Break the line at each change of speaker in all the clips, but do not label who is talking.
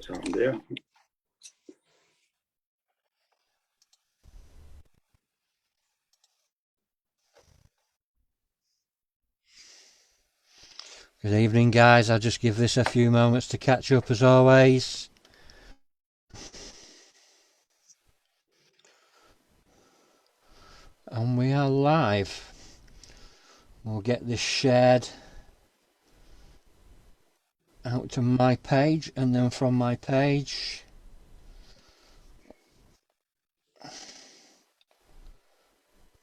What's happened there?
Good evening, guys. I'll just give this a few moments to catch up as always. And we are live. We'll get this shared out to my page, and then from my page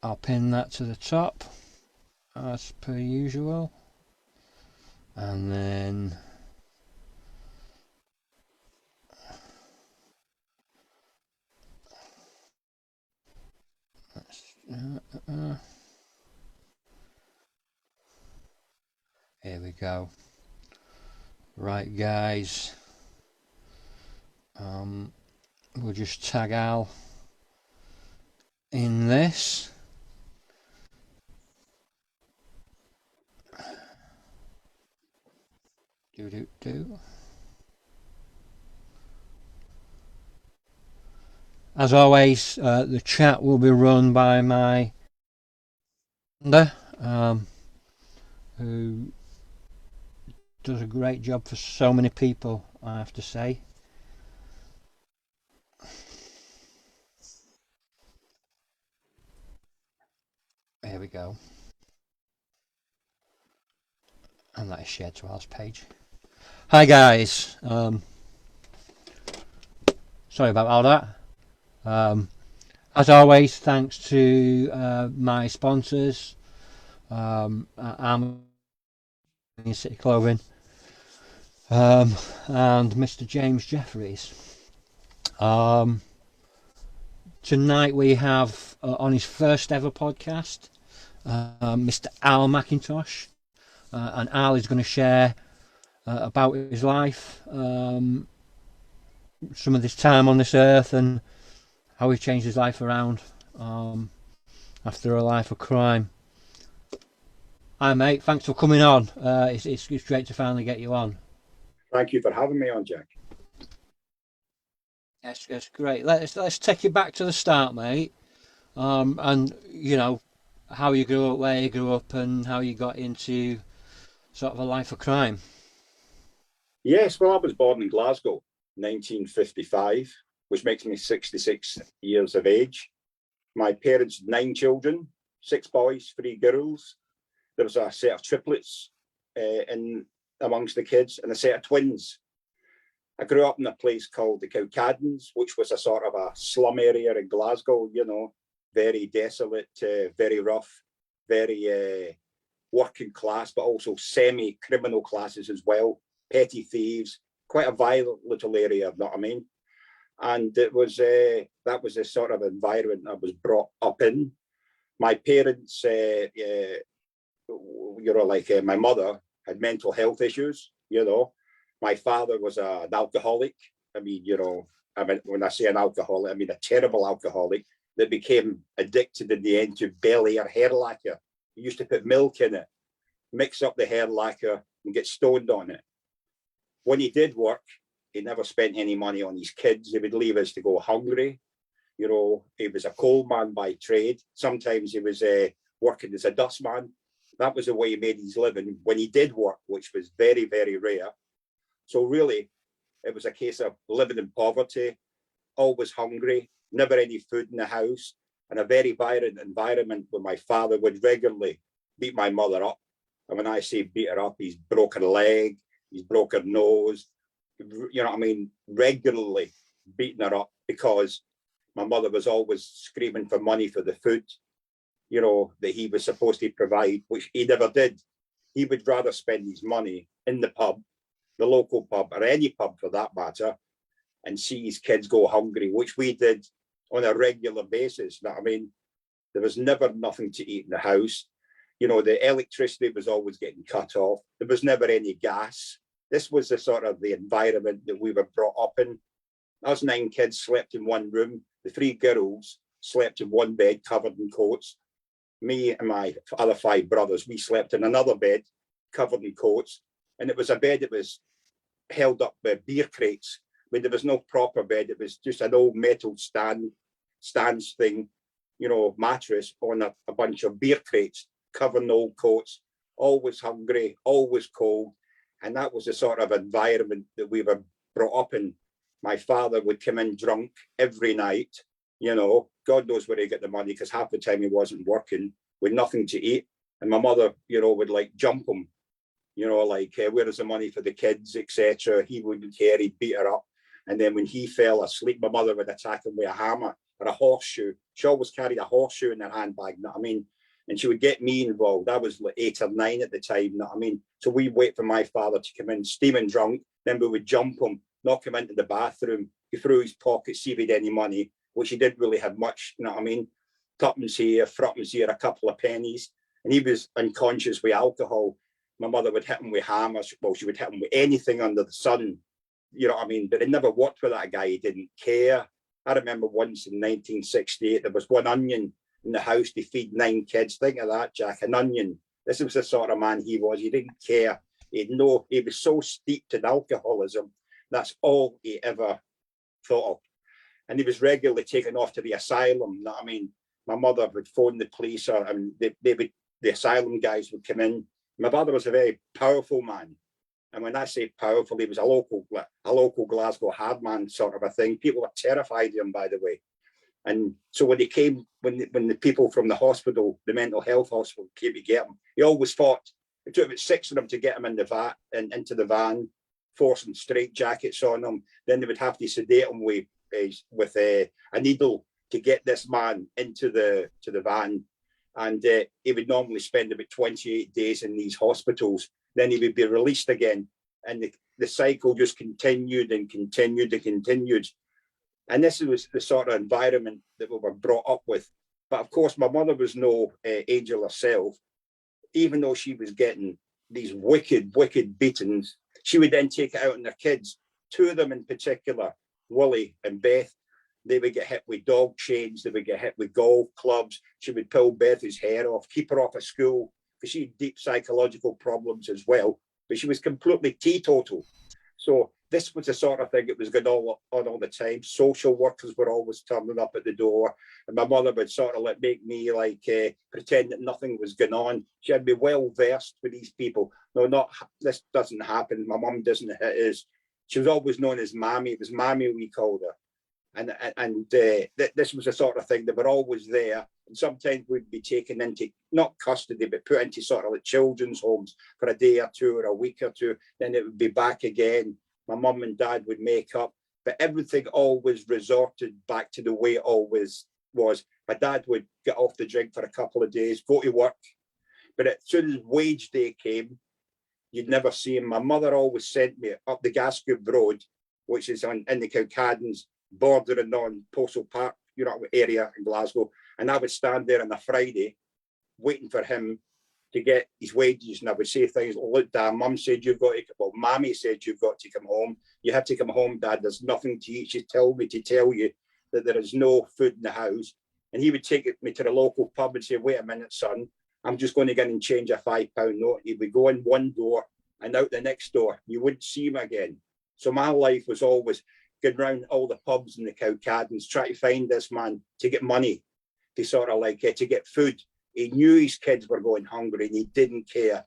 I'll pin that to the top as per usual, and then here we go. Right, guys, we'll just tag Al in this. Do. As always, the chat will be run by my who does a great job for so many people, I have to say. Here we go. And that is shared to Al's page. Hi guys. Sorry about all that. As always, thanks to my sponsors, City Clothing, and Mr. James Jeffries. Tonight we have on his first ever podcast, Mr. Al McIntosh, and Al is going to share about his life, some of his time on this earth, and how he changed his life around after a life of crime. Hi mate, thanks for coming on. It's great to finally get you on.
Thank you for having me on, Jack.
It's great. Let's take you back to the start, mate. And you know how you grew up, where you grew up, and how you got into sort of a life of crime.
Yes, well, I was born in Glasgow, 1955, which makes me 66 years of age. My parents had 9 children, 6 boys, 3 girls. There was a set of triplets in amongst the kids, and a set of twins. I grew up in a place called the Cowcaddens, which was a sort of a slum area in Glasgow, you know, very desolate, very rough, very working class, but also semi-criminal classes as well, petty thieves, quite a violent little area, you know what I mean? And it was that was the sort of environment I was brought up in. My parents, my mother had mental health issues, you know. My father was an alcoholic. I mean, when I say an alcoholic, I mean a terrible alcoholic that became addicted in the end to belly or hair lacquer. He used to put milk in it, mix up the hair lacquer, and get stoned on it. When he did work, he never spent any money on his kids. He would leave us to go hungry. You know, he was a coal man by trade. Sometimes he was working as a dustman. That was the way he made his living when he did work, which was very, very rare. So really, it was a case of living in poverty, always hungry, never any food in the house, and a very violent environment where my father would regularly beat my mother up. And when I say beat her up, he's broken a leg, he's broken nose, you know what I mean, regularly beating her up because my mother was always screaming for money for the food, you know, that he was supposed to provide, which he never did. He would rather spend his money in the pub, the local pub, or any pub for that matter, and see his kids go hungry, which we did on a regular basis. You know what I mean? There was never nothing to eat in the house. You know, the electricity was always getting cut off. There was never any gas. This was the sort of the environment that we were brought up in. Us 9 kids slept in one room. The 3 girls slept in one bed covered in coats. Me and my other 5 brothers, we slept in another bed covered in coats. And it was a bed that was held up by beer crates but there was no proper bed. It was just an old metal stands thing, you know, mattress on a bunch of beer crates, covering old coats, always hungry, always cold. And that was the sort of environment that we were brought up in. My father would come in drunk every night, you know, God knows where he got the money, because half the time he wasn't working, with nothing to eat. And my mother, you know, would like jump him, you know, like, where is the money for the kids, etc. He wouldn't care, he'd beat her up. And then when he fell asleep, my mother would attack him with a hammer or a horseshoe. She always carried a horseshoe in her handbag, you know what I mean? And she would get me involved. I was like 8 or 9 at the time, you know what I mean? So we'd wait for my father to come in, steaming drunk. Then we would jump him, knock him into the bathroom, go through his pocket, see if he had any money, which he didn't really have much, you know what I mean? Tuppence here, threepence here, a couple of pennies. And he was unconscious with alcohol. My mother would hit him with hammers. Well, she would hit him with anything under the sun, you know what I mean? But it never worked with that guy. He didn't care. I remember once in 1968, there was one onion in the house to feed 9 kids. Think of that, Jack, an onion. This was the sort of man he was. He didn't care. He was so steeped in alcoholism. That's all he ever thought of. And he was regularly taken off to the asylum. You know what I mean? My mother would phone the police, or I mean, the asylum guys would come in. My father was a very powerful man. And when I say powerful, he was a local Glasgow hard man sort of a thing. People were terrified of him, by the way. And so when he came, when the people from the hospital, the mental health hospital, came to get him, he always fought. It took about 6 of them to get him in the van, into the van, forcing straight jackets on him. Then they would have to sedate him with a needle to get this man into the van. And he would normally spend about 28 days in these hospitals. Then he would be released again. And the cycle just continued and continued and continued. And this was the sort of environment that we were brought up with. But of course, my mother was no angel herself. Even though she was getting these wicked, wicked beatings, she would then take it out on their kids. 2 of them in particular, Willie and Beth, they would get hit with dog chains. They would get hit with golf clubs. She would pull Beth's hair off, keep her off of school, because she had deep psychological problems as well. But she was completely teetotal. So this was the sort of thing that was going on all the time. Social workers were always turning up at the door. And my mother would sort of make me pretend that nothing was going on. She had me well versed with these people. No, this doesn't happen. My mum doesn't hit us. She was always known as Mammy. It was Mammy we called her. And this was the sort of thing that were always there. And sometimes we'd be taken into, not custody, but put into sort of like children's homes for a day or 2 or a week or 2. Then it would be back again. My mum and dad would make up, but everything always resorted back to the way it always was. My dad would get off the drink for a couple of days, go to work. But as soon as wage day came, you'd never see him. My mother always sent me up the Gascoigne Road, which is in the Cowcaddens, bordering on Postal Park, you know, area in Glasgow. And I would stand there on a Friday waiting for him to get his wages. And I would say things, oh, look, Dad, Mum said you've got to, well, Mammy said you've got to come home. You have to come home, Dad. There's nothing to eat. She told me to tell you that there is no food in the house. And he would take me to the local pub and say, wait a minute, son, I'm just going to get and change a £5 note. He would go in one door and out the next door. You wouldn't see him again. So my life was always going around all the pubs in the Cowcaddens, trying to find this man to get money, to sort of to get food. He knew his kids were going hungry and he didn't care.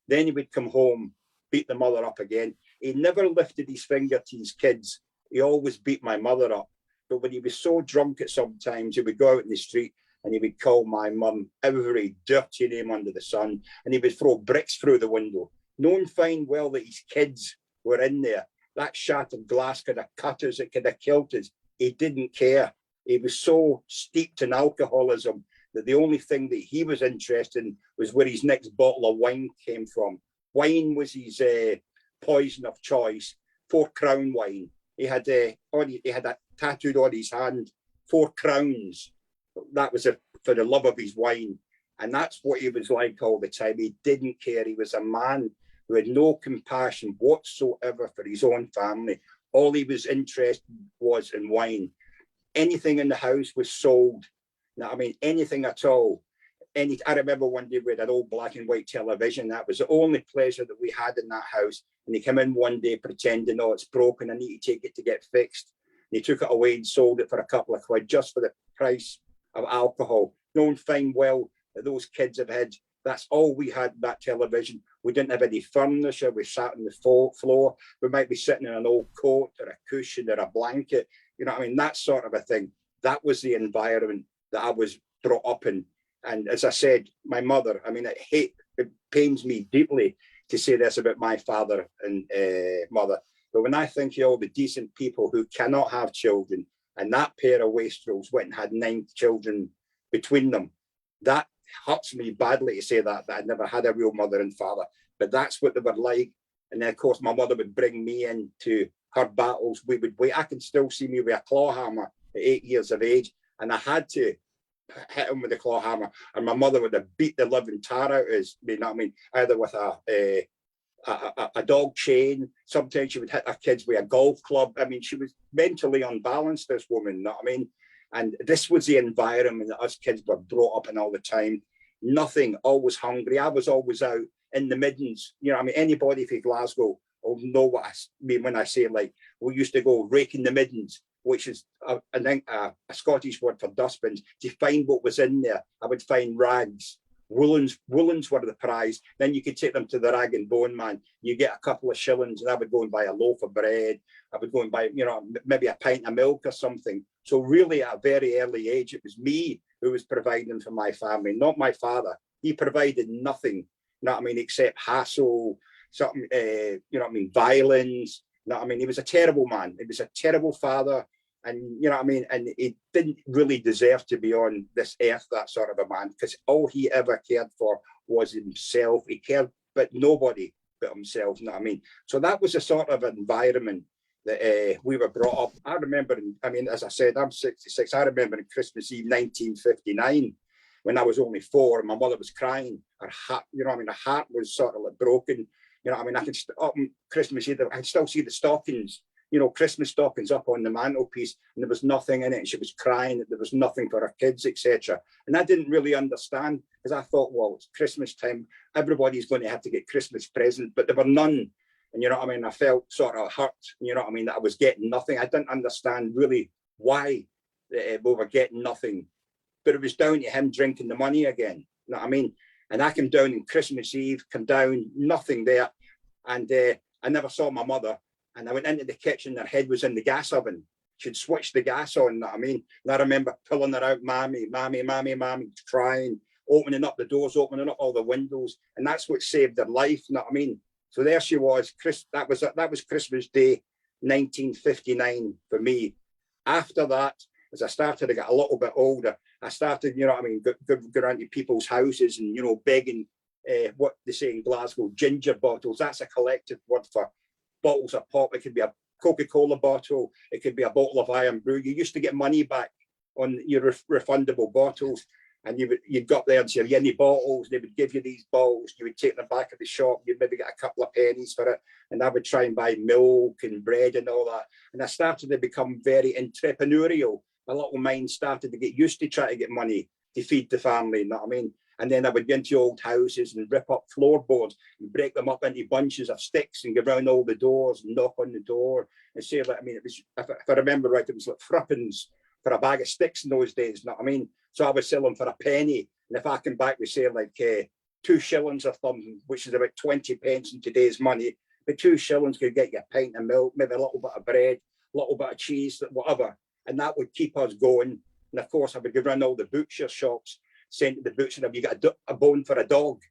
Then he would come home, beat the mother up again. He never lifted his finger to his kids. He always beat my mother up. But when he was so drunk at sometimes, he would go out in the street and he would call my mum every dirty name under the sun. And he would throw bricks through the window, knowing fine well that his kids were in there. That shattered glass could have cut us, it could have killed us. He didn't care. He was so steeped in alcoholism that the only thing that he was interested in was where his next bottle of wine came from. Wine was his poison of choice. 4 Crown wine. He had that tattooed on his hand, 4 crowns. That was for the love of his wine. And that's what he was like all the time. He didn't care. He was a man who had no compassion whatsoever for his own family. All he was interested was in wine. Anything in the house was sold. Now, I mean, anything at all. I remember one day we had an old black and white television. That was the only pleasure that we had in that house. And he came in one day pretending, oh, it's broken, I need to take it to get fixed. And he took it away and sold it for a couple of quid just for the price of alcohol, knowing fine well that those kids have had, that's all we had, that television. We didn't have any furniture. We sat on the floor. We might be sitting in an old coat or a cushion or a blanket. You know what I mean? That sort of a thing. That was the environment that I was brought up in. And as I said, my mother, I mean, it pains me deeply to say this about my father and mother. But when I think of all the decent people who cannot have children, and that pair of wastrels went and had 9 children between them, that hurts me badly to say that I never had a real mother and father. But that's what they were like. And then, of course, my mother would bring me into her battles. We would wait. I can still see me with a claw hammer at 8 years of age. And I had to hit him with a claw hammer. And my mother would have beat the living tar out of us, you know what I mean? Either with a dog chain. Sometimes she would hit her kids with a golf club. I mean, she was mentally unbalanced, this woman, you know what I mean? And this was the environment that us kids were brought up in all the time. Nothing, always hungry. I was always out in the Midlands. You know what I mean? Anybody from Glasgow will know what I mean when I say, like, we used to go raking the Midlands, which is a Scottish word for dustbins. To find what was in there, I would find rags. Woolens were the prize. Then you could take them to the rag and bone man. You get a couple of shillings, and I would go and buy a loaf of bread. I would go and buy, you know, maybe a pint of milk or something. So really, at a very early age, it was me who was providing for my family, not my father. He provided nothing, you know what I mean, except hassle, something, you know what I mean, violence. You know what I mean? He was a terrible man. He was a terrible father. And, you know what I mean? And he didn't really deserve to be on this earth, that sort of a man, because all he ever cared for was himself. He cared but nobody but himself, you know what I mean? So that was the sort of environment that we were brought up. I remember, I mean, as I said, I'm 66. I remember on Christmas Eve 1959, when I was only 4, and my mother was crying. Her heart, you know what I mean? Her heart was sort of like broken. You know what I mean? I can up on Christmas Eve, I can still see the stockings, you know, Christmas stockings up on the mantelpiece, and there was nothing in it. And she was crying that there was nothing for her kids, etc. And I didn't really understand, because I thought, well, it's Christmas time. Everybody's going to have to get Christmas presents, but there were none. And you know what I mean? I felt sort of hurt, you know what I mean, that I was getting nothing. I didn't understand really why we were getting nothing. But it was down to him drinking the money again, you know what I mean? And I came down on Christmas Eve, come down, nothing there. And I never saw my mother. And I went into the kitchen, her head was in the gas oven. She'd switched the gas on, you know what I mean? And I remember pulling her out, mommy, crying, opening up the doors, opening up all the windows. And that's what saved her life, you know what I mean? So there she was. That was Christmas Day, 1959 for me. After that, as I started to get a little bit older, I started, you know what I mean, going around to people's houses and, you know, begging what they say in Glasgow, ginger bottles. That's a collective word for bottles of pop. It could be a Coca-Cola bottle. It could be a bottle of Iron Brew. You used to get money back on your refundable bottles. And you'd go up there and say, "You any bottles?" They would give you these bottles. You would take them back at the shop. You'd maybe get a couple of pennies for it. And I would try and buy milk and bread and all that. And I started to become very entrepreneurial. My little mind started to get used to trying to get money to feed the family, you know what I mean? And then I would go into old houses and rip up floorboards and break them up into bunches of sticks and go around all the doors and knock on the door and say, like, I mean, it was, if I remember right, it was like threepence for a bag of sticks in those days, you know what I mean? So I would sell them for a penny. And if I come back, we say like 2 shillings or something, which is about 20 pence in today's money. But 2 shillings could get you a pint of milk, maybe a little bit of bread, a little bit of cheese, whatever. And that would keep us going. And of course, I would go around all the butcher shops, saying to the butcher, "Have you got a bone for a dog?"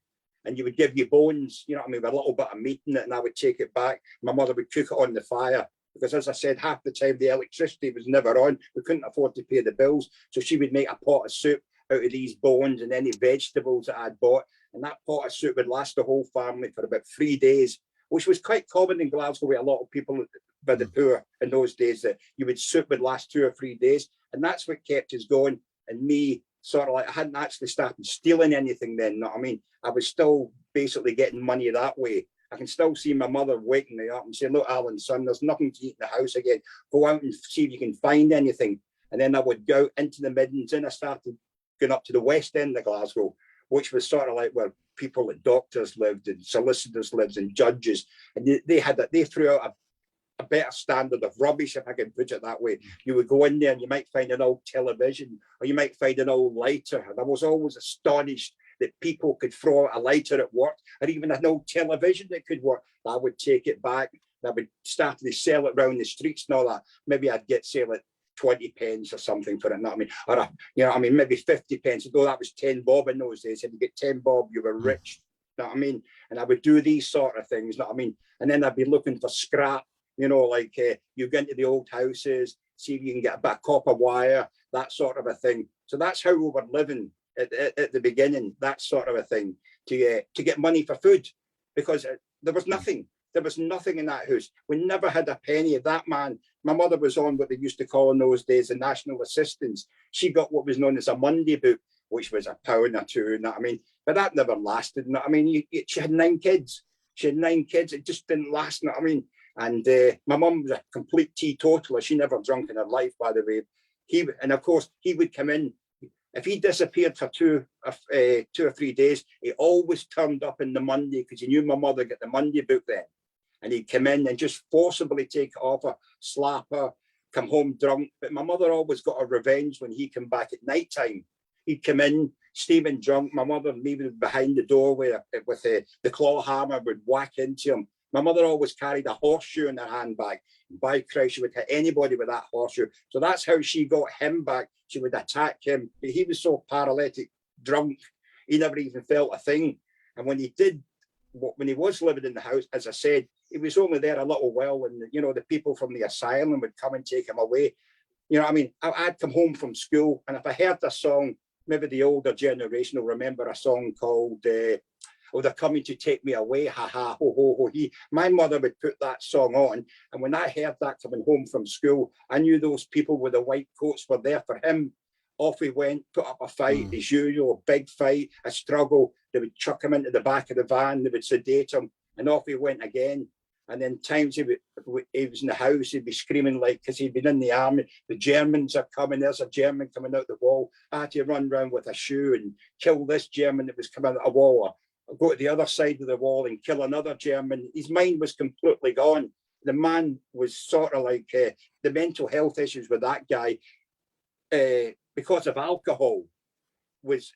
And you would give you bones, you know what I mean, with a little bit of meat in it, and I would take it back. My mother would cook it on the fire. Because as I said, half the time the electricity was never on. We couldn't afford to pay the bills. So she would make a pot of soup out of these bones and any vegetables that I'd bought. And that pot of soup would last the whole family for about 3 days, which was quite common in Glasgow with a lot of people by the poor in those days, that soup would last 2 or 3 days. And that's what kept us going. And me, sort of like, I hadn't actually started stealing anything then, you know what I mean? I was still basically getting money that way. I can still see my mother waking me up and saying, "Look, Alan, son, there's nothing to eat in the house again. Go out and see if you can find anything." And then I would go into the Midlands, and I started going up to the west end of Glasgow. which was sort of like where people like doctors lived and solicitors lived and judges, and they threw out a better standard of rubbish, if I can put it that way. You would go in there and you might find an old television, or you might find an old lighter. And I was always astonished that people could throw out a lighter at work, or even an old television that could work. I would take it back. I would start to sell it around the streets and all that. Maybe I'd get sale at 20 pence or something for it. You know what I mean? Or you know what I mean, maybe 50 pence. Although that was 10 bob in those days. If you get 10 bob, you were rich. You know what I mean? And I would do these sort of things. You know what I mean? And then I'd be looking for scrap. You know, like you go into the old houses, see if you can get a bit of copper wire, that sort of a thing. So that's how we were living at the beginning, that sort of a thing, to get money for food, because there was nothing. There was nothing in that house. We never had a penny. That man, my mother was on what they used to call in those days the national assistance. She got what was known as a Monday book, which was £1 or £2, you know what I mean? But that never lasted, you know what I mean? She had 9 kids. She had 9 kids. It just didn't last, you know what I mean? And my mum was a complete teetotaler. She never drunk in her life, by the way. And of course, he would come in. If he disappeared for 2 or 3 days, he always turned up in the Monday, because he knew my mother got the Monday book then. And he'd come in and just forcibly take it off her, slap her, come home drunk. But my mother always got her revenge when he came back at night time. He'd come in, steaming drunk. My mother, leaving behind the doorway with the claw hammer, would whack into him. My mother always carried a horseshoe in her handbag. By Christ, she would hit anybody with that horseshoe. So that's how she got him back. She would attack him. But he was so paralytic, drunk, he never even felt a thing. And when he was living in the house, as I said, he was only there a little while, and you know, the people from the asylum would come and take him away. You know what I mean? I'd come home from school, and if I heard a song, maybe the older generation will remember a song called "Oh, they're coming to take me away, ha ha, ho ho ho he." My mother would put that song on, and when I heard that coming home from school, I knew those people with the white coats were there for him. Off he went, put up a fight, as usual, big fight, a struggle. They would chuck him into the back of the van, they would sedate him, and off he went again. And then times he was in the house, he'd be screaming like, because he'd been in the army, the Germans are coming, there's a German coming out the wall. I had to run round with a shoe and kill this German that was coming out the wall, or go to the other side of the wall and kill another German. His mind was completely gone. The man was sort of like the mental health issues with that guy because of alcohol was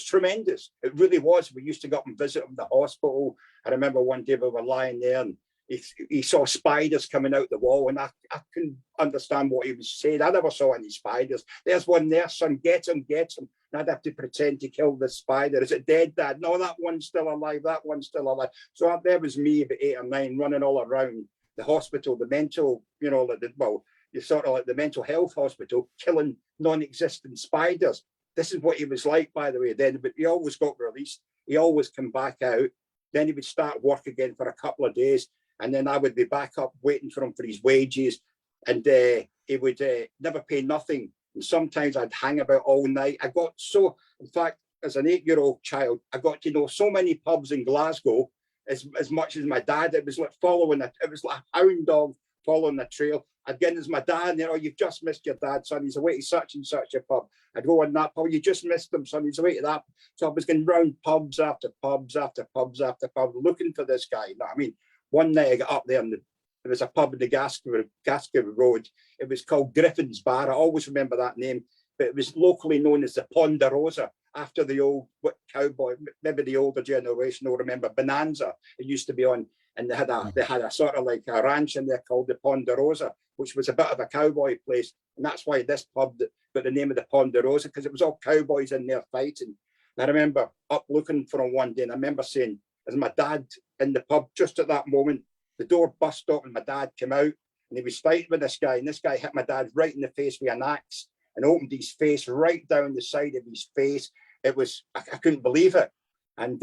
tremendous. It really was. We used to go up and visit him in the hospital. I remember one day we were lying there and he saw spiders coming out the wall, and I couldn't understand what he was saying. I never saw any spiders. There's one there, son, get him. And I'd have to pretend to kill the spider. Is it dead, Dad? No, that one's still alive. That one's still alive. So there was me about 8 or 9 running all around the hospital, the mental, you're sort of like the mental health hospital, killing non-existent spiders. This is what he was like, by the way, then. But he always got released. He always came back out. Then he would start work again for a couple of days. And then I would be back up waiting for him for his wages. And he would never pay nothing. And sometimes I'd hang about all night. In fact, as an 8-year-old child, I got to know so many pubs in Glasgow as much as my dad. It was like it was like a hound dog following the trail. I'd get in as my dad, you've just missed your dad, son. He's away to such and such a pub. I'd go on that pub. You just missed him, son. He's away to that. So I was going round pubs after pubs after pubs after pubs, looking for this guy. You know what I mean? One night I got up there and there was a pub in the Gascoigne Road. It was called Griffin's Bar. I always remember that name. But it was locally known as the Ponderosa, after the old cowboy. Maybe the older generation will remember Bonanza. It used to be on. And they had a sort of like a ranch in there called the Ponderosa, which was a bit of a cowboy place. And that's why this pub got the name of the Ponderosa, because it was all cowboys in there fighting. And I remember up looking for him one day, and I remember saying, as my dad in the pub, just at that moment, the door bust open and my dad came out, and he was fighting with this guy, and this guy hit my dad right in the face with an axe and opened his face right down the side of his face. It was, I couldn't believe it. And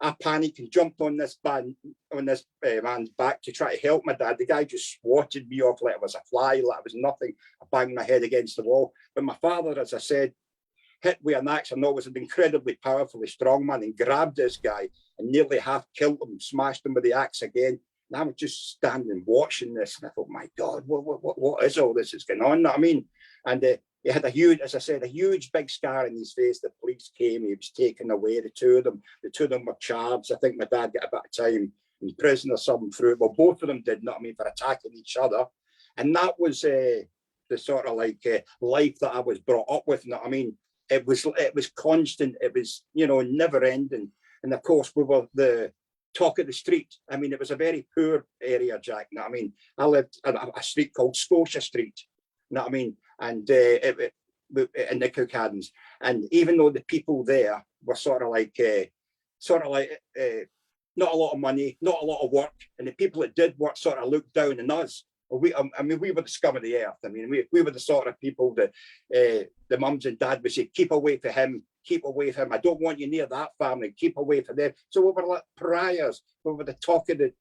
I panicked and jumped on this man's back to try to help my dad. The guy just swatted me off like it was a fly, like it was nothing. I banged my head against the wall. But my father, as I said, hit with an axe. I know was an incredibly powerfully strong man, and grabbed this guy and nearly half killed him, smashed him with the axe again. And I was just standing watching this, and I thought, my God, what is all this that's going on? You know what I mean? And he had a huge, as I said, a huge big scar in his face. The police came, he was taken away, the two of them were charged. I think my dad got a bit of time in prison or something through it. Well, both of them did, not I mean, for attacking each other. And that was the sort of like life that I was brought up with. I mean, it was constant. It was, you know, never ending. And of course, we were the talk of the street. I mean, it was a very poor area, Jack. I mean, I lived in a street called Scotia Street. I mean, and in the Cookhaddens. And even though the people there were sort of like not a lot of money, not a lot of work, and the people that did work sort of looked down on us. I mean, we were the scum of the earth. I mean, we were the sort of people that the mums and dad would say, keep away from him, keep away from him. I don't want you near that family, keep away from them. So we were like pariahs. We were the talk of the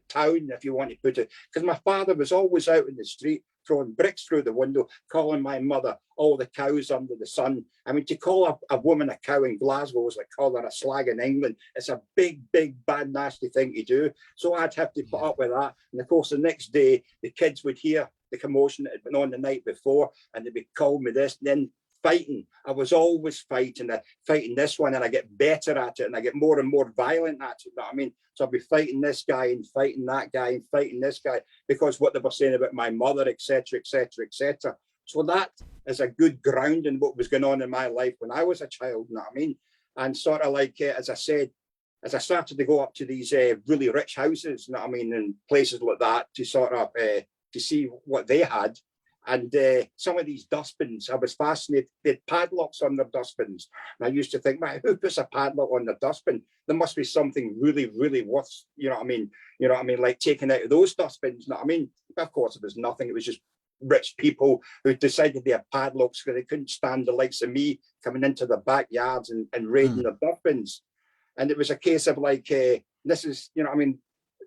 town, if you want to put it. Because my father was always out in the street, throwing bricks through the window, calling my mother all the cows under the sun. I mean, to call a woman a cow in Glasgow is like calling her a slag in England. It's a big, big, bad, nasty thing to do. So I'd have to put up with that. And of course, the next day, the kids would hear the commotion that had been on the night before, and they'd be calling me this, and then fighting. I was always fighting this one, and I get better at it, and I get more and more violent at it. You know what I mean? So I'd be fighting this guy and fighting that guy and fighting this guy because what they were saying about my mother, etc., etc., etc. So that is a good ground in what was going on in my life when I was a child. You know what I mean? And sort of like, as I said, as I started to go up to these really rich houses, you know what I mean, and places like that to sort of to see what they had. And some of these dustbins, I was fascinated. They had padlocks on their dustbins. And I used to think, man, who puts a padlock on their dustbin? There must be something really, really worth, you know what I mean? You know what I mean? Like taking out of those dustbins, you know what I mean? But of course, it was nothing. It was just rich people who decided they had padlocks because they couldn't stand the likes of me coming into their backyards and raiding their dustbins. And it was a case of like, this is, you know what I mean?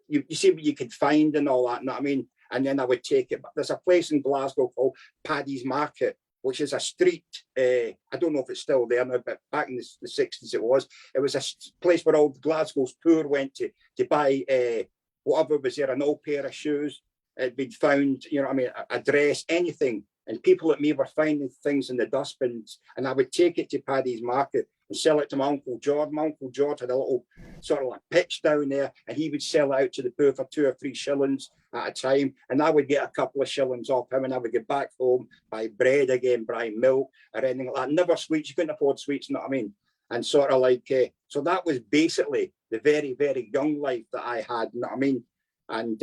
You see what you could find and all that, you know what I mean? And then I would take it. But there's a place in Glasgow called Paddy's Market, which is a street. I don't know if it's still there now, but back in the 60s it was. It was a place where all Glasgow's poor went to buy whatever was there, an old pair of shoes. It'd been found, you know what I mean, a dress, anything. And people like me were finding things in the dustbins. And I would take it to Paddy's Market and sell it to my Uncle George. My Uncle George had a little sort of like pitch down there, and he would sell it out to the poor for 2 or 3 shillings at a time. And I would get a couple of shillings off him, and I would get back home, buy bread again, buy milk or anything like that. Never sweets. You couldn't afford sweets, you know what I mean? And sort of like, so that was basically the very, very young life that I had, you know what I mean? And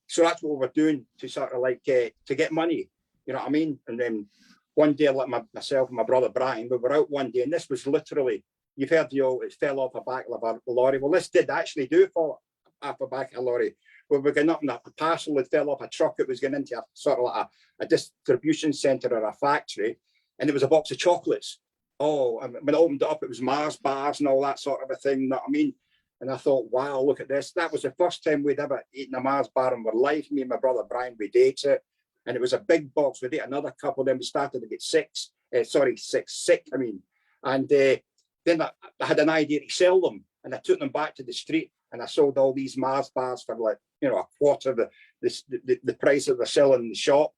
so that's what we were doing to sort of like, to get money, you know what I mean? And then one day, like myself and my brother Brian, we were out one day, and this was literally, you've heard it fell off the back of a lorry. Well, this did actually do fall off the back of a lorry. We were going up in a parcel that fell off a truck. It was going into a sort of like a distribution centre or a factory, and there was a box of chocolates. Oh, and when I opened it up, it was Mars bars and all that sort of a thing, you know what I mean? And I thought, wow, look at this. That was the first time we'd ever eaten a Mars bar in our life. Me and my brother Brian, we'd ate it. And it was a big box. We'd ate another couple. Then we started to get sick. I mean. And then I had an idea to sell them. And I took them back to the street. And I sold all these Mars bars for like, you know, a quarter of the price that they're selling in the shop.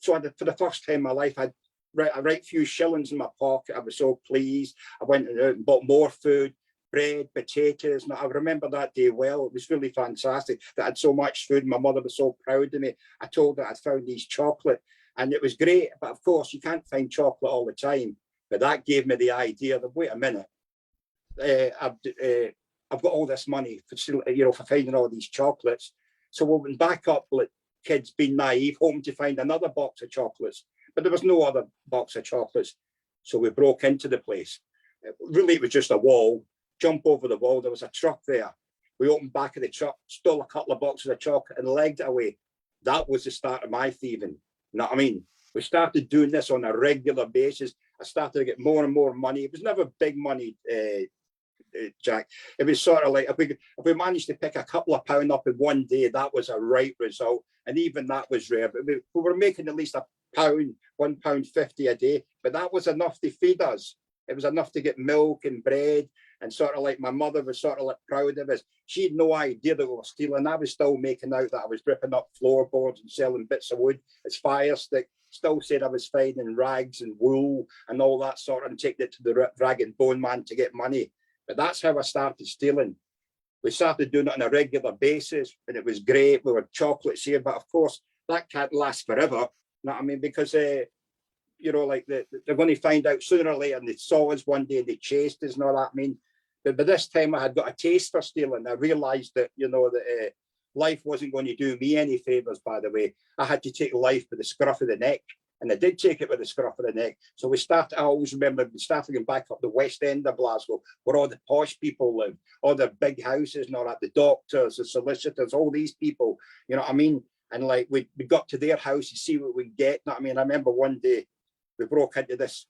So for the first time in my life, I had a right few shillings in my pocket. I was so pleased. I went out and bought more food. Bread, potatoes. And I remember that day well. It was really fantastic that I had so much food. My mother was so proud of me. I told her I'd found these chocolate, and it was great. But of course, you can't find chocolate all the time. But that gave me the idea that, wait a minute, I've got all this money for finding all these chocolates. So we went back up, like kids being naive, hoping to find another box of chocolates. But there was no other box of chocolates. So we broke into the place. Really, it was just a wall. Jump over the wall. There was a truck there. We opened back of the truck, stole a couple of boxes of chocolate and legged it away. That was the start of my thieving. You know what I mean? We started doing this on a regular basis. I started to get more and more money. It was never big money, Jack. It was sort of like if we managed to pick a couple of pounds up in one day, that was a right result. And even that was rare. But we were making at least £1.50 a day. But that was enough to feed us. It was enough to get milk and bread And sort of like my mother was sort of like proud of us. She had no idea that we were stealing. I was still making out that I was ripping up floorboards and selling bits of wood as fire stick. Still said I was finding rags and wool and all that sort of, and taking it to the rag and bone man to get money. But that's how I started stealing. We started doing it on a regular basis, and it was great. We were chocolates here, but of course that can't last forever. You know what I mean? Because you know, like they're going to find out sooner or later, and they saw us one day and they chased us and all that. I mean, but by this time I had got a taste for stealing. I realised that, you know, that life wasn't going to do me any favours. By the way, I had to take life by the scruff of the neck. And I did take it with the scruff of the neck. So we started, I always remember we started going back up the West End of Glasgow, where all the posh people live, all the big houses and all that, the doctors, the solicitors, all these people, you know what I mean? And like we got to their house to see what we get. You know what I mean? I remember one day we broke into this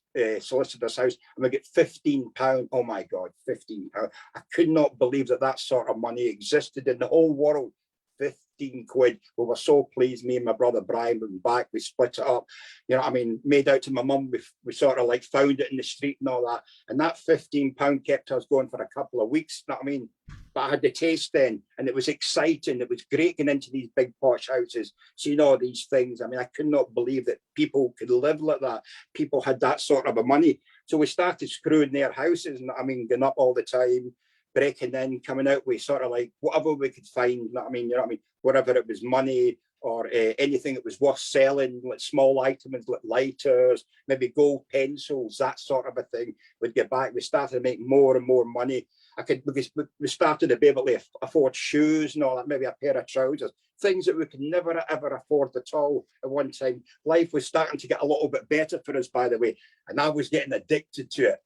solicitor's house and we get £15. Oh my God, £15. I could not believe that that sort of money existed in the whole world. 15 quid. We were so pleased. Me and my brother Brian went back. We split it up. You know what I mean? Made out to my mum. We sort of like found it in the street and all that. And that £15 kept us going for a couple of weeks. You know what I mean? But I had the taste then, and it was exciting. It was great getting into these big posh houses, seeing all these things. I mean, I could not believe that people could live like that. People had that sort of a money. So we started screwing their houses, and I mean, going up all the time, breaking in, coming out with sort of like whatever we could find. You know what I mean? You know what I mean? Whatever it was, money or anything that was worth selling, like small items like lighters, maybe gold pencils, that sort of a thing. We'd get back. We started to make more and more money. We started to be able to afford shoes and all that, maybe a pair of trousers, things that we could never ever afford at all at one time. Life was starting to get a little bit better for us, by the way, and I was getting addicted to it.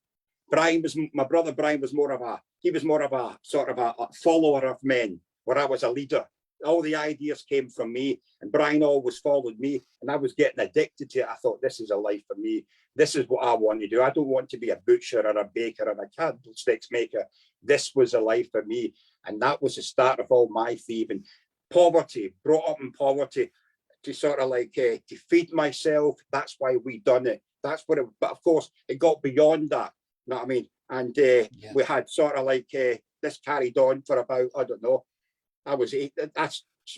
My brother Brian was more of a sort of a follower of men, where I was a leader. All the ideas came from me, and Brian always followed me, and I was getting addicted to it. I thought, this is a life for me. This is what I want to do. I don't want to be a butcher or a baker or a candlesticks maker. This was a life for me, and that was the start of all my thieving. Poverty, brought up in poverty, to sort of like to feed myself. That's why we done it. That's what it. But of course, it got beyond that. You know what I mean? And we had sort of like this carried on for about, I don't know, I was 8.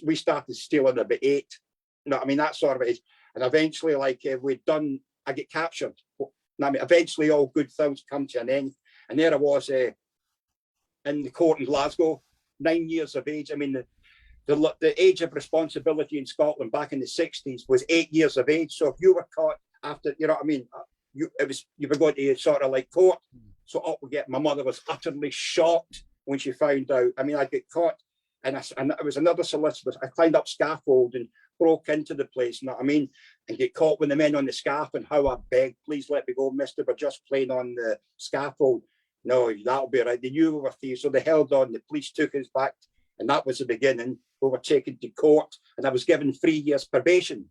We started stealing about 8. You know what I mean? That sort of age. And eventually, like I get captured. You know what I mean? Eventually, all good things come to an end. And there I was in the court in Glasgow, 9 years of age. I mean, the age of responsibility in Scotland back in the 60s was 8 years of age. So if you were caught after, you know what I mean, you were going to sort of like court. So up we get. My mother was utterly shocked when she found out. I mean, I'd get caught, and it was another solicitor. I climbed up scaffold and broke into the place, you know what I mean, and get caught with the men on the scaff, and how I begged, please let me go, mister, we're just playing on the scaffold. No, that'll be right. They knew we were thieves, so they held on. The police took us back, and that was the beginning. We were taken to court, and I was given 3 years probation.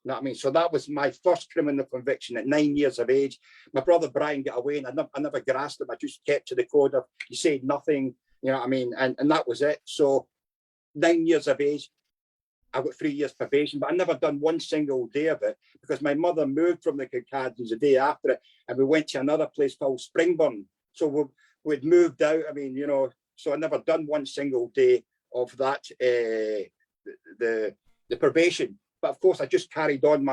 You know what I mean? So that was my first criminal conviction at 9 years of age. My brother Brian got away, and I never grasped him. I just kept to the code of you say nothing, you know what I mean? And that was it. So 9 years of age, I got 3 years probation, but I never done one single day of it because my mother moved from the Kirkcaldies the day after it, and we went to another place called Springburn. So we'd moved out. I mean, you know, so I never done one single day of that, the probation. But of course, I just carried on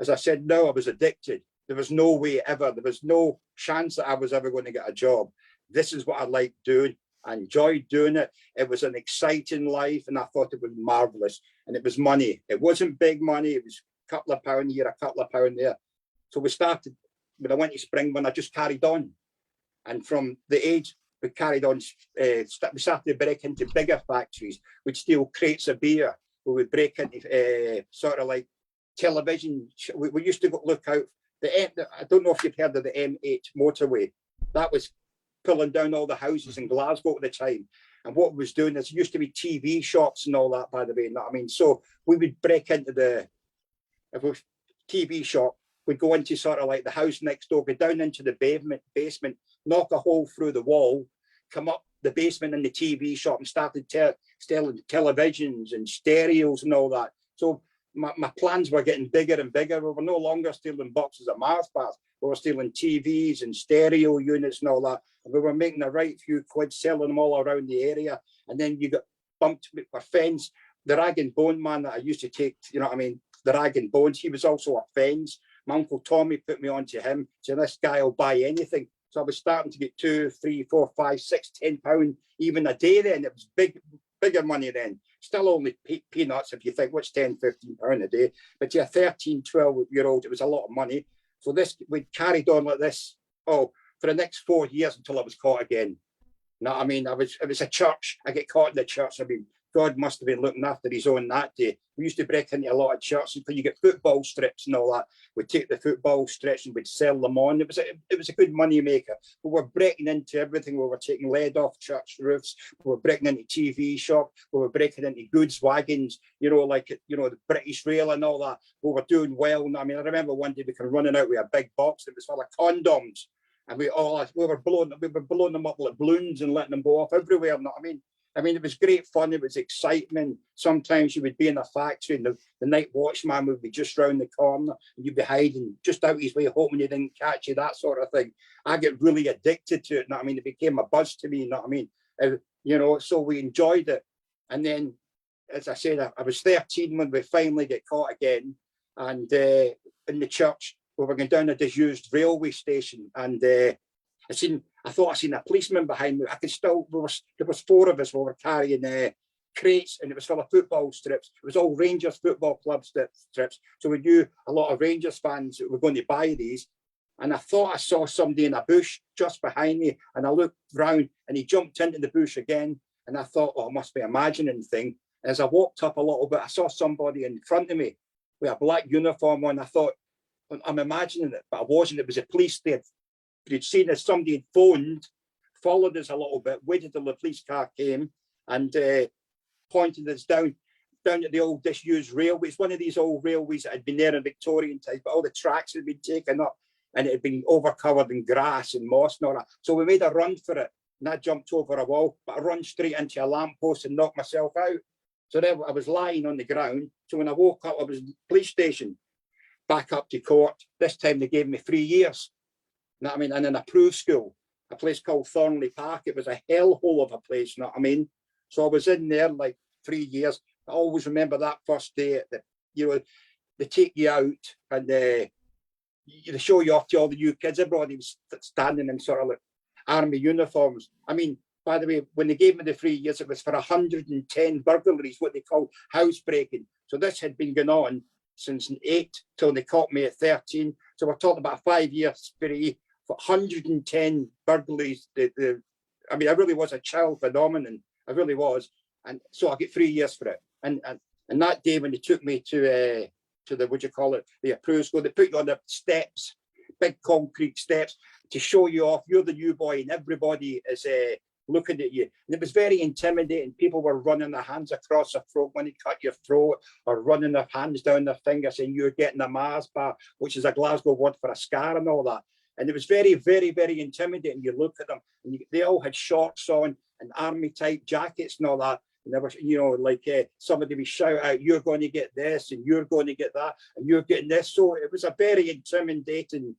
as I said, no, I was addicted. There was no way ever, there was no chance that I was ever going to get a job. This is what I liked doing. I enjoyed doing it. It was an exciting life, and I thought it was marvelous. And it was money. It wasn't big money. It was a couple of pounds here, a couple of pounds there. So we started, when I went to Springburn, I just carried on. And from the age, we carried on, we started to break into bigger factories. We'd steal crates of beer. We would break into sort of like television. We used to go look out. I don't know if you've heard of the M8 motorway. That was pulling down all the houses in Glasgow at the time. And what we was doing is, there used to be TV shops and all that, by the way. You know what I mean? So we would break into the TV shop. We'd go into sort of like the house next door, go down into the basement, knock a hole through the wall, come up the basement in the TV shop and started selling televisions and stereos and all that. So my plans were getting bigger and bigger. We were no longer stealing boxes of Mars bars. We were stealing TVs and stereo units and all that. And we were making a right few quid selling them all around the area. And then you got bumped with our friends. The Rag and Bone man that I used to take, you know what I mean? The Rag and Bones, he was also a Fens. My Uncle Tommy put me on to him. So this guy will buy anything. So I was starting to get £2, £3, £4, £5, £6, £10 even a day then. It was bigger money then. Still only peanuts if you think, what's £10, £15 a day? But to a 13, 12-year-old, it was a lot of money. So this, we carried on like this, for the next 4 years until I was caught again. You know what I mean? It was a church. I get caught in the church. I mean, God must have been looking after his own that day. We used to break into a lot of churches because you get football strips and all that. We'd take the football strips and we'd sell them on. It was a good money maker. We were breaking into everything. We were taking lead off church roofs. We were breaking into TV shop. We were breaking into goods wagons, the British Rail and all that. We were doing well. I mean, I remember one day we came running out with a big box that was full of condoms. And we were blowing them up like balloons and letting them go off everywhere. You know what I mean? It was great fun. It was excitement. Sometimes you would be in a factory and the night watchman would be just round the corner and you'd be hiding just out his way, hoping he didn't catch you, that sort of thing. I get really addicted to it. You know what I mean? It became a buzz to me. You know what I mean? So we enjoyed it. And then, as I said, I was 13 when we finally get caught again. And in the church, we were going down a disused railway station. And I thought I seen a policeman behind me. There was 4 of us. We were carrying crates, and it was full of football strips. It was all Rangers Football Club strips. So we knew a lot of Rangers fans that were going to buy these. And I thought I saw somebody in a bush just behind me. And I looked round, and he jumped into the bush again. And I thought, I must be imagining thing. As I walked up a little bit, I saw somebody in front of me with a black uniform on. I thought, I'm imagining it, but I wasn't. It was a police. They'd seen as somebody had phoned, followed us a little bit, waited till the police car came and pointed us down at the old disused railway. It's one of these old railways that had been there in Victorian times, but all the tracks had been taken up and it had been overcovered in grass and moss and all that. So we made a run for it and I jumped over a wall, but I run straight into a lamppost and knocked myself out. So then I was lying on the ground. So when I woke up, I was in the police station, back up to court. This time they gave me 3 years. You know what I mean? And in a proof school, a place called Thornley Park. It was a hellhole of a place, you know what I mean? So I was in there like 3 years. I always remember that first day that, they take you out and they show you off to all the new kids. Everybody was standing in sort of like army uniforms. I mean, by the way, when they gave me the 3 years, it was for 110 burglaries, what they call housebreaking. So this had been going on since 8 till they caught me at 13. So we're talking about a 5-year spree for 110 burglaries. I really was a child phenomenon. I really was. And so I get 3 years for it. And that day when they took me to the, the approved school, they put you on the steps, big concrete steps to show you off. You're the new boy and everybody is looking at you. And it was very intimidating. People were running their hands across their throat when they cut your throat or running their hands down their finger saying you're getting a Mars bar, which is a Glasgow word for a scar and all that. And it was very, very, very intimidating. You look at them and they all had shorts on and army type jackets and all that. And there was, somebody would shout out, you're going to get this and you're going to get that and you're getting this. So it was a very intimidating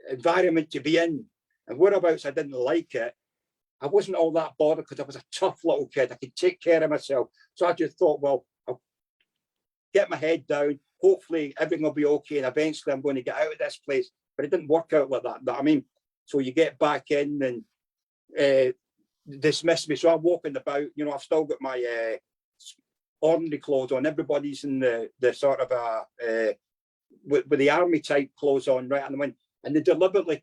environment to be in. And whereabouts I didn't like it, I wasn't all that bothered because I was a tough little kid. I could take care of myself. So I just thought, well, I'll get my head down. Hopefully everything will be okay. And eventually I'm going to get out of this place. But it didn't work out like that. You know what I mean? So you get back in and dismiss me. So I'm walking about, I've still got my ordinary clothes on. Everybody's in the sort of with the army type clothes on, right? And they deliberately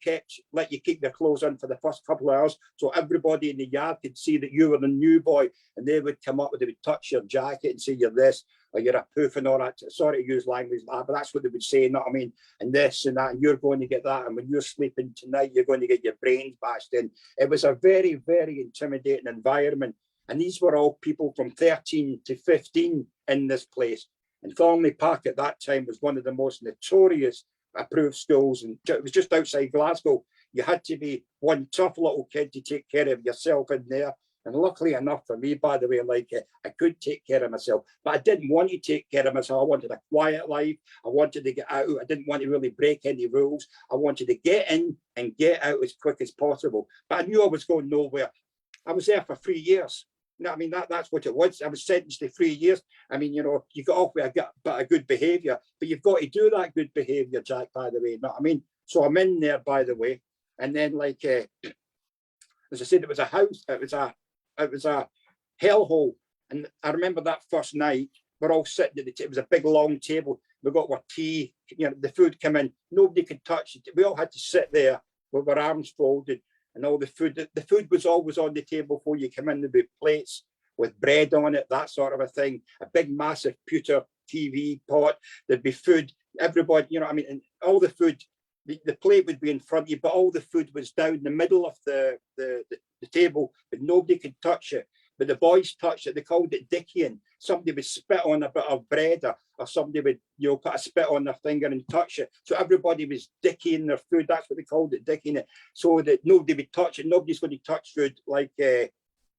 let you keep your clothes on for the first couple of hours so everybody in the yard could see that you were the new boy, and they would come up and they would touch your jacket and say you're this or you're a poof and all that. Sorry to use language like that, but that's what they would say, you know what I mean? And this and that, and you're going to get that, and when you're sleeping tonight, you're going to get your brains bashed in. It was a very, very intimidating environment. And these were all people from 13 to 15 in this place. And Thornley Park at that time was one of the most notorious approved schools, and it was just outside Glasgow. You had to be one tough little kid to take care of yourself in there. And luckily enough for me, by the way, like I could take care of myself, but I didn't want to take care of myself. I wanted a quiet life. I wanted to get out. I didn't want to really break any rules. I wanted to get in and get out as quick as possible. But I knew I was going nowhere. I was there for 3 years. You know what I mean? That's what it was. I was sentenced to 3 years. I mean, you know, you got off with a good behaviour, but you've got to do that good behaviour, Jack, by the way. You know what I mean? So I'm in there, by the way. And then, like, as I said, it was a house. It was a hellhole. And I remember that first night, we're all sitting at it was a big, long table. We got our tea, you know, the food came in. Nobody could touch it. We all had to sit there with our arms folded. And all the food was always on the table before you come in. There'd be plates with bread on it, that sort of a thing. A big, massive pewter TV pot. There'd be food. Everybody, you know what I mean? And all the food, the plate would be in front of you, but all the food was down the middle of the table, but nobody could touch it. But the boys touched it. They called it dickying. Somebody would spit on a bit of bread, or somebody would, you know, put a spit on their finger and touch it. So everybody was dickying their food. That's what they called it, dickying it. So that nobody would touch it. Nobody's going to touch food like if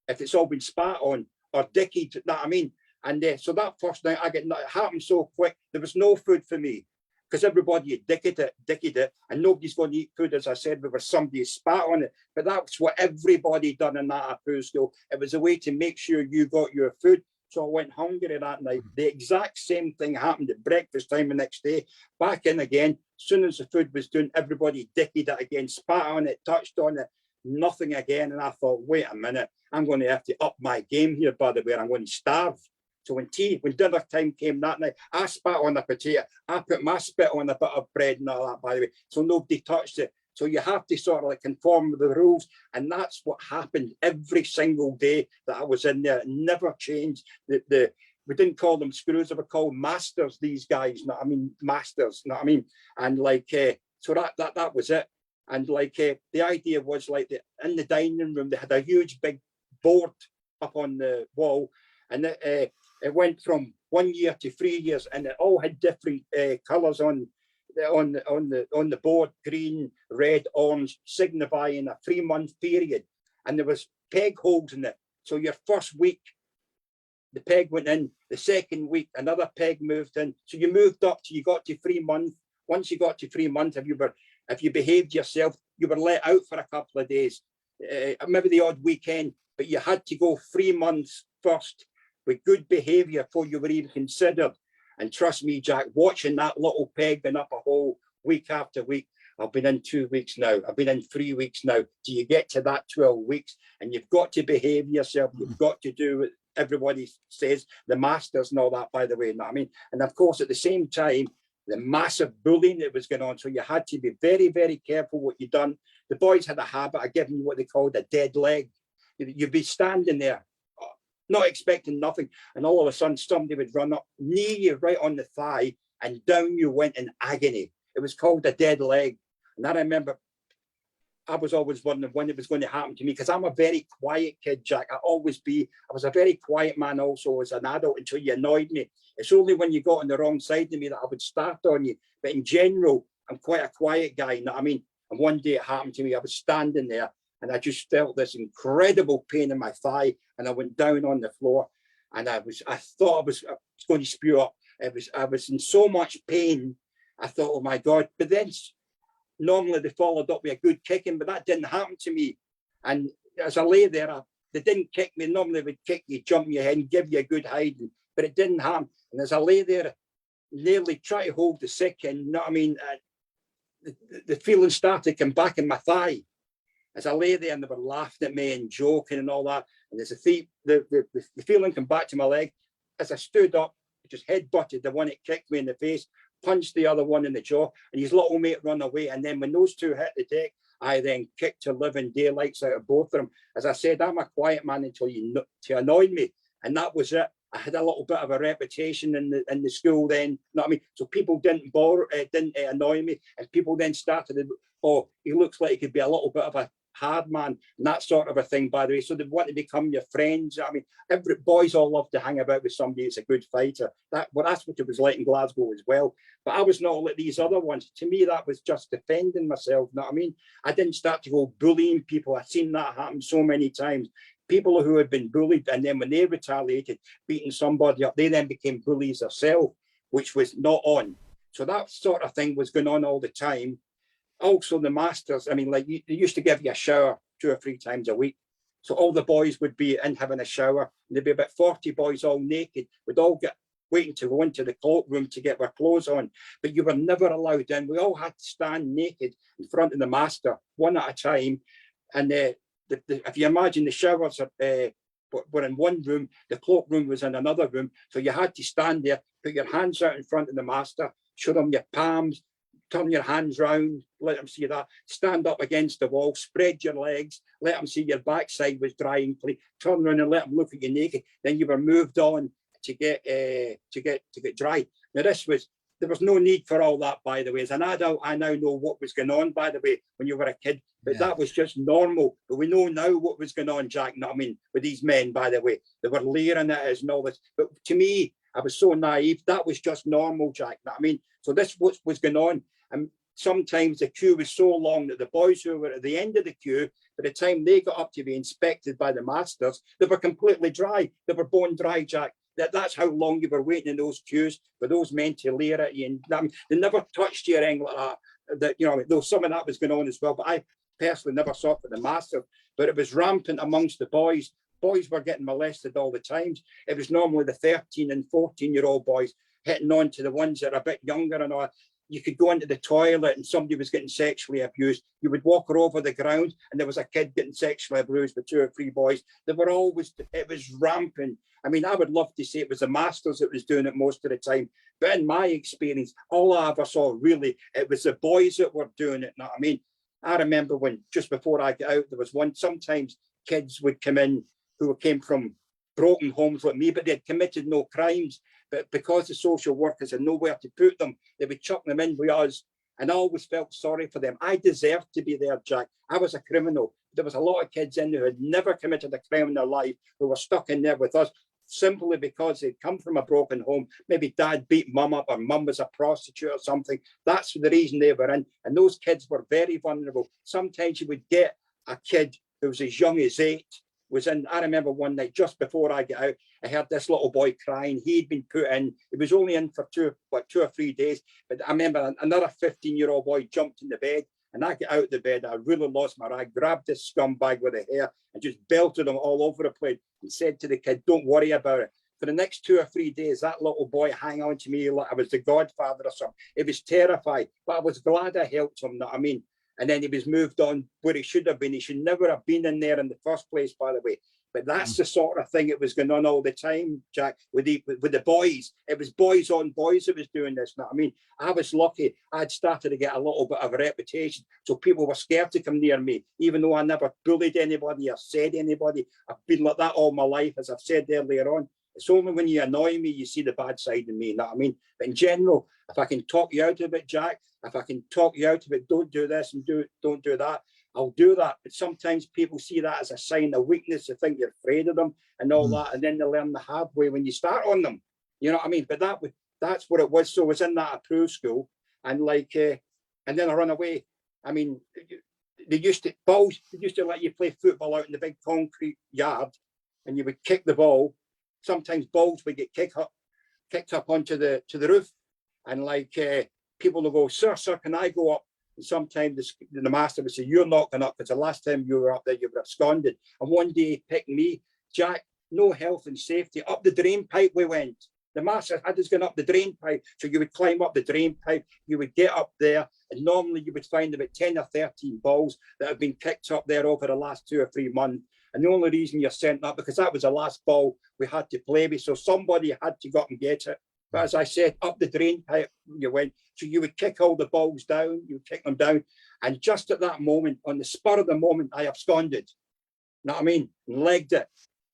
it's all been spat on or dickied. You know what I mean? And so that first night, it happened so quick. There was no food for me, because everybody had dickied it, and nobody's going to eat food, as I said, because somebody spat on it. But that's what everybody done in that food school. It was a way to make sure you got your food. So I went hungry that night. The exact same thing happened at breakfast time the next day. Back in again, as soon as the food was done, everybody dickied it again, spat on it, touched on it, nothing again. And I thought, wait a minute, I'm going to have to up my game here, by the way. I'm going to starve. So when dinner time came that night, I spat on a potato. I put my spit on a bit of bread and all that, by the way. So nobody touched it. So you have to sort of like conform with the rules. And that's what happened every single day that I was in there. It never changed. We didn't call them screws, they were called masters, these guys. You know what I mean? Masters, you know what I mean? And like, so that was it. And like, the idea was like, in the dining room, they had a huge big board up on the wall. And it went from 1 year to 3 years, and it all had different colours on the board: green, red, orange, signifying a 3-month period. And there was peg holes in it. So your first week, the peg went in. The second week, another peg moved in. So you moved up till you got to 3 months. Once you got to 3 months, if you behaved yourself, you were let out for a couple of days, maybe the odd weekend. But you had to go 3 months first with good behaviour before you were even considered. And trust me, Jack, watching that little peg been up a hole week after week. I've been in 2 weeks now. I've been in 3 weeks now. Do you get to that 12 weeks? And you've got to behave yourself. You've got to do what everybody says, the masters and all that, by the way. You know what I mean? And of course, at the same time, the massive bullying that was going on. So you had to be very, very careful what you done. The boys had a habit of giving you what they called a dead leg. You'd be standing there, not expecting nothing, and all of a sudden somebody would run up, knee you right on the thigh, and down you went in agony. It was called a dead leg. And I remember I was always wondering when it was going to happen to me, because I'm a very quiet kid, Jack. I was a very quiet man also as an adult until you annoyed me. It's only when you got on the wrong side of me that I would start on you. But in general, I'm quite a quiet guy, you know what I mean? And one day it happened to me. I was standing there, and I just felt this incredible pain in my thigh, and I went down on the floor, and I thought I was going to spew up. I was in so much pain. I thought, oh my God. But then normally they followed up with a good kicking, but that didn't happen to me. And as I lay there, they didn't kick me. Normally they would kick you, jump your head, and give you a good hiding, but it didn't happen. And as I lay there, nearly try to hold the sick, and you know what I mean, the feeling started to come back in my thigh. As I lay there, and they were laughing at me and joking and all that, and as the feeling came back to my leg, as I stood up, I just headbutted the one that kicked me in the face, punched the other one in the jaw, and his little mate run away. And then when those two hit the deck, I then kicked to living daylights out of both of them. As I said, I'm a quiet man until to annoy me, and that was it. I had a little bit of a reputation in the school then, you know what I mean? So people didn't annoy me, and people then started, oh, he looks like he could be a little bit of a hard man, and that sort of a thing, by the way. So they want to become your friends. I mean, boys all love to hang about with somebody that's a good fighter. That's what it was like in Glasgow as well. But I was not like these other ones. To me, that was just defending myself. You know what I mean? I didn't start to go bullying people. I've seen that happen so many times. people who had been bullied, and then when they retaliated, beating somebody up, they then became bullies themselves, which was not on. So that sort of thing was going on all the time. Also, the masters, I mean, like they used to give you a shower 2 or 3 times a week. So all the boys would be in having a shower. There'd be about 40 boys all naked. We'd all get waiting to go into the cloakroom to get our clothes on. But you were never allowed in. We all had to stand naked in front of the master, one at a time. And if you imagine the showers were in one room, the cloakroom was in another room. So you had to stand there, put your hands out in front of the master, show them your palms, turn your hands round, let them see that, stand up against the wall, spread your legs, let them see your backside was dry and clean, turn around and let them look at you naked. Then you were moved on to get dry. Now there was no need for all that, by the way. As an adult, I now know what was going on, by the way, when you were a kid. But that was just normal. But we know now what was going on, Jack. You know what I mean? With these men, by the way, they were leering at us and all this. But to me, I was so naive. That was just normal, Jack. You know what I mean? So this was going on. And sometimes the queue was so long that the boys who were at the end of the queue, by the time they got up to be inspected by the masters, they were completely dry. They were bone dry, Jack. That's how long you were waiting in those queues for those men to leer at you. And they never touched you or anything like that. You know, though some of that was going on as well. But I personally never saw it for the masters. But it was rampant amongst the boys. Boys were getting molested all the time. It was normally the 13 and 14-year-old boys hitting on to the ones that are a bit younger and all. You could go into the toilet and somebody was getting sexually abused. You would walk her over the ground and there was a kid getting sexually abused with 2 or 3 boys. They were always, it was rampant. I mean, I would love to say it was the masters that was doing it most of the time. But in my experience, all I ever saw really, it was the boys that were doing it. You know what I mean? I remember when, just before I got out, there was sometimes kids would come in who came from broken homes like me, but they had committed no crimes. But because the social workers had nowhere to put them, they would chuck them in with us. And I always felt sorry for them. I deserved to be there, Jack. I was a criminal. There was a lot of kids in there who had never committed a crime in their life who were stuck in there with us simply because they'd come from a broken home. Maybe dad beat mum up or mum was a prostitute or something. That's the reason they were in. And those kids were very vulnerable. Sometimes you would get a kid who was as young as 8 was in. I remember one night just before I got out, I heard this little boy crying. He'd been put in. He was only in for 2 or 3 days. But I remember another 15-year-old boy jumped in the bed, and I got out of the bed. I really lost my rag, grabbed this scumbag with the hair and just belted him all over the place and said to the kid, "Don't worry about it." For the next 2 or 3 days, that little boy hung on to me like I was the godfather or something. He was terrified, but I was glad I helped him. You know what I mean? And then he was moved on where he should have been. He should never have been in there in the first place, by the way. But that's the sort of thing that was going on all the time, Jack, with the boys. It was boys on boys that was doing this. You know what I mean? I was lucky. I'd started to get a little bit of a reputation. So people were scared to come near me, even though I never bullied anybody or said anybody. I've been like that all my life, as I've said earlier on. It's only when you annoy me, you see the bad side of me. You know what I mean? But in general, if I can talk you out of it, Jack, if I can talk you out of it, don't do this and don't do that, I'll do that. But sometimes people see that as a sign of weakness. They think you're afraid of them and all that. And then they learn the hard way when you start on them. You know what I mean? But that's what it was. So I was in that approved school and and then I run away. I mean, they used to let you play football out in the big concrete yard and you would kick the ball. Sometimes balls would get kicked up onto the roof. And people will go, sir, can I go up? And sometimes the master would say, "You're not going up because the last time you were up there, you were absconded." And one day he picked me, Jack, no health and safety. Up the drain pipe we went. The master had us going up the drain pipe. So you would climb up the drain pipe, you would get up there, and normally you would find about 10 or 13 balls that have been kicked up there over the last 2 or 3 months. And the only reason you're sent up, because that was the last ball we had to play with. So somebody had to go up and get it. But as I said, up the drain pipe you went. So you would kick all the balls down, you would kick them down. And just at that moment, on the spur of the moment, I absconded. You know what I mean? And legged it.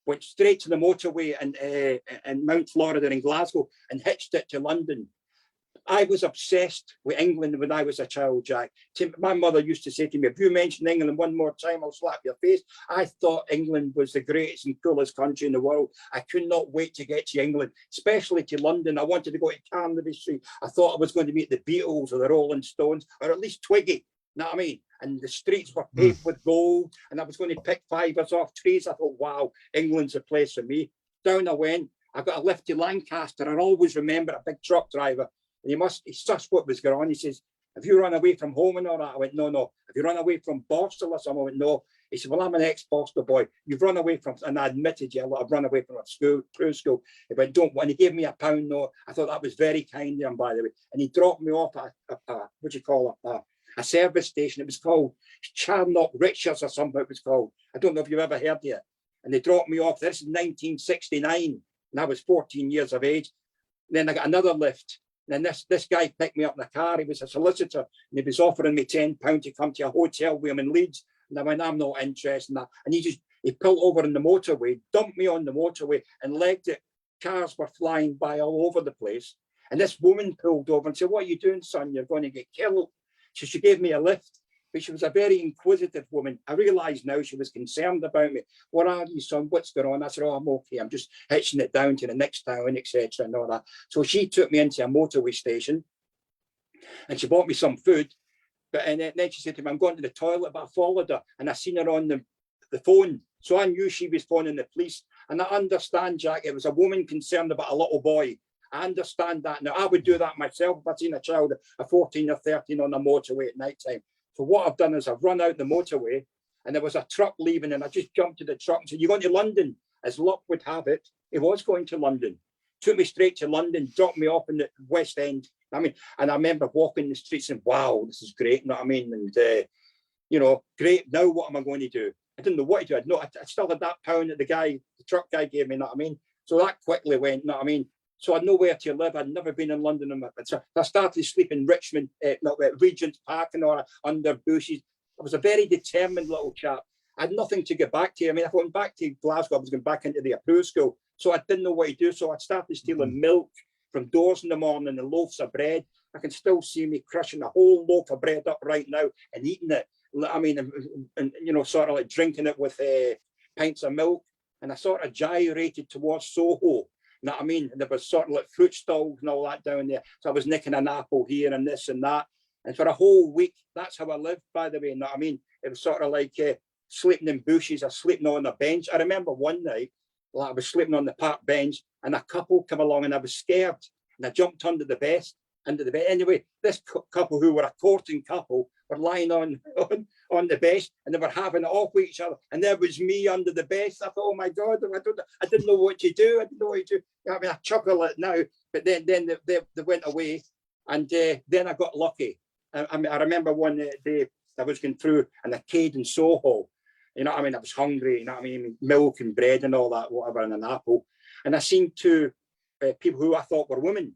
Went straight to the motorway in Mount Florida in Glasgow and hitched it to London. I was obsessed with England when I was a child, Jack. My mother used to say to me, "If you mention England one more time, I'll slap your face." I thought England was the greatest and coolest country in the world. I could not wait to get to England, especially to London. I wanted to go to Carnaby Street. I thought I was going to meet the Beatles or the Rolling Stones, or at least Twiggy. know what I mean? And the streets were paved with gold, and I was going to pick fivers off trees. I thought, wow, England's a place for me. Down I went. I got a lift to Lancaster. I always remember a big truck driver. And he sussed what was going on. He says, have you run away from home and all that? I went, no. Have you run away from Borstal or something? I went, no. He said, well, I'm an ex-Borstal boy. You've run away from, and I admitted, yeah, I've run away from a school, crew school. He went, don't. And he gave me £1 note. I thought that was very kind of him, by the way. And he dropped me off at what do you call it? A service station. It was called Charnock Richards or something it was called. I don't know if you've ever heard of it. And they dropped me off. This is 1969. And I was 14 years of age. And then I got another lift. And then this guy picked me up in the car. He was a solicitor, and he was offering me £10 to come to a hotel with him in Leeds. And I went, I'm not interested in that. And he pulled over on the motorway, dumped me on the motorway, and legged it. Cars were flying by all over the place. And this woman pulled over and said, what are you doing, son? You're going to get killed. So she gave me a lift. But she was a very inquisitive woman. I realise now she was concerned about me. What are you, son? What's going on? I said, oh, I'm okay. I'm just hitching it down to the next town, etc. and all that. So she took me into a motorway station and she bought me some food. And then she said to me, I'm going to the toilet, but I followed her and I seen her on the phone. So I knew she was phoning the police. And I understand, Jack, it was a woman concerned about a little boy. I understand that. Now, I would do that myself if I'd seen a child of 14 or 13 on the motorway at night time. So what I've done is I've run out the motorway and there was a truck leaving and I just jumped to the truck and said, you're going to London? As luck would have it, he was going to London. Took me straight to London, dropped me off in the West End. I mean, and I remember walking the streets and wow, this is great, you know what I mean? And, you know, great, now what am I going to do? I didn't know what to do. I still had that £1 that the truck guy gave me, you know what I mean? So that quickly went, you know what I mean? So I had nowhere to live. I'd never been in London. So I started sleeping in Richmond, Regent's Park and all that, under bushes. I was a very determined little chap. I had nothing to get back to. I mean, if I went back to Glasgow, I was going back into the approved school. So I didn't know what to do. So I started stealing milk from doors in the morning and loaves of bread. I can still see me crushing a whole loaf of bread up right now and eating it. I mean, and you know, sort of like drinking it with pints of milk. And I sort of gyrated towards Soho. You know what I mean? And there was sort of like fruit stalls and all that down there. So I was nicking an apple here and this and that. And for a whole week, that's how I lived, by the way. You know what I mean? It was sort of like sleeping in bushes or sleeping on a bench. I remember one night, I was sleeping on the park bench and a couple came along and I was scared. And I jumped under the bed. Anyway, this couple who were a courting couple were lying on the bed and they were having it off with each other. And there was me under the bed. I thought, oh my God, I didn't know what to do. I mean, I chuckle it now, but then they went away. And then I got lucky. I mean, I remember one day I was going through an arcade in Soho. You know what I mean? I was hungry, you know what I mean? Milk and bread and all that, whatever, and an apple. And I seen two people who I thought were women.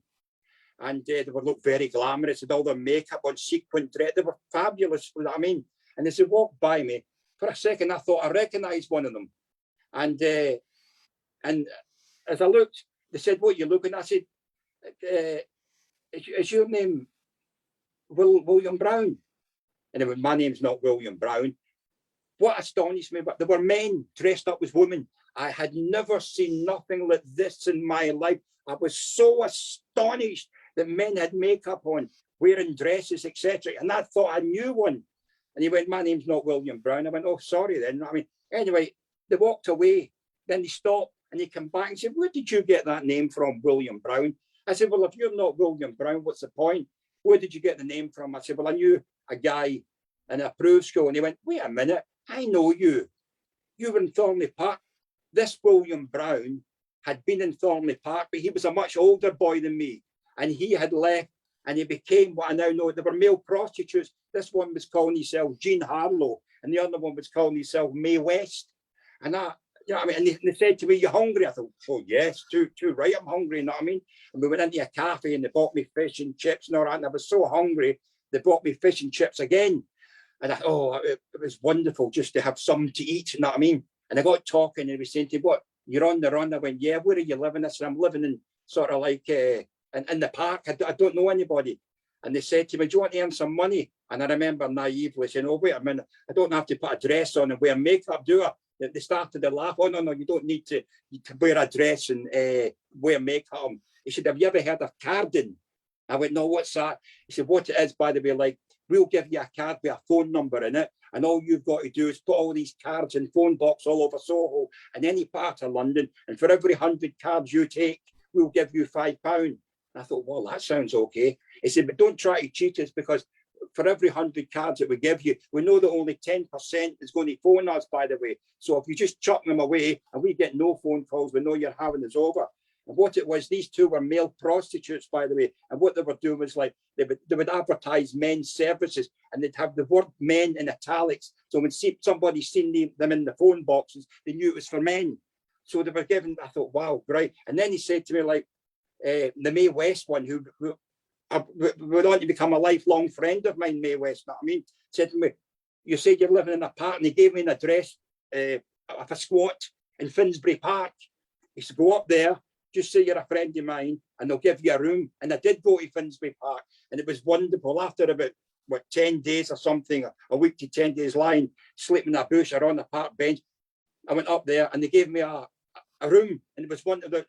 And they would look very glamorous with all their makeup on sequin dress. They were fabulous, you know what I mean? And as they walked by me, for a second, I thought I recognised one of them. And as I looked, they said, what are you looking at? I said, is your name William Brown? And they went, my name's not William Brown. What astonished me, but there were men dressed up as women. I had never seen nothing like this in my life. I was so astonished that men had makeup on, wearing dresses, etc. And I thought I knew one. And he went, my name's not William Brown. I went, oh, sorry then. I mean, anyway, they walked away. Then they stopped and they came back and said, where did you get that name from, William Brown? I said, well, if you're not William Brown, what's the point? Where did you get the name from? I said, well, I knew a guy in a approved school. And he went, wait a minute, I know you. You were in Thornley Park. This William Brown had been in Thornley Park, but he was a much older boy than me. And he had left and he became what I now know. There were male prostitutes. This one was calling himself Jean Harlow and the other one was calling himself Mae West. And I, you know what I mean? And they said to me, you hungry? I thought, oh, yes, too right, I'm hungry, you know what I mean? And we went into a cafe and they bought me fish and chips and all that. And I was so hungry, they bought me fish and chips again. And I thought, oh, it was wonderful just to have something to eat, you know what I mean? And I got talking and he was saying to me, what, you're on the run? I went, yeah, where are you living? I said, I'm living in sort of like in the park. I don't know anybody. And they said to me, do you want to earn some money? And I remember naively saying, oh, wait a minute, I don't have to put a dress on and wear makeup, do I? They started to laugh. Oh, no, you don't need to wear a dress and wear makeup. He said, have you ever heard of Carden? I went, no, what's that? He said, what it is, by the way, like we'll give you a card with a phone number in it, and all you've got to do is put all these cards in phone box all over Soho and any part of London, and for every 100 cards you take, we'll give you £5. I thought, well, that sounds okay. He said, but don't try to cheat us, because for every 100 cards that we give you, we know that only 10% is going to phone us, by the way. So if you just chuck them away and we get no phone calls, we know you're having us over. And what it was, these two were male prostitutes, by the way. And what they were doing was like, they would advertise men's services, and they'd have the word men in italics. So when somebody seen them in the phone boxes, they knew it was for men. So they were given, I thought, wow, great. And then he said to me, like, the Mae West one, who went on to become a lifelong friend of mine, Mae West, you know what I mean, said to me, you said you're living in a park, and he gave me an address of a squat in Finsbury Park. He said, go up there, just say you're a friend of mine, and they'll give you a room. And I did go to Finsbury Park, and it was wonderful. After about, 10 days or something, a week to 10 days lying, sleeping in a bush or on a park bench, I went up there, and they gave me a room, and it was one of the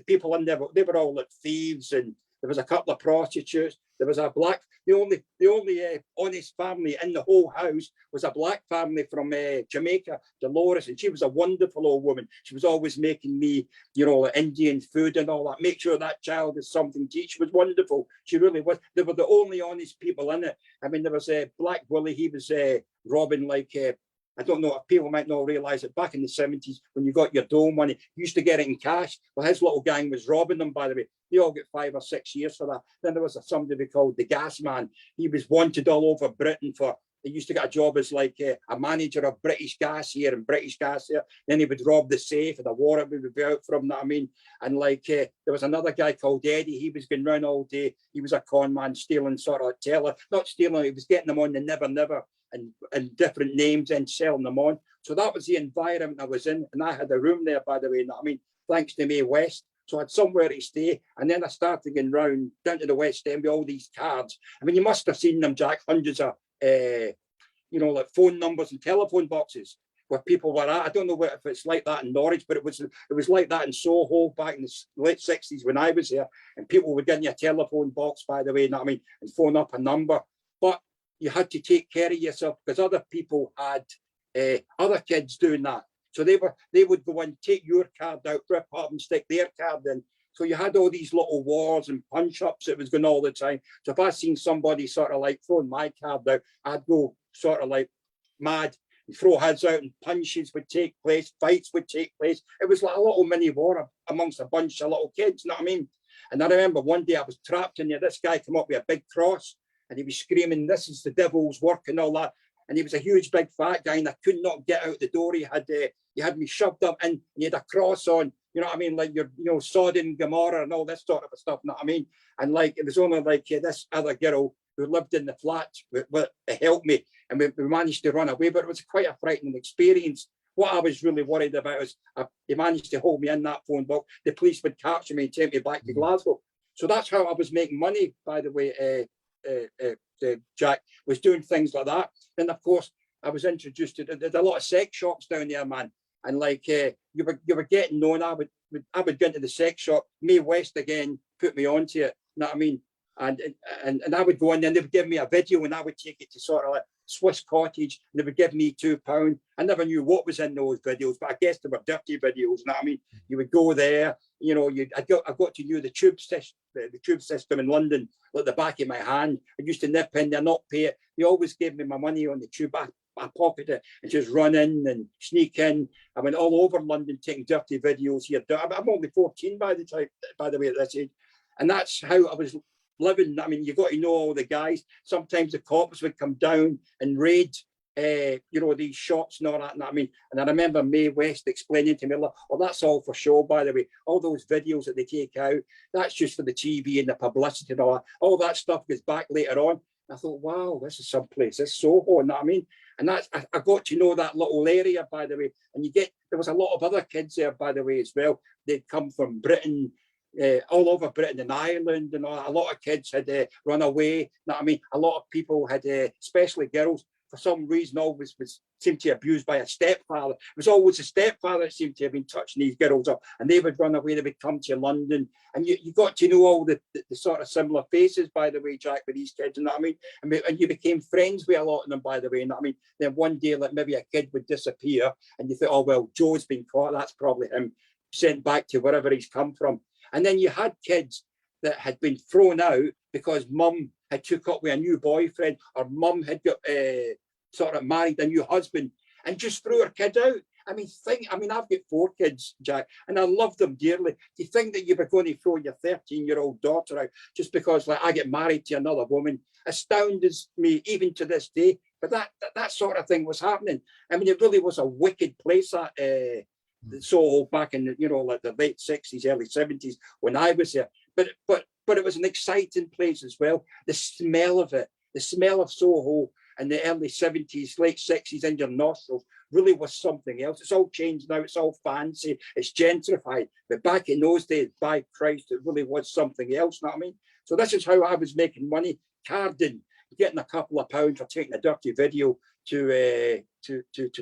people in there, they were all like thieves, and there was a couple of prostitutes. There was a black, the only honest family in the whole house was a black family from Jamaica, Dolores, and she was a wonderful old woman. She was always making me, like Indian food and all that. Make sure that child is something to eat. She was wonderful. She really was. They were the only honest people in it. I mean, there was Black Willie. He was robbing like. I don't know if people might not realise it. Back in the 70s, when you got your dole money, you used to get it in cash. Well, his little gang was robbing them, by the way. They all got 5 or 6 years for that. Then there was somebody called the Gas Man. He was wanted all over Britain for, he used to get a job as like a manager of British Gas here and British Gas there. Then he would rob the safe and the warrant would be out from that. I mean, and like there was another guy called Eddie. He was going round all day. He was a con man, stealing sort of teller, not stealing. He was getting them on the Never Never and different names and selling them on. So that was the environment I was in. And I had a room there, by the way. I mean, thanks to Mae West. So I had somewhere to stay. And then I started going round down to the West End with all these cards. I mean, you must have seen them, Jack, hundreds of, like phone numbers and telephone boxes where people were at. I don't know if it's like that in Norwich, but it was like that in Soho back in the late 60s when I was there. And people would get you a telephone box, by the way, you know what I mean, and phone up a number. But you had to take care of yourself because other people had other kids doing that. So they would go and take your card out, rip up and stick their card in. So you had all these little wars and punch-ups that was going all the time. So if I seen somebody sort of like throwing my card out, I'd go sort of like mad and throw heads out, and punches would take place, fights would take place. It was like a little mini war amongst a bunch of little kids, you know what I mean? And I remember one day I was trapped in there. This guy came up with a big cross, and he was screaming, "This is the devil's work," and all that. And he was a huge, big, fat guy, and I could not get out the door. He had me shoved up in, and he had a cross on, you know what I mean, like your Sodom and Gomorrah and all this sort of stuff, you know what I mean? And like, it was only like this other girl who lived in the flat that helped me, and we managed to run away, but it was quite a frightening experience. What I was really worried about is they managed to hold me in that phone box. The police would capture me and take me back to Glasgow. So that's how I was making money, by the way, Jack, was doing things like that. And of course, I was introduced to there's a lot of sex shops down there, man. And like you were getting known. I would go into the sex shop. Mae West again put me onto it. You know what I mean? And I would go in there, and they would give me a video, and I would take it to sort of like Swiss Cottage, and they would give me £2. I never knew what was in those videos, but I guess they were dirty videos. You know what I mean? You would go there, I got to know the tube system in London like the back of my hand. I used to nip in there, not pay it. They always gave me my money on the tube. I pocket it and just run in and sneak in. I went all over London taking dirty videos here. I'm only 14 by the way, at this age. And that's how I was living. I mean, you got to know all the guys. Sometimes the cops would come down and raid, these shops and all that. And I mean, and I remember Mae West explaining to me, "Oh, that's all for show, by the way. All those videos that they take out, that's just for the TV and the publicity and all that. All that stuff goes back later on." I thought, wow, this is someplace. This is Soho, you know what I mean? And I got to know that little area, by the way. And there was a lot of other kids there, by the way, as well. They'd come from Britain, all over Britain and Ireland, and all. A lot of kids had run away. You know what I mean? A lot of people had, especially girls, for some reason, always seemed to be abused by a stepfather. It was always a stepfather that seemed to have been touching these girls up, and they would run away. They would come to London, and you got to know all the sort of similar faces, by the way, Jack, with these kids. You know what I mean? And you became friends with a lot of them, by the way. You know what I mean? Then one day, like maybe a kid would disappear, and you think, oh well, Joe's been caught. That's probably him, sent back to wherever he's come from. And then you had kids that had been thrown out because mum had took up with a new boyfriend, or mum had got sort of married a new husband, and just threw her kid out. I mean, I've got 4 kids, Jack, and I love them dearly. To think that you were going to throw your 13-year-old daughter out just because, like, I get married to another woman, astounds me even to this day. But that sort of thing was happening. I mean, it really was a wicked place, that Soho, back in like the late 60s, early 70s when I was there. But it was an exciting place as well. The smell of it, the smell of Soho in the early 70s, late 60s in your nostrils really was something else. It's all changed now. It's all fancy. It's gentrified. But back in those days, by Christ, it really was something else. You know what I mean? So this is how I was making money, carding, getting a couple of pounds for taking a dirty video to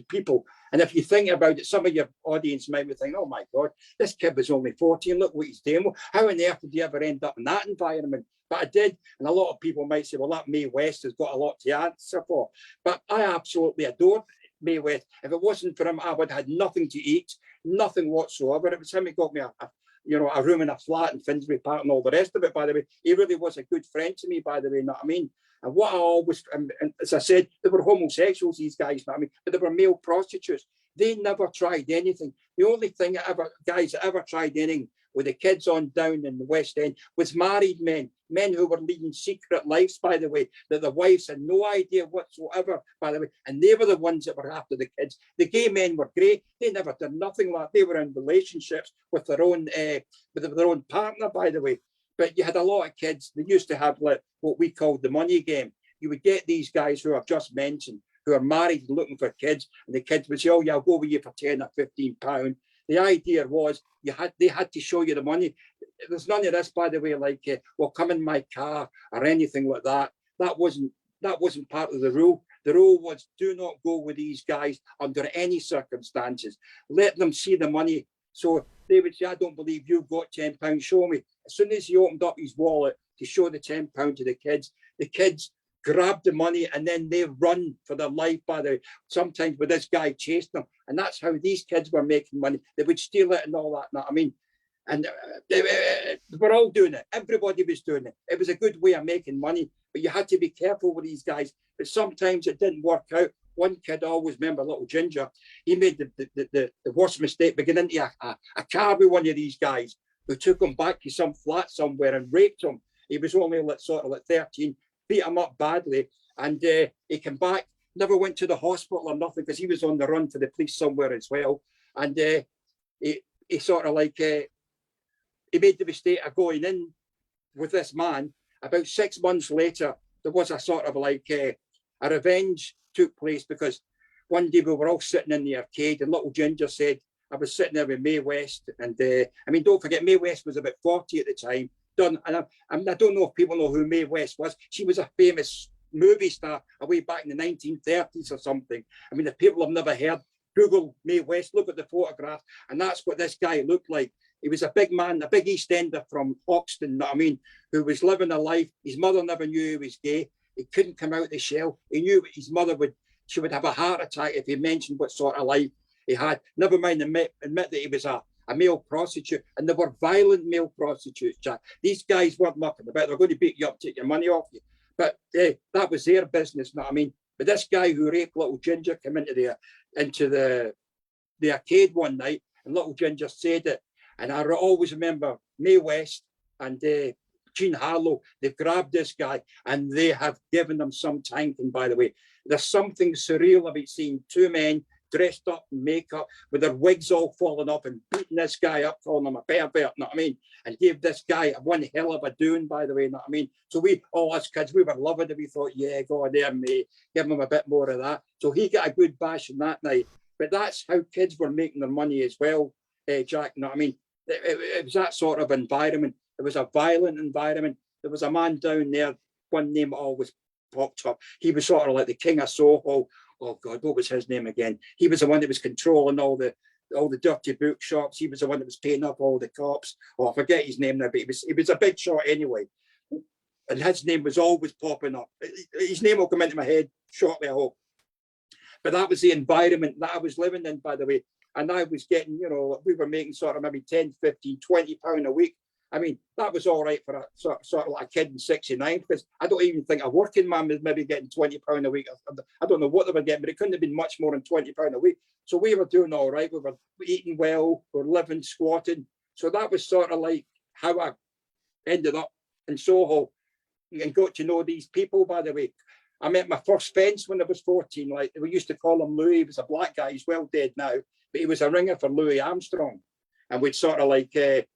people. And if you think about it, some of your audience might be thinking, oh my God, this kid was only 14, look what he's doing. How on earth did you ever end up in that environment? But I did. And a lot of people might say, well, that Mae West has got a lot to answer for. But I absolutely adored Mae West. If it wasn't for him, I would have had nothing to eat, nothing whatsoever. It was him who got me a room in a flat in Finsbury Park and all the rest of it, by the way. He really was a good friend to me, by the way, you know what I mean? And what I always, and as I said, they were homosexuals, these guys, you know what I mean? But they were male prostitutes. They never tried anything. The only thing guys that ever tried anything with the kids on down in the West End was married men who were leading secret lives, by the way, that the wives had no idea whatsoever, by the way, and they were the ones that were after the kids. The gay men were great. They never did nothing like they were in relationships with their own partner, by the way. But you had a lot of kids. They used to have like what we called the money game. You would get these guys who I've just mentioned, who are married and looking for kids, and the kids would say, oh yeah, I'll go with you for 10 or 15 pounds. The idea was they had to show you the money. There's none of this, by the way, like, well, come in my car or anything like that. That wasn't part of the rule. The rule was, do not go with these guys under any circumstances. Let them see the money. So they would say, I don't believe you've got £10, show me. As soon as he opened up his wallet to show the £10 to the kids grab the money and then they run for their life, by the way, sometimes with this guy chasing them. And that's how these kids were making money. They would steal it and all that. You know what I mean? And they were all doing it. Everybody was doing it. It was a good way of making money, but you had to be careful with these guys. But sometimes it didn't work out. One kid, I always remember, little Ginger, he made the worst mistake, beginning into a car with one of these guys who took him back to some flat somewhere and raped him. He was only sort of 13, beat him up badly, and he came back, never went to the hospital or nothing, because he was on the run to the police somewhere as well. And he sort of he made the mistake of going in with this man. About 6 months later, there was a sort of a revenge took place, because one day we were all sitting in the arcade and little Ginger said, I was sitting there with Mae West, and I mean, don't forget, Mae West was about 40 at the time. And I don't know if people know who Mae West was. She was a famous movie star way back in the 1930s or something. I mean, if people have never heard, Google Mae West, look at the photograph, and that's what this guy looked like. He was a big man, a big East Ender from Hoxton, you know what I mean, who was living a life. His mother never knew he was gay. He couldn't come out of the shell. He knew his mother would have a heart attack if he mentioned what sort of life he had. Never mind admit that he was a male prostitute, and they were violent male prostitutes, Jack. These guys weren't mucking about. They're going to beat you up, take your money off you. But that was their business, you know what I mean? But this guy who raped little Ginger came into the arcade one night, and little Ginger said it. And I always remember Mae West and Jean Harlow, they've grabbed this guy and they have given him some tanking, by the way. There's something surreal about seeing two men dressed up in makeup with their wigs all falling off and beating this guy up, calling him a pervert, you know what I mean? And gave this guy one hell of a doing, by the way, you know what I mean? So all us kids, we were loving it. We thought, yeah, go on there, mate, give him a bit more of that. So he got a good bashing that night. But that's how kids were making their money as well, Jack, you know what I mean? It was that sort of environment. It was a violent environment. There was a man down there, one name always popped up. He was sort of like the king of Soho. Oh God, what was his name again? He was the one that was controlling all the dirty bookshops. He was the one that was paying up all the cops. Oh, I forget his name now, but he was a big shot anyway. And his name was always popping up. His name will come into my head shortly, I hope. But that was the environment that I was living in, by the way. And I was getting, we were making sort of maybe 10, 15, 20 pound a week. I mean, that was all right for a sort of like a kid in 69, because I don't even think a working man was maybe getting 20 pound a week. I don't know what they were getting, but it couldn't have been much more than 20 pound a week. So we were doing all right. We were eating well, we were living, squatting. So that was sort of like how I ended up in Soho and got to know these people, by the way. I met my first fence when I was 14. Like, we used to call him Louis. He was a black guy. He's well dead now, but he was a ringer for Louis Armstrong. And we'd sort of like, he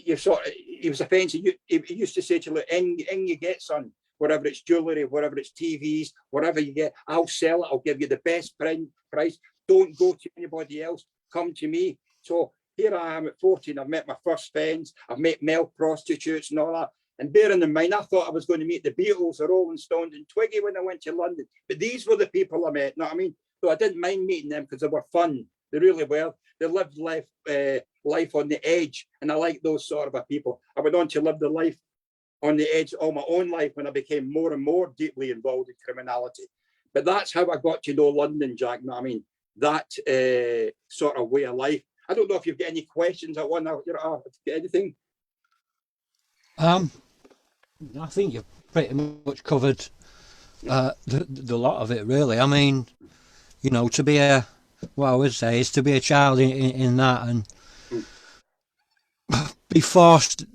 was a fence. He used to say to you, in you get, son, whatever it's jewellery, whatever it's TVs, whatever you get, I'll sell it. I'll give you the best price. Don't go to anybody else. Come to me. So here I am at 14. I've met my first fence. I've met male prostitutes and all that. And bearing in mind, I thought I was going to meet the Beatles, the Rolling Stones and Twiggy when I went to London. But these were the people I met, you know what I mean? So I didn't mind meeting them because they were fun. They really were. They lived life on the edge. And I like those sort of people. I went on to live the life on the edge of my own life when I became more and more deeply involved in criminality. But that's how I got to know London, Jack, you know what I mean? That sort of way of life. I don't know if you've got any questions. Anything?
I think you've pretty much covered the lot of it, really. I mean, to be what I would say is to be a child in that and be forced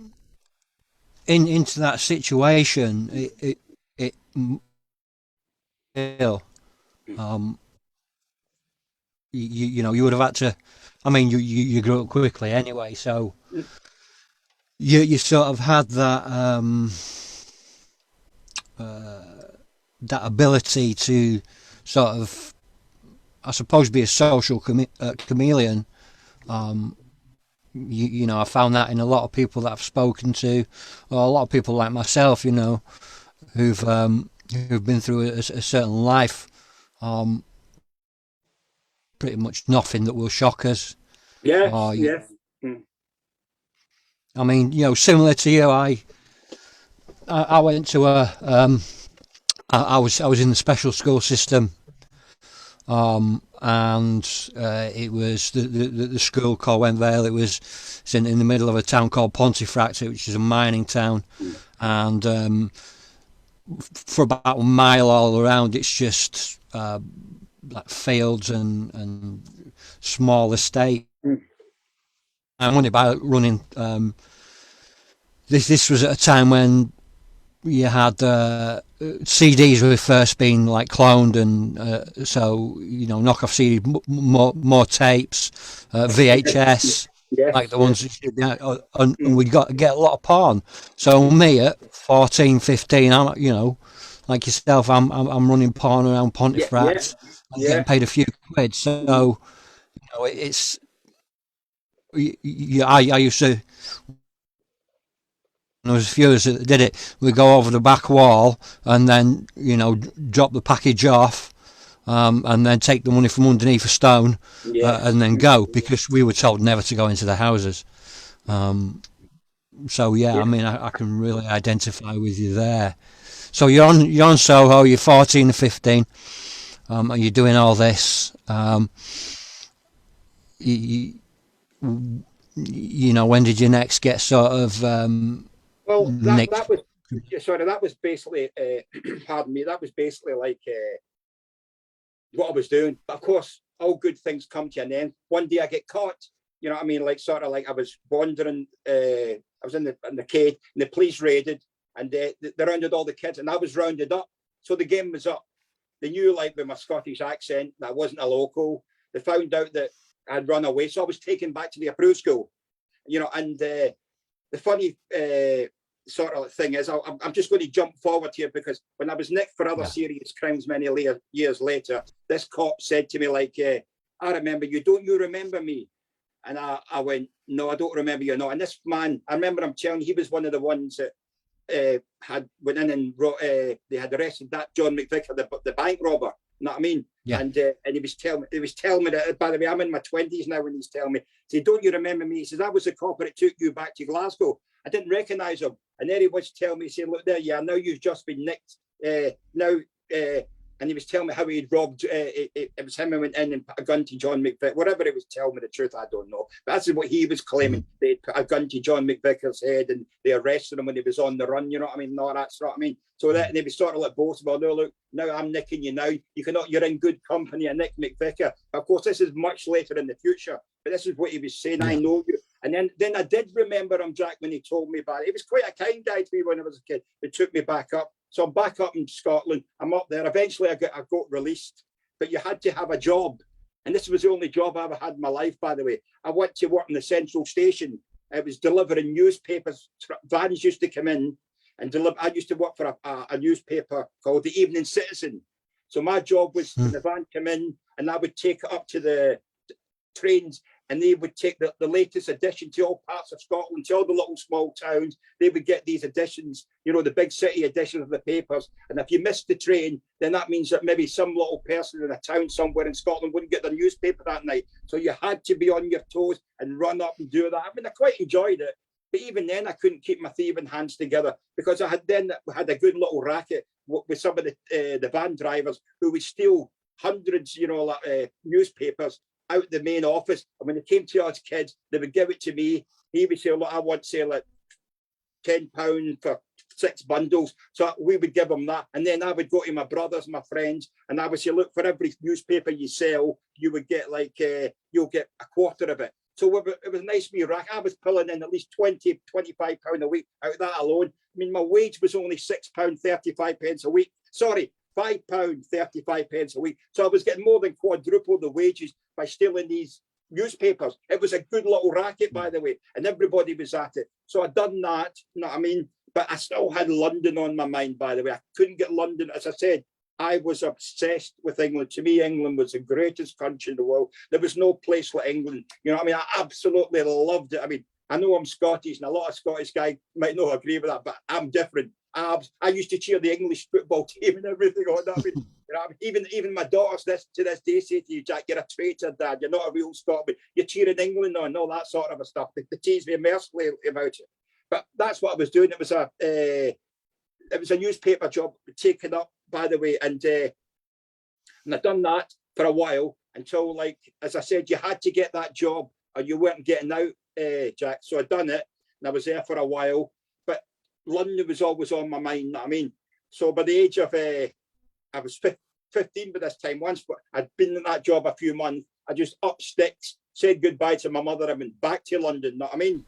into that situation. You would have had to. I mean, you grew up quickly anyway, so. You sort of had that that ability to sort of, I suppose, be a social chameleon. I found that in a lot of people that I've spoken to, or a lot of people like myself, who've been through a certain life. Pretty much nothing that will shock us.
Yeah. Yes.
I mean, similar to you, I went to I was in the special school system, and it was the school called Wenvale. It's in the middle of a town called Pontefract, which is a mining town, and for about a mile all around, it's just like fields and small estate. I'm only about running. This was at a time when you had CDs were first being like cloned, and so knockoff CDs, more tapes, VHS, like the ones, and we got to get a lot of porn. So me at 14, 15, I'm like yourself, I'm running porn around Pontefract and getting paid a few quid. So it's. I used to. There was a few of us that did it. We go over the back wall and then drop the package off, and then take the money from underneath a stone, and then go, because we were told never to go into the houses. So I mean, I can really identify with you there. So you're on Soho. You're 14 or 15, and you're doing all this. When did you next get sort of?
Well, that was basically, pardon me, that was basically like what I was doing. But of course, all good things come to an end. One day I get caught, you know what I mean? Like sort of like I was wandering, I was in the cave and the police raided and they rounded all the kids and I was rounded up. So the game was up. They knew, like, with my Scottish accent, that I wasn't a local. They found out that I'd run away. So I was taken back to the approved school, and the funny sort of thing is, I'm just going to jump forward here, because when I was nicked for other serious crimes many years later, this cop said to me, like, I remember you. Don't you remember me? And I went, no, I don't remember you. No. And this man, I remember him telling, he was one of the ones that had went in and they had arrested that John McVicker, the bank robber. You know what I mean?
Yeah.
And he was telling me that, by the way, I'm in my 20s now when he's telling me, he said, don't you remember me? He says, I was the cop that took you back to Glasgow. I didn't recognise him. And then he was telling me, he said, look there, yeah, now you've just been nicked. And he was telling me how he'd robbed, it was him who went in and put a gun to John McVicker. Whatever he was telling me the truth, I don't know. But that's what he was claiming. They'd put a gun to John McVicker's head and they arrested him when he was on the run, you know what I mean? No, that's what I mean. So that, and they was sort of like both, well, no, look, now I'm nicking you now. You're in good company, a Nick McVicker. Of course, this is much later in the future, but this is what he was saying. I know you. And then I did remember him, Jack, when he told me about it. He was quite a kind guy to me when I was a kid. He took me back up. So I'm back up in Scotland. I'm up there. Eventually I got released, but you had to have a job. And this was the only job I ever had in my life, by the way. I went to work in the central station. It was delivering newspapers. Vans used to come in and deliver. I used to work for a newspaper called the Evening Citizen. So my job was when the van come in and I would take it up to the trains and they would take the latest edition to all parts of Scotland, to all the little small towns. They would get these editions, you know, the big city editions of the papers. And if you missed the train, then that means that maybe some little person in a town somewhere in Scotland wouldn't get the newspaper that night. So you had to be on your toes and run up and do that. I mean, I quite enjoyed it. But even then, I couldn't keep my thieving hands together because I had a good little racket with some of the van drivers who would steal hundreds, you know, newspapers out the main office. And when it came to us kids, they would give it to me. He would say, look, I want, say, like £10 for 6 bundles. So we would give him that. And then I would go to my brothers, my friends, and I would say, look, for every newspaper you sell, you would get you'll get a quarter of it. So it was a nice wee rack. I was pulling in at least £20, £25 a week out of that alone. I mean, my wage was only £6.35 a week. Sorry, £5.35 a week. So I was getting more than quadruple the wages by stealing these newspapers. It was a good little racket, by the way, and everybody was at it. So I'd done that, you know what I mean? But I still had London on my mind, by the way. I couldn't get London. As I said, I was obsessed with England. To me, England was the greatest country in the world. There was no place like England. You know what I mean? I absolutely loved it. I mean, I know I'm Scottish, and a lot of Scottish guys might not agree with that, but I'm different. I used to cheer the English football team and everything on that. I mean, you know, even my daughters to this day say to you, Jack, you're a traitor, Dad. You're not a real Scotsman. You're cheering England on and all that sort of stuff. They tease me mercilessly about it. But that's what I was doing. It was a newspaper job taken up, by the way, and I'd done that for a while until, like, as I said, you had to get that job or you weren't getting out, Jack. So I'd done it and I was there for a while. But London was always on my mind, you know what I mean? So by the age of, I was 15 by this time. Once I'd been in that job a few months, I just up sticks, said goodbye to my mother, I went back to London, you know what I mean?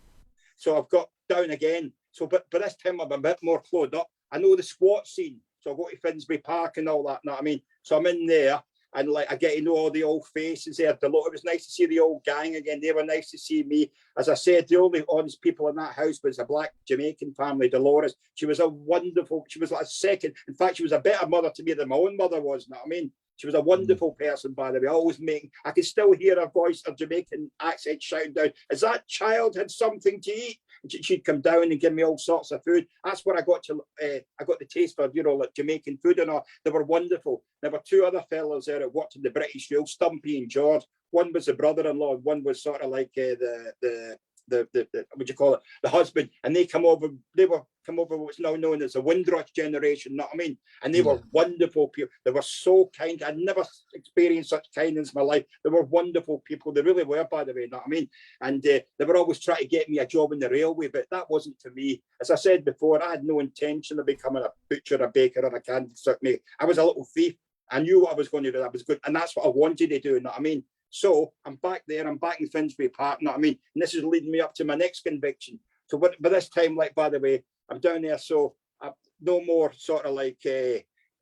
So I've got down again. So but by this time I'm a bit more clued up. I know the squat scene. So I go to Finsbury Park and all that, you know what I mean? So I'm in there and like I get to know all the old faces there. It was nice to see the old gang again. They were nice to see me. As I said, the only honest people in that house was a black Jamaican family, Dolores. She was like a second. In fact, she was a better mother to me than my own mother was, you know what I mean? She was a wonderful person, by the way. I can still hear her voice, her Jamaican accent shouting down, as that child had something to eat. And she'd come down and give me all sorts of food. That's where I got the taste for, you know, like Jamaican food and all. They were wonderful. There were 2 other fellas there that worked in the British Rail, Stumpy and George. One was the brother-in-law, and one was sort of like the what do you call it, the husband. And they come over what's now known as the Windrush generation, you know what I mean? And they were wonderful people. They were so kind. I'd never experienced such kindness in my life. They were wonderful people. They really were, by the way, you know what I mean? And they were always trying to get me a job in the railway, but that wasn't for me. As I said before, I had no intention of becoming a butcher, a baker, or a candy maker. I was a little thief. I knew what I was going to do. That was good. And that's what I wanted to do, you know what I mean? So I'm back there. I'm back in Finsbury Park, you know what I mean? And this is leading me up to my next conviction. So by this time, like, by the way, I'm down there. So I'm no more sort of like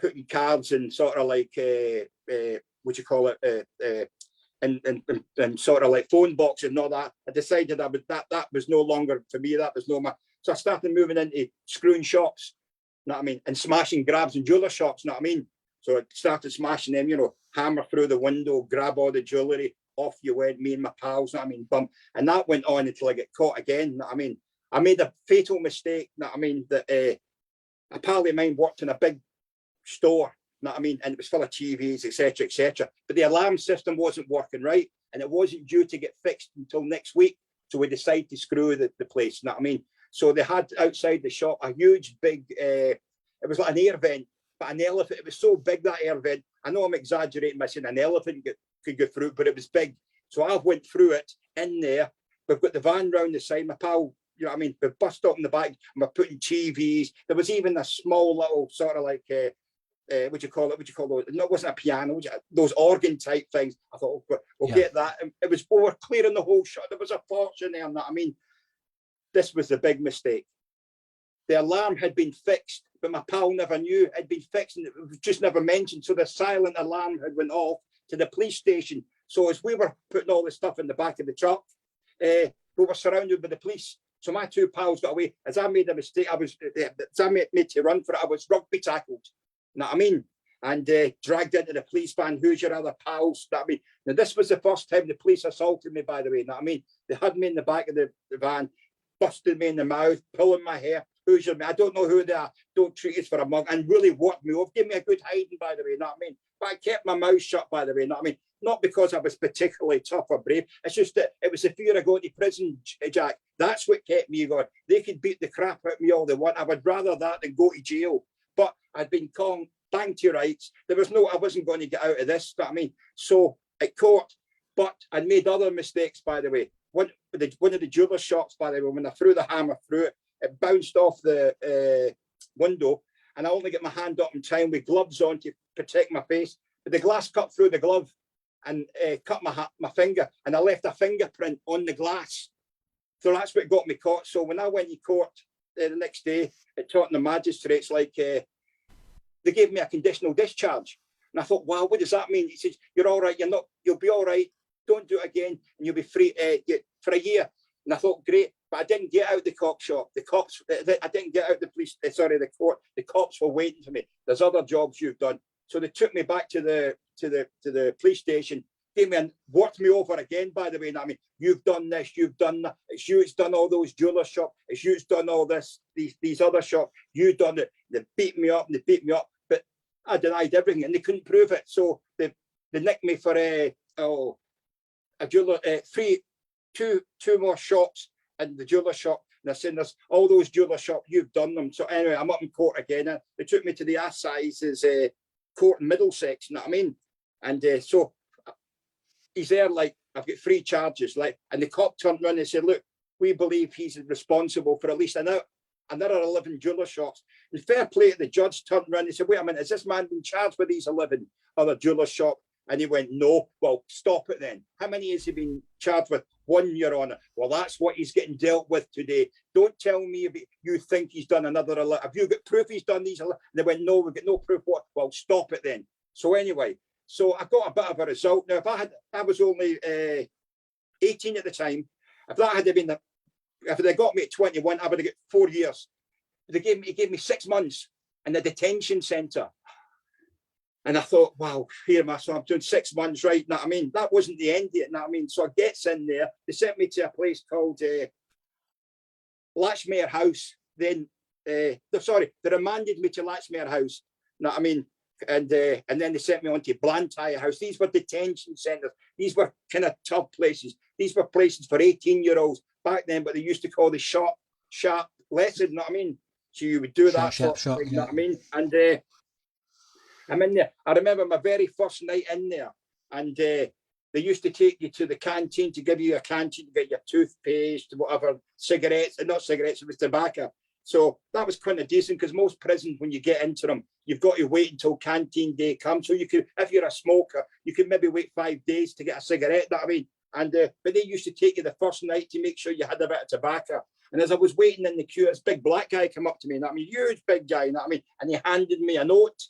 putting cards and sort of like, what do you call it? And sort of like phone boxes and all that. I decided that was no longer for me. That was no more. So I started moving into screwing shops, you know what I mean? And smashing grabs and jeweler shops, you know what I mean? So I started smashing them, you know, hammer through the window, grab all the jewellery, off you went, me and my pals, you know what I mean? Bum. And that went on until I get caught again, you know what I mean? I made a fatal mistake, you know what I mean, that a pal of mine worked in a big store, you know what I mean? And it was full of TVs, etc., etc. But the alarm system wasn't working right, and it wasn't due to get fixed until next week. So we decided to screw the place, you know what I mean? So they had outside the shop a huge big, it was like an air vent, but an elephant. It was so big, that air vent. I know I'm exaggerating by saying an elephant could go through, but it was big. So I went through it in there. We've got the van round the side. My pal, you know what I mean? We've bust up in the back and we're putting TVs. There was even a small little sort of like, what do you call it? What do you call those? No, it wasn't a piano, those organ type things. I thought, oh, we'll get that. And it was, we were clearing the whole shop. There was a fortune there, you know what I mean? This was the big mistake. The alarm had been fixed, but my pal never knew it had been fixed, and it was just never mentioned. So the silent alarm had went off to the police station. So as we were putting all this stuff in the back of the truck, we were surrounded by the police. So my two pals got away. As I made a mistake, as I made to run for it, I was rugby tackled. You know what I mean? And dragged into the police van. Who's your other pals? You know what I mean? Now, this was the first time the police assaulted me, by the way. You know what I mean? They had me in the back of the van, busted me in the mouth, pulling my hair. Who's your man? I don't know who they are. Don't treat us for a mug. And really worked me off. Gave me a good hiding, by the way. You know what I mean? But I kept my mouth shut, by the way. You know what I mean? Not because I was particularly tough or brave. It's just that it was the fear of going to prison, Jack. That's what kept me going. They could beat the crap out of me all they want. I would rather that than go to jail. But I'd been called bang to rights. There was no, I wasn't going to get out of this. You know what I mean? So at court, but I'd made other mistakes, by the way. One of the jeweler shops, by the way, when I threw the hammer through it, it bounced off the window, and I only get my hand up in time with gloves on to protect my face. But the glass cut through the glove and cut my finger, and I left a fingerprint on the glass. So that's what got me caught. So when I went to court the next day, it taught the magistrates, like, they gave me a conditional discharge. And I thought, wow, what does that mean? He says, you're all right, you'll be all right. Don't do it again, and you'll be free for a year. And I thought, great, but I didn't get out the cop shop. The cops, I didn't get out the police, the court. The cops were waiting for me. There's other jobs you've done. So they took me back to the police station, gave me and worked me over again, by the way. And I mean, you've done this, you've done that. It's you, it's done all those jeweler shops. It's you, it's done all this, these other shops. You done it. They beat me up and they beat me up. But I denied everything and they couldn't prove it. So they nicked me for a jeweler, two more shops in the jeweler shop. And they're saying, there's all those jeweler shops, you've done them. So anyway, I'm up in court again. And they took me to the Assizes court in Middlesex, you know what I mean? And so he's there, like, I've got 3 charges, like, and the cop turned around and said, look, we believe he's responsible for at least another 11 jeweler shops. And fair play to the judge, turned around and said, wait a minute, has this man been charged with these 11 other jeweler shops? And he went, no. Well, stop it then. How many has he been charged with? 1, Your Honour. Well, that's what he's getting dealt with today. Don't tell me if you think he's done another 11. Have you got proof he's done these 11? And they went, no, we've got no proof. What? Well, stop it then. So anyway, so I got a bit of a result. Now, I was only 18 at the time. If that had been if they got me at 21, I would have got 4 years. He gave me 6 months in the detention centre. And I thought, wow, here am I, so I'm doing 6 months, right? You know what I mean? That wasn't the end of it, you know what I mean? So I gets in there. They sent me to a place called Latchmere House. Then, they remanded me to Latchmere House, you know what I mean? And then they sent me on to Blantyre House. These were detention centres. These were kind of tough places. These were places for 18-year-olds back then, but they used to call the sharp lesson, you know what I mean? So you would do that sort of thing, you know what I mean? And I'm in there. I remember my very first night in there, and they used to take you to the canteen to give you a canteen to get your toothpaste, whatever, cigarettes, and not cigarettes, it was tobacco. So that was kind of decent, because most prisons, when you get into them, you've got to wait until canteen day comes. So you could, if you're a smoker, you could maybe wait 5 days to get a cigarette, you know what I mean? And but they used to take you the first night to make sure you had a bit of tobacco. And as I was waiting in the queue, this big black guy came up to me, you know what I mean? Huge big guy, you know what I mean? And he handed me a note.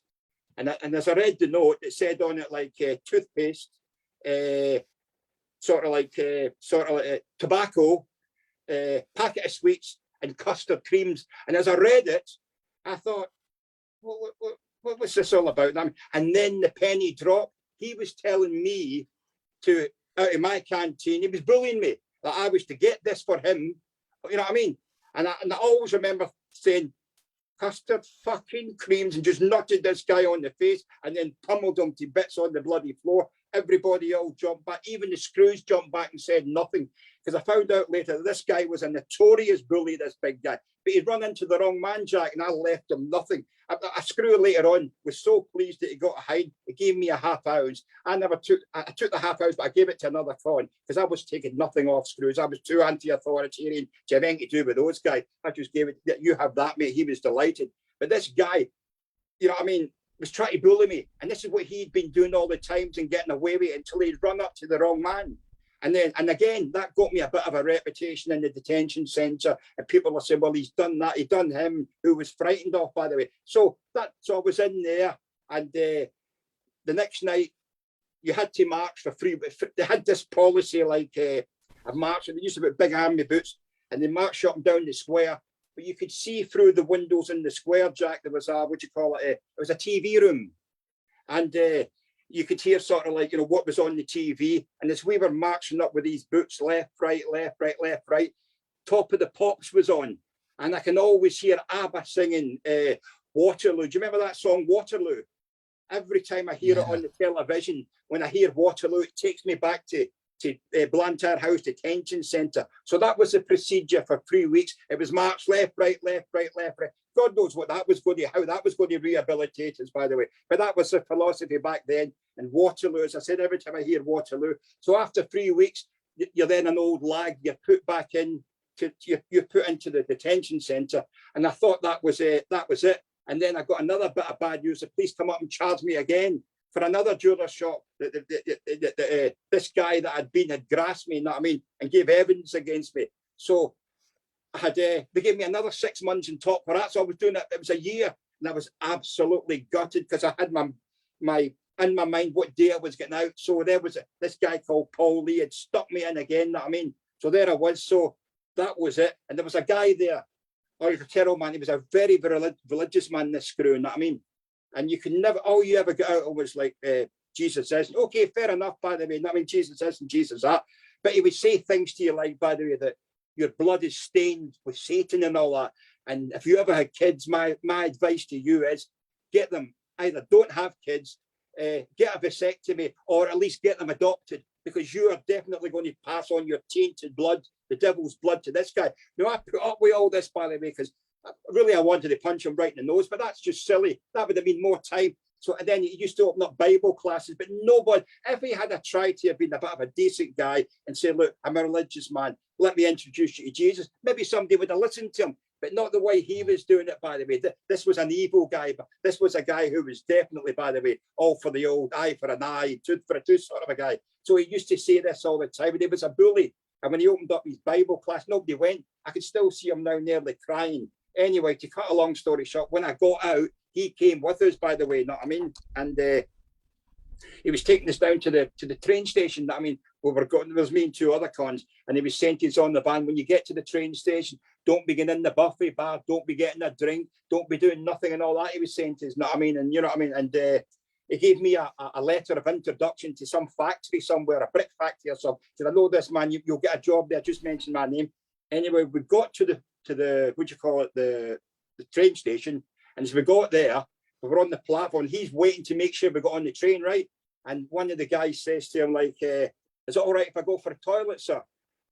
And as I read the note, it said on it, like, toothpaste, sort of like tobacco, packet of sweets, and custard creams. And as I read it, I thought, what was this all about? And then the penny dropped. He was telling me to, out of my canteen, he was bullying me, that I was to get this for him. You know what I mean? And I always remember saying, custard fucking creams and just nutted this guy on the face and then pummeled him to bits on the bloody floor. Everybody all jumped back. Even the screws jumped back and said nothing. Because I found out later that this guy was a notorious bully, this big guy. But he'd run into the wrong man, Jack, and I left him nothing. A screw later on was so pleased that he got a hide. He gave me a half ounce. I took the half ounce, but I gave it to another con because I was taking nothing off screws. I was too anti-authoritarian to have anything to do with those guys. I just gave it, you have that, mate. He was delighted. But this guy, you know what I mean, was trying to bully me. And this is what he'd been doing all the times and getting away with it until he'd run up to the wrong man. And again, that got me a bit of a reputation in the detention centre. And people were saying, well, he's done that. He done him, who was frightened off, by the way. So I was in there. And the next night, you had to march for free. They had this policy like a march. And they used to put big army boots. And they marched up and down the square. But you could see through the windows in the square, Jack. There was it was a TV room. And you could hear sort of like, you know, what was on the TV. And as we were marching up with these boots, left, right, Top of the Pops was on. And I can always hear ABBA singing Waterloo. Do you remember that song, Waterloo? Every time I hear it on the television, when I hear Waterloo, it takes me back to Blantyre House Detention Centre. So that was the procedure for 3 weeks. It was march left, right. God knows what that was going to, how that was going to rehabilitate us, by the way. But that was the philosophy back then. And Waterloo, as I said, every time I hear Waterloo. So after 3 weeks, you're then an old lag. You're put back in, you're put into the detention centre. And I thought that was it. And then I got another bit of bad news. The police come up and charged me again for another jeweler shop. This guy that had grasped me, you know what I mean, and gave evidence against me. So they gave me another 6 months in top for that. So I was doing it. It was a year, and I was absolutely gutted because I had my in my mind what day I was getting out. So there was this guy called Paul Lee had stuck me in again, you know what I mean. So there I was. So that was it. And there was a guy there. Oh, he's a terrible man. He was a very, very religious man, this screw, you know what I mean. And you can never, all you ever get out of was like, Jesus says, okay, fair enough, by the way. I mean, Jesus this and Jesus that. But he would say things to you like, by the way, that your blood is stained with Satan and all that. And if you ever had kids, my advice to you is get them, either don't have kids, get a vasectomy, or at least get them adopted, because you are definitely going to pass on your tainted blood, the devil's blood, to this guy. Now, I put up with all this, by the way, because really I wanted to punch him right in the nose, but that's just silly. That would have been more time. So and then he used to open up Bible classes, but nobody, if he had tried to have been a bit of a decent guy and say, look, I'm a religious man, let me introduce you to Jesus, maybe somebody would have listened to him, but not the way he was doing it, by the way. This was an evil guy, but this was a guy who was definitely, by the way, all for the old eye for an eye, tooth for a tooth sort of a guy. So he used to say this all the time, and he was a bully. And when he opened up his Bible class, nobody went. I could still see him now nearly crying. Anyway, to cut a long story short, when I got out, he came with us, by the way, you know what I mean? And he was taking us down to the train station. That I mean, we were going, there was me and two other cons, and he was saying to us on the van, when you get to the train station, don't be getting in the buffet bar, don't be getting a drink, don't be doing nothing and all that. He was saying to us, you know what I mean? And you know what I mean? And he gave me a letter of introduction to some factory somewhere, a brick factory or something. He said, I know this man, you'll get a job there, just mention my name. Anyway, we got to the what do you call it, the train station. And as we got there, we were on the platform. He's waiting to make sure we got on the train, right? And one of the guys says to him, like, is it all right if I go for a toilet, sir?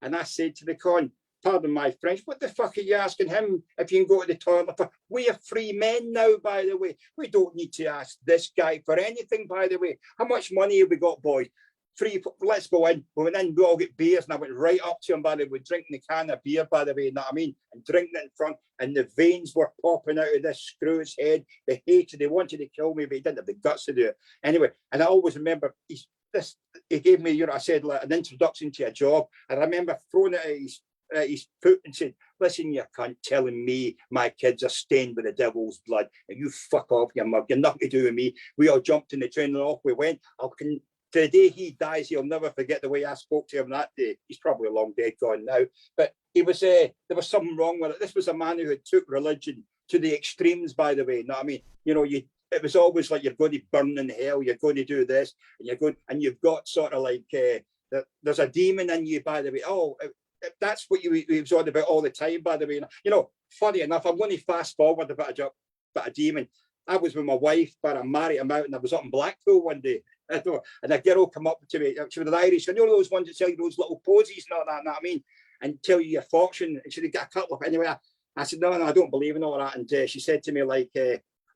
And I said to the con, pardon my French, what the fuck are you asking him if you can go to the toilet for? We are free men now, by the way. We don't need to ask this guy for anything, by the way. How much money have we got, boys? Free, let's go in. We went in, we all get beers, and I went right up to him, by the way, drinking a can of beer, by the way, you know what I mean? And drinking it in front, and the veins were popping out of this screw's head. They hated, they wanted to kill me, but he didn't have the guts to do it. Anyway, and I always remember, he gave me, you know, I said, like, an introduction to a job, and I remember throwing it at his foot and said, listen, you cunt, telling me my kids are stained with the devil's blood, and you fuck off, you mug, you're nothing to do with me. We all jumped in the train and off we went. To the day he dies, he'll never forget the way I spoke to him that day. He's probably long dead, gone now. But he was there was something wrong with it. This was a man who had took religion to the extremes, by the way. You know what I mean? You know, it was always like, you're going to burn in hell, you're going to do this, and you're going, and you've got sort of like there's a demon in you, by the way. Oh, that's what he was on about all the time, by the way. You know, funny enough, I'm going to fast forward a bit of demon. I was with my wife, but I married him out, and I was up in Blackpool one day. And a girl come up to me. She was an Irish. You know those ones that tell you those little posies and all that, know what I mean? And tell you your fortune. And she'd got a couple of anyway. I said, no, I don't believe in all that. And she said to me, like,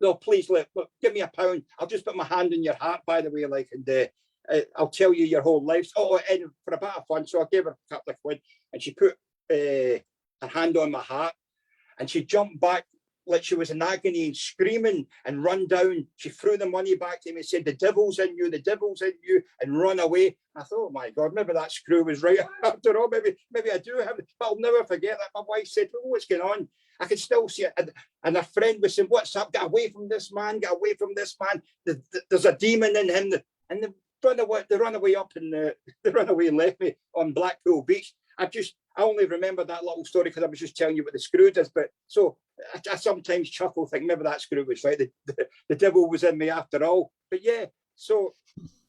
no, please, look, give me £1. I'll just put my hand in your heart, by the way, like, and I'll tell you your whole life. Oh, and for a bit of fun. So I gave her a couple of quid, and she put her hand on my heart, and she jumped back like she was in agony and screaming and run down. She threw the money back to me and said, the devil's in you, and run away. I thought, oh my God, maybe that screw was right. I don't know, maybe I do have it, but I'll never forget that. My wife said, well, what's going on? I could still see it. And her friend was saying, what's up? Get away from this man, get away from this man. There's a demon in him. And they run away up and they run away and left me on Blackpool Beach. I only remember that little story because I was just telling you what the screw does. But so I sometimes chuckle, think maybe that screw was right. The devil was in me after all. But yeah, so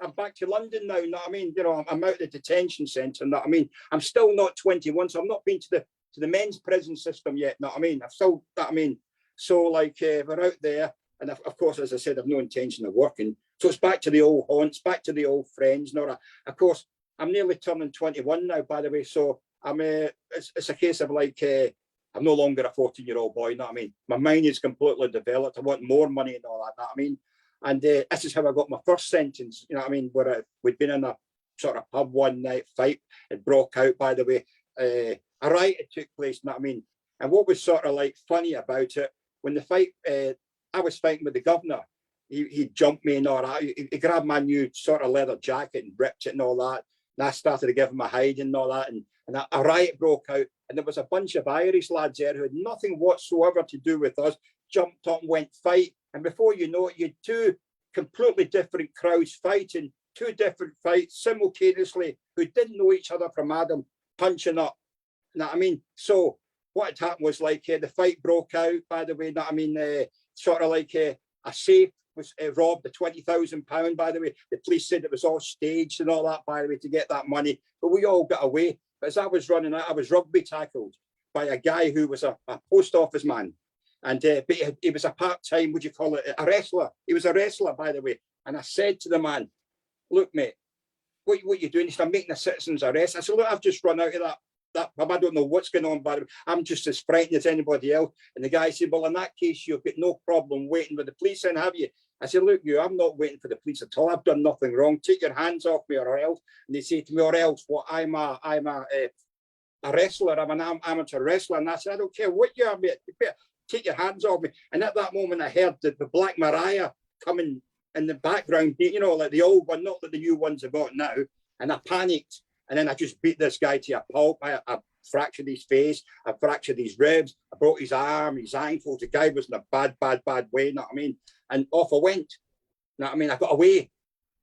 I'm back to London now. Know what I mean? You know, I'm out of the detention centre. Know what I mean? I'm still not 21, so I'm not been to the men's prison system yet. Know what I mean? I've still. Know what I mean? So like we're out there, and of course, as I said, I've no intention of working. So it's back to the old haunts, back to the old friends. Nora, of course, I'm nearly turning 21 now, by the way. So it's a case of like, I'm no longer a 14-year-old boy. You know what I mean? My mind is completely developed. I want more money and all that. You know what I mean? And this is how I got my first sentence. You know what I mean? Where we'd been in a sort of pub one night, fight. It broke out, by the way. A riot took place. You know what I mean? And what was sort of like funny about it, when the fight, I was fighting with the governor. He jumped me and all that. He grabbed my new sort of leather jacket and ripped it and all that. And I started to give him a hiding and all that. And a riot broke out. And there was a bunch of Irish lads there who had nothing whatsoever to do with us, jumped up and went fight. And before you know it, you had two completely different crowds fighting, two different fights simultaneously who didn't know each other from Adam, punching up. You know what I mean? So what had happened was like the fight broke out, by the way. You know what I mean? Sort of like a safe was robbed of £20,000, by the way. The police said it was all staged and all that, by the way, to get that money. But we all got away. But as I was running out, I was rugby tackled by a guy who was a post office man. And but he was a part-time, would you call it, a wrestler. He was a wrestler, by the way. And I said to the man, look, mate, what are you doing? He said, I'm making a citizen's arrest. I said, look, I've just run out of that pub. I don't know what's going on, but I'm just as frightened as anybody else. And the guy said, well, in that case, you've got no problem waiting with the police, then, have you? I said, look, I'm not waiting for the police at all. I've done nothing wrong. Take your hands off me, or else. And they say to me, or else, what? I'm a wrestler. I'm an amateur wrestler. And I said, I don't care what you are, mate. You better take your hands off me. And at that moment, I heard the Black Mariah coming in the background, you know, like the old one, not that the new ones have got now. And I panicked. And then I just beat this guy to a pulp. I fractured his face. I fractured his ribs. I broke his arm, his ankles. The guy was in a bad way, you know what I mean? And off I went. You know what I mean? I got away.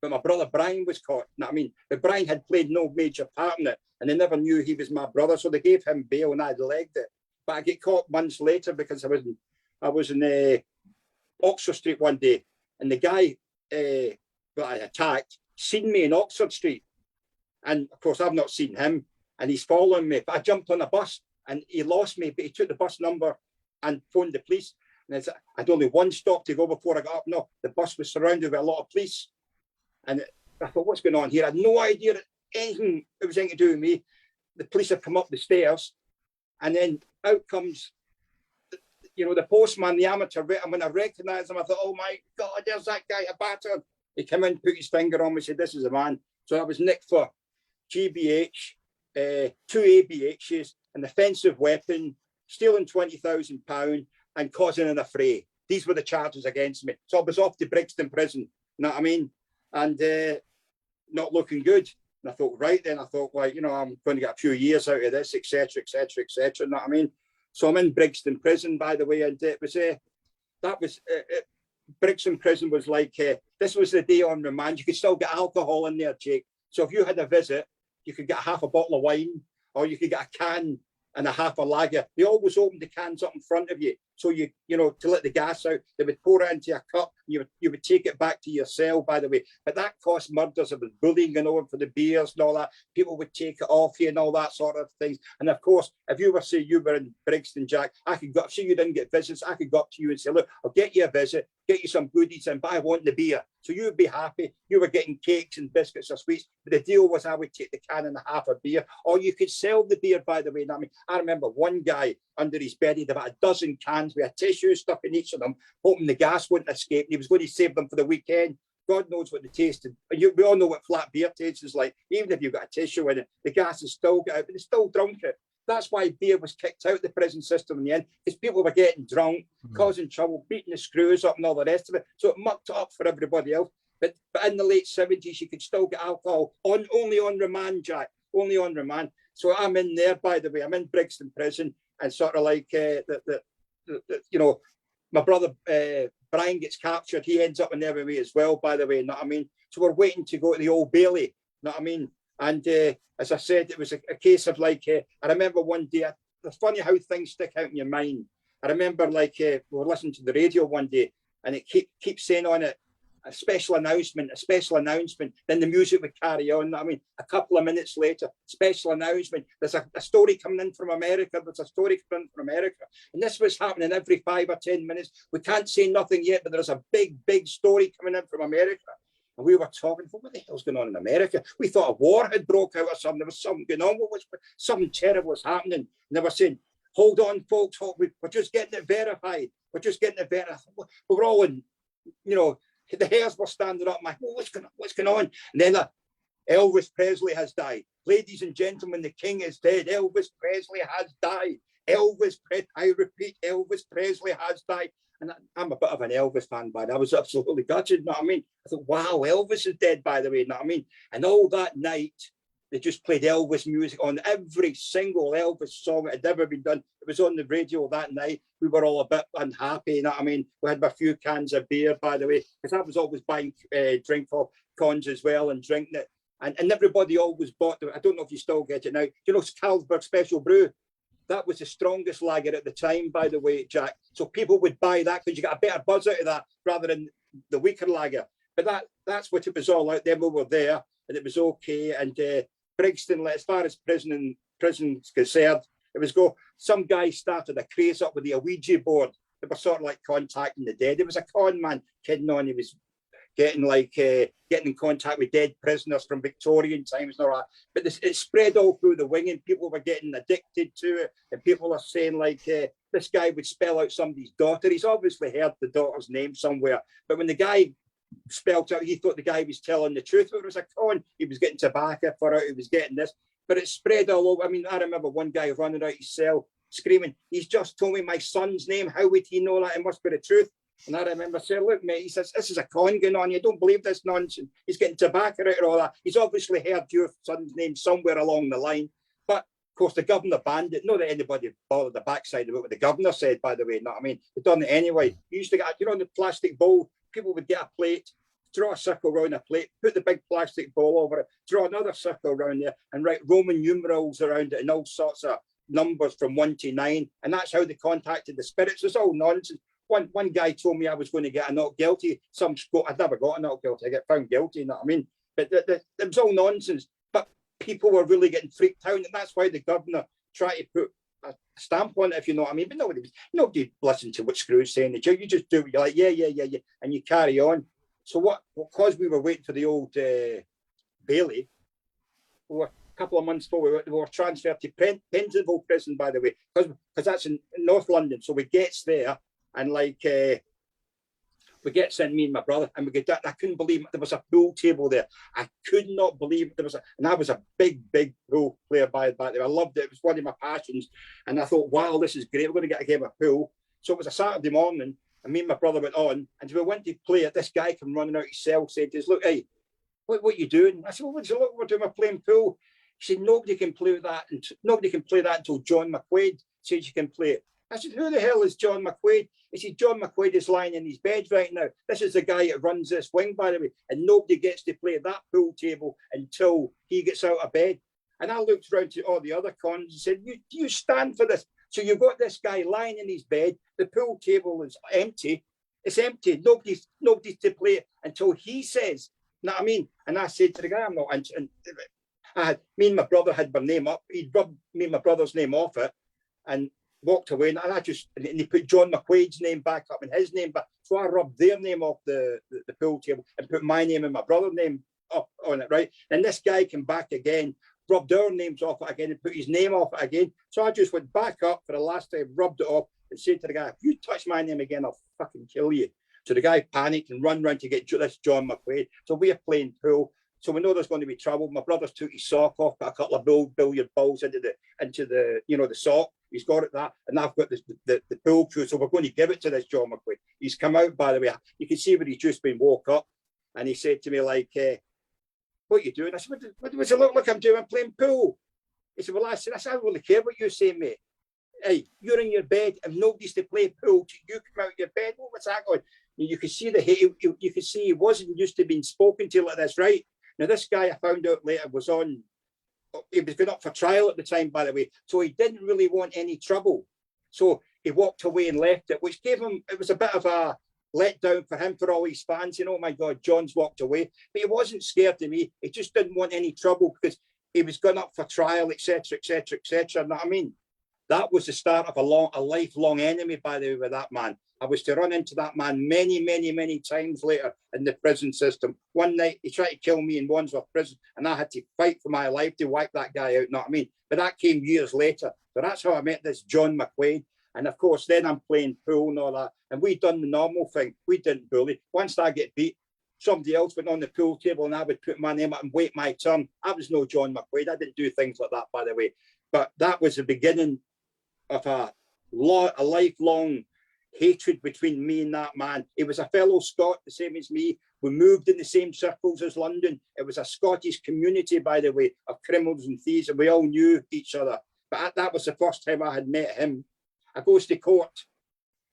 But my brother Brian was caught. You know what I mean? But Brian had played no major part in it. And they never knew he was my brother. So they gave him bail and I'd legged it. But I get caught months later because I was in Oxford Street one day. And the guy that I attacked seen me in Oxford Street. And of course, I've not seen him, and he's following me. But I jumped on a bus, and he lost me. But he took the bus number and phoned the police. And I had only one stop to go before I got up. No, the bus was surrounded with a lot of police. And I thought, what's going on here? I had no idea that anything it was anything to do with me. The police have come up the stairs, and then out comes, the postman, the amateur. And when I recognised him, I thought, oh my God, there's that guy, a bastard. He came in, put his finger on me, said, this is a man. So I was nicked for GBH, 2 ABHs, an offensive weapon, stealing £20,000 and causing an affray. These were the charges against me. So I was off to Brixton prison, you know what I mean? And not looking good. And I thought, right then, I'm going to get a few years out of this, etc., etc., etc., you know what I mean? So I'm in Brixton prison, by the way, and it was, Brixton prison was like, this was the day on remand. You could still get alcohol in there, Jake. So if you had a visit, you could get half a bottle of wine, or you could get a can and a half a lager. They always opened the cans up in front of you. So you know, to let the gas out, they would pour it into a cup. You would take it back to your cell, by the way. But that cost murders. It was bullying going on for the beers and all that. People would take it off you and all that sort of things. And of course, if you were, say, you were in Brixton, Jack, I could go, say you didn't get visits, I could go up to you and say, look, I'll get you a visit, get you some goodies, but I want the beer. So you would be happy. You were getting cakes and biscuits or sweets. But the deal was I would take the can and a half of beer, or you could sell the beer, by the way. I mean, I remember one guy under his bed, he had about a dozen cans with a tissue stuck in each of them, hoping the gas wouldn't escape. He was going to save them for the weekend. God knows what they tasted. We all know what flat beer tastes like. Even if you've got a tissue in it, the gas is still got out, but they still drunk it. That's why beer was kicked out of the prison system in the end, because people were getting drunk, causing trouble, beating the screws up and all the rest of it. So it mucked up for everybody else. But in the late 70s, you could still get alcohol only on remand, Jack, only on remand. So I'm in there, by the way. I'm in Brixton prison, and sort of like, you know, my brother Brian gets captured. He ends up in there with me as well, by the way. You know what I mean? So we're waiting to go to the Old Bailey. You know what I mean? And as I said, it was a case of like, I remember one day, it's funny how things stick out in your mind. I remember like, we were listening to the radio one day, and it keeps saying on it, a special announcement, then the music would carry on. I mean, a couple of minutes later, special announcement, there's a story coming in from America, and this was happening every 5 or 10 minutes. We can't say nothing yet, but there's a big story coming in from America. And we were talking, what the hell's going on in America? We thought a war had broke out or something. There was something going on. Something terrible was happening. And they were saying, hold on, folks, we're just getting it verified. We were all in, you know, the hairs were standing up. I'm like, what's going on? And then Elvis Presley has died. Ladies and gentlemen, the king is dead. Elvis Presley has died. I repeat, Elvis Presley has died. And I'm a bit of an Elvis fan, but I was absolutely gutted, you know what I mean? I thought, wow, Elvis is dead, by the way, you know what I mean? And all that night, they just played Elvis music on every single Elvis song that had ever been done. It was on the radio that night. We were all a bit unhappy, you know what I mean? We had a few cans of beer, by the way, because I was always buying drink for cons as well and drinking it. And everybody always bought them. I don't know if you still get it now. You know, Carlsberg Special Brew? That was the strongest lager at the time, by the way, Jack. So people would buy that because you got a better buzz out of that rather than the weaker lager. But that's what it was all out. Then we were there, and it was okay. And Brixton, as far as prison's concerned, it was some guy started a craze up with the Ouija board. They were sort of like contacting the dead. It was a con man kidding on. He was getting in contact with dead prisoners from Victorian times and all that. But it spread all through the wing, and people were getting addicted to it. And people are saying like, this guy would spell out somebody's daughter. He's obviously heard the daughter's name somewhere. But when the guy spelled out, he thought the guy was telling the truth. But it was a con. He was getting tobacco for it. He was getting this. But it spread all over. I mean, I remember one guy running out his cell screaming, he's just told me my son's name. How would he know that? It must be the truth. And I remember saying, look, mate, he says, this is a con going on. You don't believe this nonsense. He's getting tobacco out and all that. He's obviously heard your son's name somewhere along the line. But, of course, the governor banned it. Not that anybody bothered the backside of it, what the governor said, by the way. You know what I mean? They'd done it anyway. You used to get, you know, in the plastic bowl, people would get a plate, draw a circle around a plate, put the big plastic bowl over it, draw another circle around there, and write Roman numerals around it and all sorts of numbers from 1 to 9. And that's how they contacted the spirits. It's all nonsense. One guy told me I was going to get a not guilty. I'd never got a not guilty. I get found guilty, you know what I mean? But it was all nonsense. But people were really getting freaked out, and that's why the governor tried to put a stamp on it, if you know what I mean. But nobody listened to what Screw's saying. You just do what you're like, yeah, and you carry on. So because we were waiting for the old Bailey, we were a couple of months before we were transferred to Pentonville prison, by the way, because that's in North London. So we gets there. And like, we get in, me and my brother, and we get that. I couldn't believe there was a pool table there. I could not believe there was and I was a big pool player back there. I loved it. It was one of my passions. And I thought, wow, this is great. We're going to get a game of pool. So it was a Saturday morning, and me and my brother went on, and we went to play it. This guy came running out his cell, said to us, look, hey, what are you doing? I said, well, look, we're doing, we're playing pool. He said, nobody can play that until John McQuaid says you can play it. I said, who the hell is John McQuaid? He said, John McQuaid is lying in his bed right now. This is the guy that runs this wing, by the way, and nobody gets to play that pool table until he gets out of bed. And I looked around to all the other cons and said, you stand for this. So you've got this guy lying in his bed. The pool table is empty. It's empty. Nobody's to play it until he says, you know what I mean? And I said to the guy, I'm not. And me and my brother had my name up. He'd rubbed me and my brother's name off it and walked away. And he put John McQuaid's name back up and his name back. So I rubbed their name off the pool table and put my name and my brother's name up on it, right? And this guy came back again, rubbed our names off it again and put his name off it again. So I just went back up for the last time, rubbed it off and said to the guy, if you touch my name again, I'll fucking kill you. So the guy panicked and run round to get this John McQuaid. So we're playing pool. So we know there's going to be trouble. My brother's took his sock off, put a couple of billiard balls into the the sock. He's got it that, and I've got the pool cue. So we're going to give it to this John McQuaid. He's come out, by the way. You can see where he's just been woke up, and he said to me like, "What are you doing?" I said, "What does it look like I'm doing? I'm playing pool." He said, "Well, I don't really care what you say, mate. Hey, you're in your bed and nobody's to play pool till you come out of your bed. What's that going?" And you could see you could see he wasn't used to being spoken to like this, right? Now, this guy I found out later he was going up for trial at the time, by the way. So he didn't really want any trouble. So he walked away and left it, which gave him, it was a bit of a letdown for him, for all his fans. Oh my God, John's walked away. But he wasn't scared of me. He just didn't want any trouble because he was going up for trial, etc., etc., etc. You know what I mean? That was the start of a lifelong enemy, by the way, with that man. I was to run into that man many, many, many times later in the prison system. One night, he tried to kill me in Wandsworth prison, and I had to fight for my life to wipe that guy out, you know what I mean? But that came years later. So that's how I met this John McQuaid. And of course, then I'm playing pool and all that. And we done the normal thing. We didn't bully. Once I get beat, somebody else went on the pool table and I would put my name up and wait my turn. I was no John McQuaid. I didn't do things like that, by the way. But that was the beginning of a lifelong hatred between me and that man. He was a fellow Scot, the same as me. We moved in the same circles as London. It was a Scottish community, by the way, of criminals and thieves, and we all knew each other. But that was the first time I had met him. I goes to court,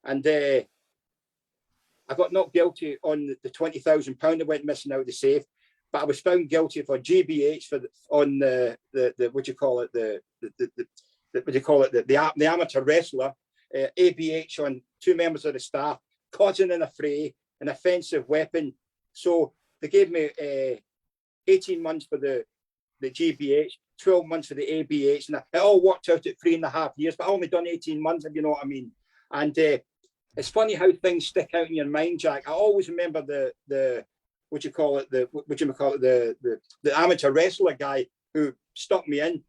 and I got not guilty on the £20,000 that went missing out of the safe, but I was found guilty for GBH on the what do you call it, the amateur wrestler, ABH on 2 members of the staff, causing an affray, an offensive weapon. So they gave me 18 months for the GBH, 12 months for the ABH, and it all worked out at 3.5 years, but I only done 18 months, if you know what I mean. And it's funny how things stick out in your mind, Jack. I always remember the amateur wrestler guy who stuck me in.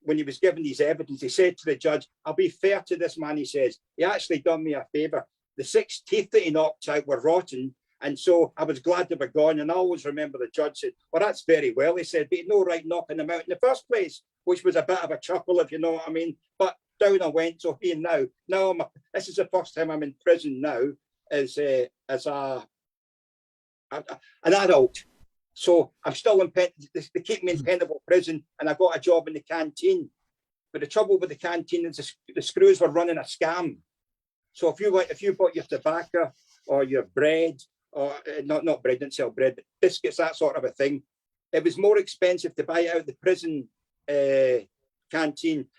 When he was giving his evidence, he said to the judge, "I'll be fair to this man," he says. "He actually done me a favour. The 6 teeth that he knocked out were rotten, and so I was glad they were gone." And I always remember the judge said, "Well, that's very well," he said, "but you no right knocking them out in the first place," which was a bit of a chuckle, if you know what I mean. But down I went. So here now this is the first time I'm in prison now as an adult. So I'm still in they keep me in Penable prison, and I got a job in the canteen. But the trouble with the canteen is the screws were running a scam. So if you bought your tobacco or your bread, or not bread, didn't sell bread, but biscuits, that sort of a thing, it was more expensive to buy out of the prison canteen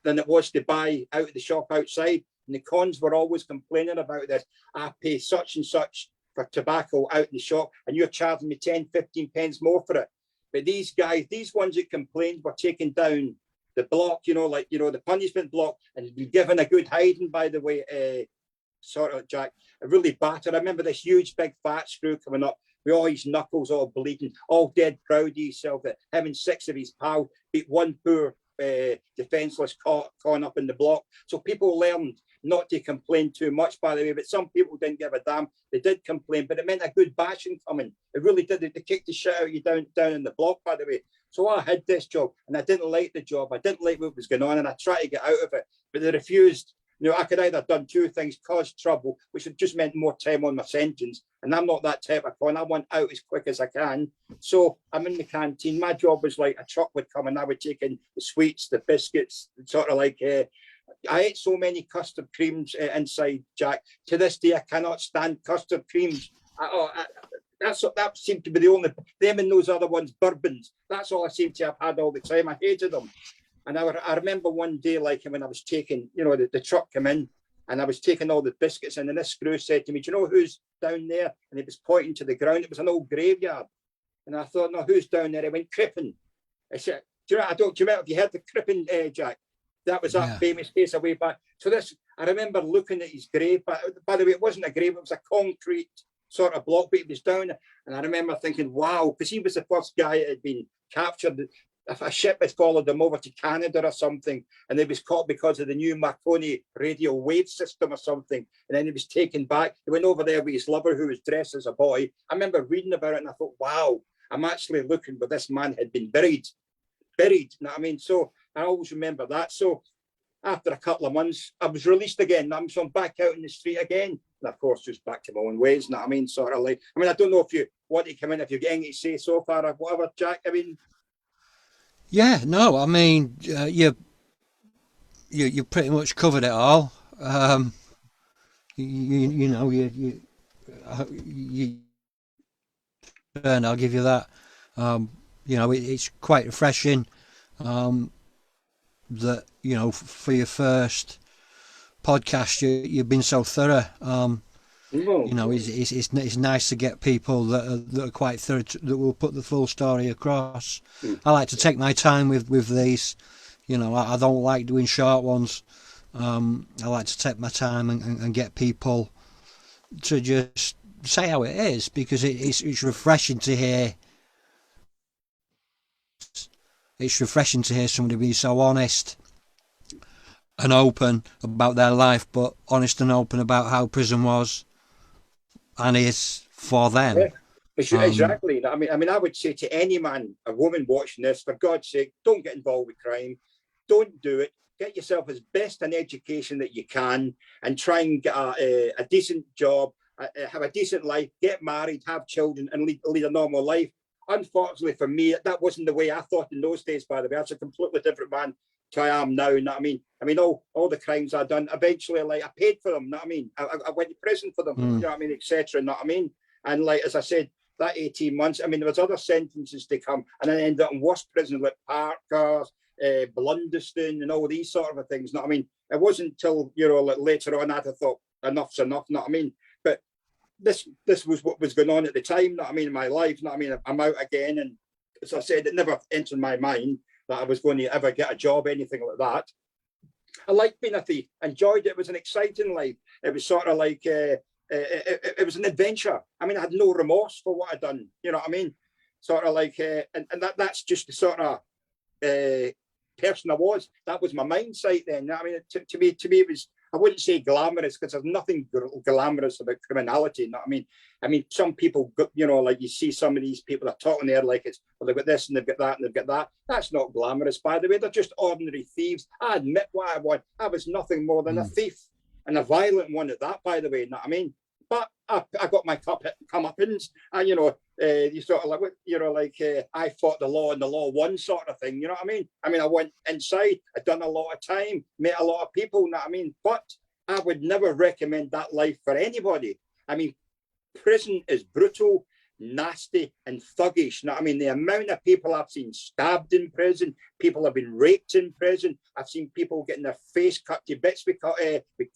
than it was to buy out of the shop outside. And the cons were always complaining about this. I pay such and such for tobacco out in the shop, and you're charging me 10, 15 pence more for it. But these guys, these ones that complained, were taking down the block, the punishment block, and been given a good hiding, by the way, sort of, Jack, a really battered. I remember this huge, big, fat screw coming up with all his knuckles all bleeding, all dead proud of himself, that having 6 of his pals beat one poor defenseless con up in the block. So people learned not to complain too much, by the way, but some people didn't give a damn. They did complain, but it meant a good bashing coming. It really did. They kicked the shit out of you down in the block, by the way. So I had this job, and I didn't like the job. I didn't like what was going on, and I tried to get out of it, but they refused. I could either have done 2 things: cause trouble, which had just meant more time on my sentence, and I'm not that type of con. I want out as quick as I can. So I'm in the canteen. My job was like a truck would come, and I would take in the sweets, the biscuits, sort of like I ate so many custard creams inside, Jack. To this day, I cannot stand custard creams. That seemed to be the only, them and those other ones, bourbons. That's all I seem to have had all the time. I hated them. And I remember one day, like when I was taking, the truck came in and I was taking all the biscuits in, and this screw said to me, do you know who's down there? And he was pointing to the ground. It was an old graveyard. And I thought, no, who's down there? He went, Crippen. I said, do you remember, have you heard the Crippen, Jack? That was that famous case away back. So I remember looking at his grave. By the way, it wasn't a grave, it was a concrete sort of block, but he was down. And I remember thinking, wow, because he was the first guy that had been captured. If a ship had followed him over to Canada or something, and he was caught because of the new Marconi radio wave system or something, and then he was taken back. He went over there with his lover, who was dressed as a boy. I remember reading about it, and I thought, wow, I'm actually looking where this man had been buried. You know what I mean? So I always remember that. So after a couple of months, I was released again. So I'm back out in the street again. And of course, just back to my own ways. You know what I mean? Sort of like, I don't know if you want to come in, if you're getting to say so far or whatever, Jack.
Yeah, no, you pretty much covered it all. And I'll give you that. It's quite refreshing that for your first podcast you've been so thorough. It's nice to get people that are quite thorough, that will put the full story across. I like to take my time with these. I don't like doing short ones. I like to take my time and get people to just say how it is, because it's refreshing to hear. It's refreshing to hear somebody be so honest and open about their life, but honest and open about how prison was and is for them.
Yeah, exactly. I would say to any man, a woman watching this, for God's sake, don't get involved with crime. Don't do it. Get yourself as best an education that you can, and try and get a decent job, have a decent life, get married, have children, and lead a normal life. Unfortunately for me, that wasn't the way I thought in those days, by the way. I was a completely different man to I am now. You know what I mean? All the crimes I've done, eventually, I paid for them. You know what I mean? I went to prison for them, you know what I mean, etc. You know what I mean? And as I said, that 18 months, there was other sentences to come, and I ended up in worse prisons like Parkhurst, Blundestone, and all these sort of things. You know what I mean? It wasn't until, later on I'd have thought, enough's enough. You know what I mean? But this was what was going on at the time, you know what I mean, in my life. You know what I mean? I'm out again, and as I said, it never entered my mind that I was going to ever get a job, anything like that. I liked being a thief, enjoyed it. It was an exciting life. It was sort of like it was an adventure. I had no remorse for what I'd done. You know what I mean? Sort of like, and that's just the sort of person I was. That was my mindset then. You know what I mean? To me, it was, I wouldn't say glamorous, because there's nothing glamorous about criminality. You know what I mean? Some people, like you see some of these people are talking there like it's, well, they've got this and they've got that and they've got that. That's not glamorous, by the way. They're just ordinary thieves. I admit what I want. I was nothing more than a thief, and a violent one at that, by the way. You know what I mean? But I got my comeuppance, and you sort of like, I fought the law and the law won, sort of thing. You know what I mean? I went inside, I'd done a lot of time, met a lot of people. You know what I mean? But I would never recommend that life for anybody. Prison is brutal, nasty, and thuggish. You know what I mean? The amount of people I've seen stabbed in prison, people have been raped in prison. I've seen people getting their face cut to bits with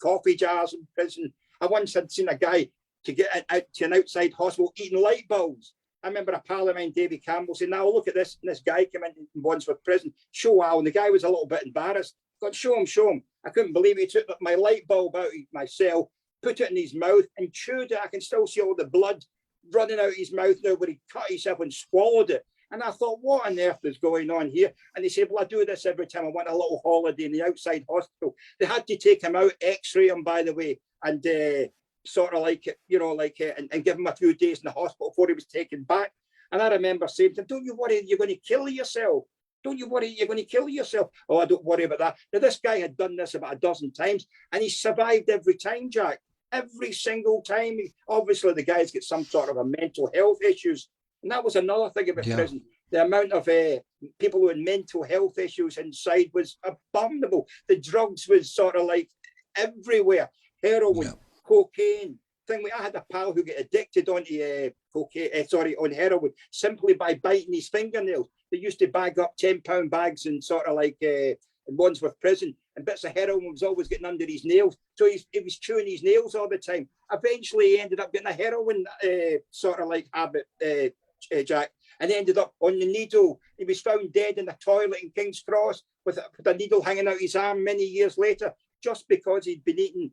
coffee jars in prison. I once had seen a guy to get out to an outside hospital eating light bulbs. I remember a pal of mine, David Campbell, saying, now look at this. And this guy came in once for prison. Show how. And the guy was a little bit embarrassed. God, show him. I couldn't believe it. He took my light bulb out of my cell, put it in his mouth and chewed it. I can still see all the blood running out of his mouth now, where he cut himself and swallowed it. And I thought, what on earth is going on here? And he said, well, I do this every time I want a little holiday in the outside hospital. They had to take him out, x-ray him, by the way, and sort of like, and give him a few days in the hospital before he was taken back. And I remember saying to him, don't you worry, you're going to kill yourself. Don't you worry, you're going to kill yourself. Oh, I don't worry about that. Now, this guy had done this about a dozen times, and he survived every time, Jack. Every single time. Obviously, the guy's got some sort of a mental health issues. And that was another thing about prison. The amount of people who had mental health issues inside was abominable. The drugs was sort of like everywhere. Heroin, cocaine, thing. I had a pal who got addicted onto on heroin simply by biting his fingernails. They used to bag up £10 bags and sort of like in Wandsworth prison, and bits of heroin was always getting under his nails. So he was chewing his nails all the time. Eventually, he ended up getting a heroin sort of like habit, Jack, and he ended up on the needle. He was found dead in the toilet in King's Cross with a needle hanging out his arm many years later, just because he'd been eating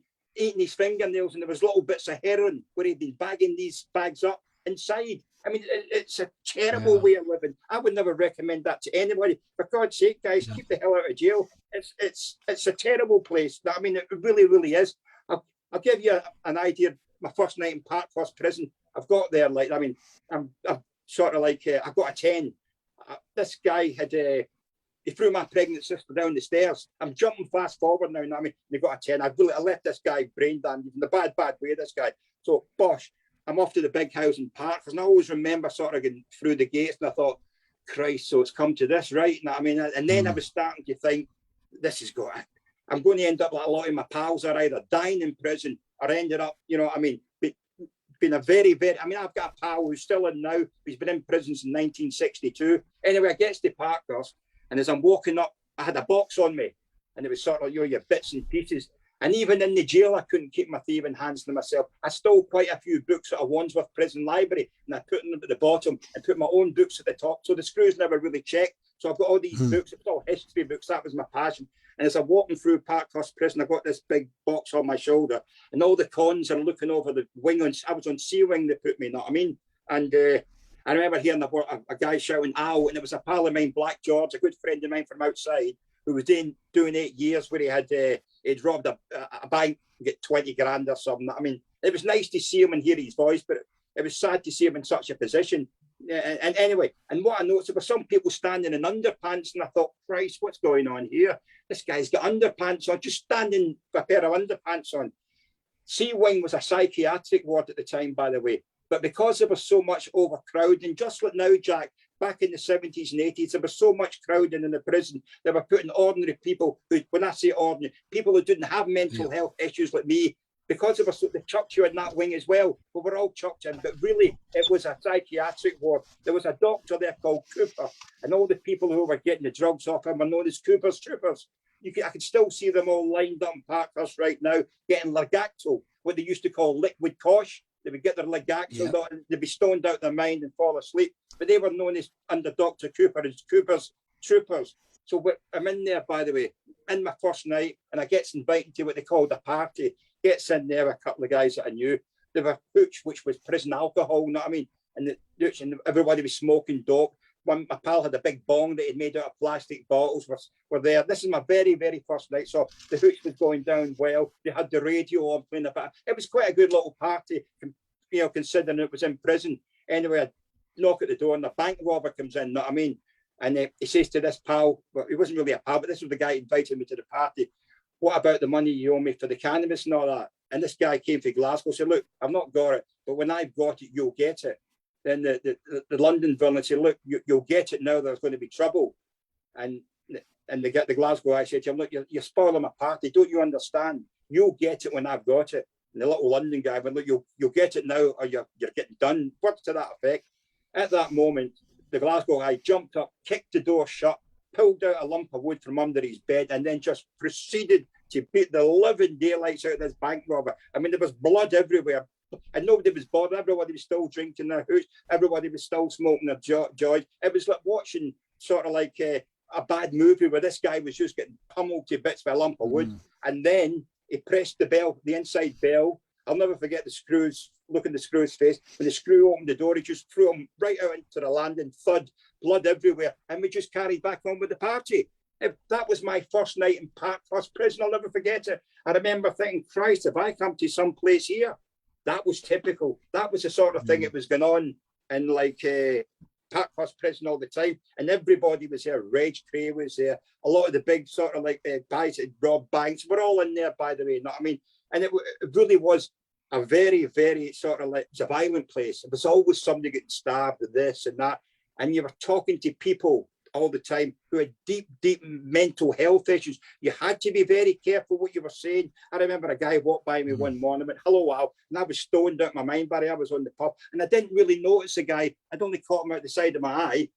his fingernails, and there was little bits of heroin where he'd been bagging these bags up inside. I mean, it's a terrible way of living. I would never recommend that to anybody. For God's sake, guys, keep the hell out of jail. It's a terrible place. I mean, it really, really is. I'll give you an idea. My first night in Parkhurst prison, I've got there, like, I mean, I'm sort of like, I got a 10. This guy had, he threw my pregnant sister down the stairs. I'm jumping fast forward now, I mean, they got a 10. I left this guy brain damaged in the bad way, this guy. So, bosh, I'm off to the big house in Parkhurst, and I always remember sort of getting through the gates, and I thought, Christ, so it's come to this, right? And I mean, and then I was starting to think, I'm going to end up like a lot of my pals are either dying in prison or ended up, you know, I mean, been a very, very, I mean, I've got a pal who's still in now. He's been in prison since 1962. Anyway, I get to Parkhurst, and as I'm walking up, I had a box on me, and it was sort of, you know, your bits and pieces. And even in the jail, I couldn't keep my thieving hands to myself. I stole quite a few books out of Wandsworth Prison Library, and I put them at the bottom and put my own books at the top. So the screws never really checked. So I've got all these books. It's all history books. That was my passion. And as I'm walking through Parkhurst Prison, I got this big box on my shoulder, and all the cons are looking over the wing. I was on C wing, they put me, you know what I mean? And I remember hearing a guy shouting, ow, and it was a pal of mine, Black George, a good friend of mine from outside, who was doing 8 years where he'd robbed a bank and get 20 grand or something. I mean, it was nice to see him and hear his voice, but it was sad to see him in such a position. And anyway, and what I noticed, there were some people standing in underpants, and I thought, Christ, what's going on here? This guy's got underpants on, just standing with a pair of underpants on. C-Wing was a psychiatric ward at the time, by the way. But because there was so much overcrowding, just like now, Jack, back in the 70s and 80s, there was so much crowding in the prison. They were putting ordinary people, who, when I say ordinary, people who didn't have mental health issues like me, because of us, they chucked you in that wing as well. We were all chucked in, but really, it was a psychiatric ward. There was a doctor there called Cooper, and all the people who were getting the drugs off him were known as Cooper's troopers. I can still see them all lined up in Parkhurst right now, getting Lagacto, what they used to call liquid cosh. They would get their Lagacto, and they'd be stoned out their mind and fall asleep. But they were known as, under Dr. Cooper, as Cooper's troopers. So I'm in there, by the way, in my first night, and I gets invited to what they called a party. Gets in there, a couple of guys that I knew. They were hooch, which was prison alcohol, you know what I mean? And everybody was smoking dope. My pal had a big bong that he'd made out of plastic bottles, were there. This is my very, very first night. So the hooch was going down well. They had the radio on playing about. It was quite a good little party, you know, considering it was in prison. Anyway, I knock at the door, and the bank robber comes in, you know what I mean? And he says to this pal, well, he wasn't really a pal, but this was the guy who invited me to the party. What about the money you owe me for the cannabis and all that? And this guy came from Glasgow, said, look, I've not got it, but when I've got it, you'll get it. Then the London villain said, look, you'll get it now, there's going to be trouble. And the Glasgow guy said to him, look, you're spoiling my party, don't you understand? You'll get it when I've got it. And the little London guy went, look, you'll get it now, or you're getting done. Words to that effect. At that moment, the Glasgow guy jumped up, kicked the door shut, pulled out a lump of wood from under his bed, and then just proceeded to beat the living daylights out of this bank robber. I mean, there was blood everywhere, and nobody was bothered. Everybody was still drinking their hooch. Everybody was still smoking their joys. It was like watching sort of like a bad movie where this guy was just getting pummeled to bits by a lump of wood. And then he pressed the bell, the inside bell. I'll never forget the screws, look at the screw's face. When the screw opened the door, he just threw him right out into the landing, thud, blood everywhere. And we just carried back on with the party. That was my first night in Parkhurst prison. I'll never forget it. I remember thinking, Christ, if I come to some place here, that was typical. That was the sort of thing that was going on in like Parkhurst prison all the time. And everybody was there. Reggie Kray was there. A lot of the big sort of like guys that robbed banks were all in there, by the way. You know what I mean? And it really was a very, very sort of like, it's a violent place. It was always somebody getting stabbed and this and that. And you were talking to people all the time, who had deep mental health issues. You had to be very careful what you were saying. I remember a guy walked by me one morning and went, "Hello, Al," and I was stoned out of my mind, Barry. I was on the pub and I didn't really notice the guy. I'd only caught him out the side of my eye.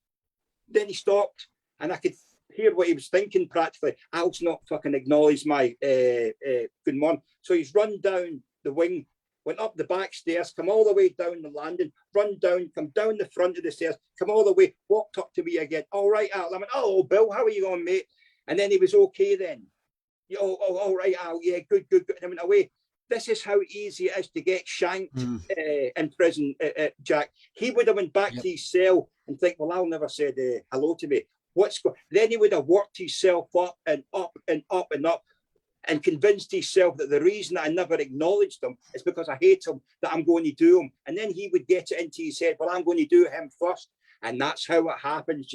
Then he stopped and I could hear what he was thinking practically. Al's not fucking acknowledged my good morning. So he's run down the wing, went up the back stairs, come all the way down the landing, run down, come down the front of the stairs, come all the way, walked up to me again. "All right, Al." I went, "Oh, Bill, how are you going, mate?" And then he was okay then. "Oh, all right, Al, yeah, good. And I went away. This is how easy it is to get shanked in prison, Jack. He would have went back to his cell and think, "Well, Al never said hello to me. Then he would have worked himself up and up and up and up, and convinced himself that the reason I never acknowledged him is because I hate him, that I'm going to do him." And then he would get it into his head, "Well, I'm going to do him first." And that's how it happens,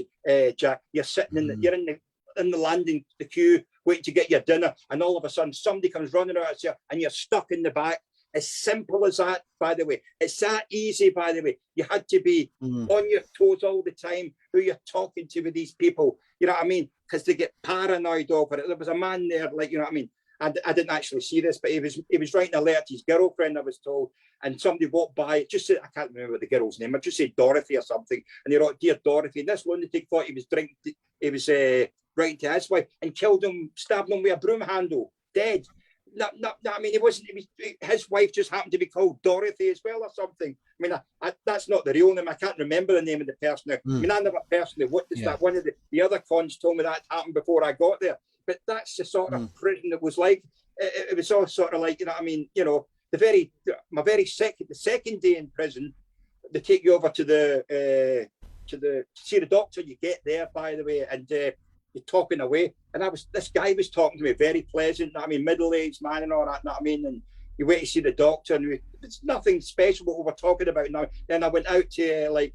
Jack. You're sitting you're in the landing, the queue, waiting to get your dinner, and all of a sudden somebody comes running out of there and you're stuck in the back. As simple as that, by the way. It's that easy, by the way. You had to be on your toes all the time, who you're talking to with these people. You know what I mean? Because they get paranoid over it. There was a man there, like, you know what I mean? I didn't actually see this, but he was writing a letter to his girlfriend, I was told, and somebody walked by, just said, I can't remember the girl's name, I just said Dorothy or something, and he wrote, "Dear Dorothy," and this lunatic thought he was writing to his wife, and killed him, stabbed him with a broom handle, dead. No, I mean, his wife just happened to be called Dorothy as well or something. I mean, that's not the real name. I can't remember the name of the person now. I mean, I never personally witnessed that. One of the other cons told me that happened before I got there. But that's the sort of prison it was like. It was all sort of like, you know what I mean, you know, the second day in prison, they take you over to see the doctor. You get there, by the way, and you're talking away. And this guy was talking to me, very pleasant, I mean, middle-aged man and all that, I mean, and you wait to see the doctor, and it's nothing special what we're talking about now. Then I went out to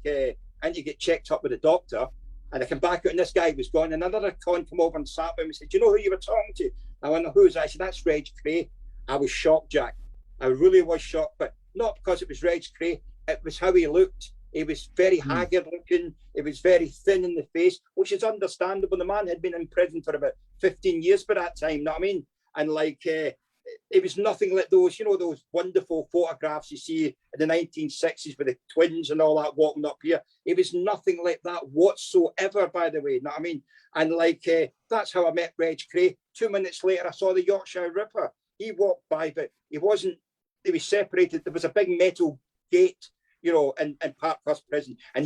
and you get checked up with the doctor, and I came back out and this guy was gone, and another con come over and sat with him and said, "Do you know who you were talking to?" I went, "Who's that?" I said, "That's Reggie Kray." I was shocked, Jack. I really was shocked, but not because it was Reggie Kray. It was how he looked. He was very haggard looking. He was very thin in the face, which is understandable. The man had been in prison for about 15 years by that time, you know what I mean? And it was nothing like those, you know, those wonderful photographs you see in the 1960s with the twins and all that walking up here. It was nothing like that whatsoever, by the way, you know what I mean? And that's how I met Reggie Kray. 2 minutes later, I saw the Yorkshire Ripper. He walked by, but he was separated. There was a big metal gate, you know, in Parkhurst prison. And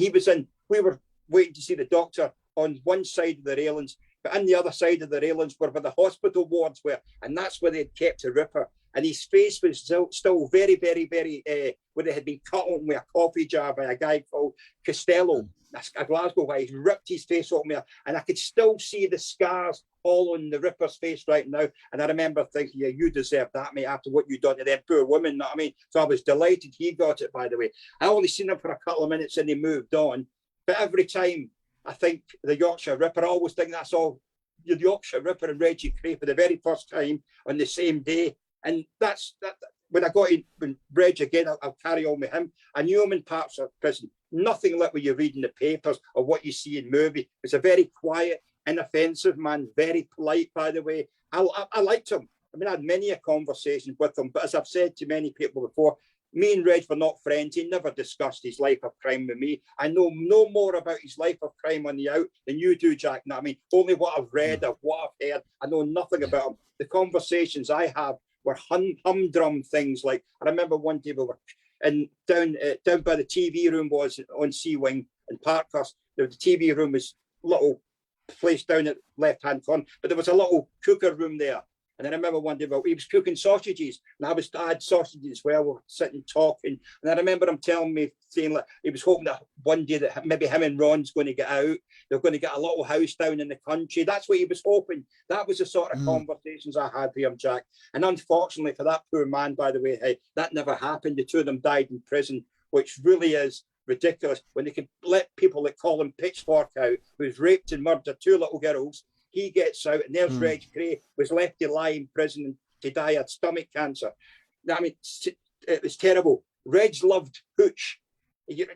we were waiting to see the doctor on one side of the railings, but on the other side of the railings were where the hospital wards were. And that's where they'd kept the Ripper. And his face was still very, very, very, where it had been cut open with a coffee jar by a guy called Costello, a Glasgow guy. He ripped his face open there. And I could still see the scars all on the Ripper's face right now. And I remember thinking, yeah, you deserve that, mate, after what you've done to them poor women, you know what I mean? So I was delighted he got it, by the way. I only seen him for a couple of minutes and he moved on. But every time I think the Yorkshire Ripper, I always think that's all the Yorkshire Ripper and Reggie Kray for the very first time on the same day. And that's that. When I got in, when Reggie again, I'll carry on with him. I knew him in Parkhurst prison. Nothing like what you read in the papers or what you see in movies. It's a very quiet, inoffensive man, very polite, by the way. I liked him. I mean, I had many a conversation with him, but as I've said to many people before, me and Reg were not friends. He never discussed his life of crime with me. I know no more about his life of crime on the out than you do, Jack. You know what I mean? Only what I've read, of what I've heard. I know nothing about him. The conversations I have were humdrum things. Like, I remember one day we were down by the TV room was on C Wing in Parkhurst. The TV room was little place down at left-hand corner, but there was a little cooker room there. And then I remember one day, well, he was cooking sausages, and I had sausages as well. We were sitting talking, and I remember him telling me, saying like he was hoping that one day that maybe him and Ron's going to get out. They're going to get a little house down in the country. That's what he was hoping. That was the sort of conversations I had with him, Jack. And unfortunately for that poor man, by the way, hey, that never happened. The two of them died in prison, which really is ridiculous. When they could let people that call him Pitchfork out, who's raped and murdered two little girls. He gets out, and there's Reggie Kray, was left to lie in prison to die of stomach cancer. I mean, it was terrible. Reg loved Hooch.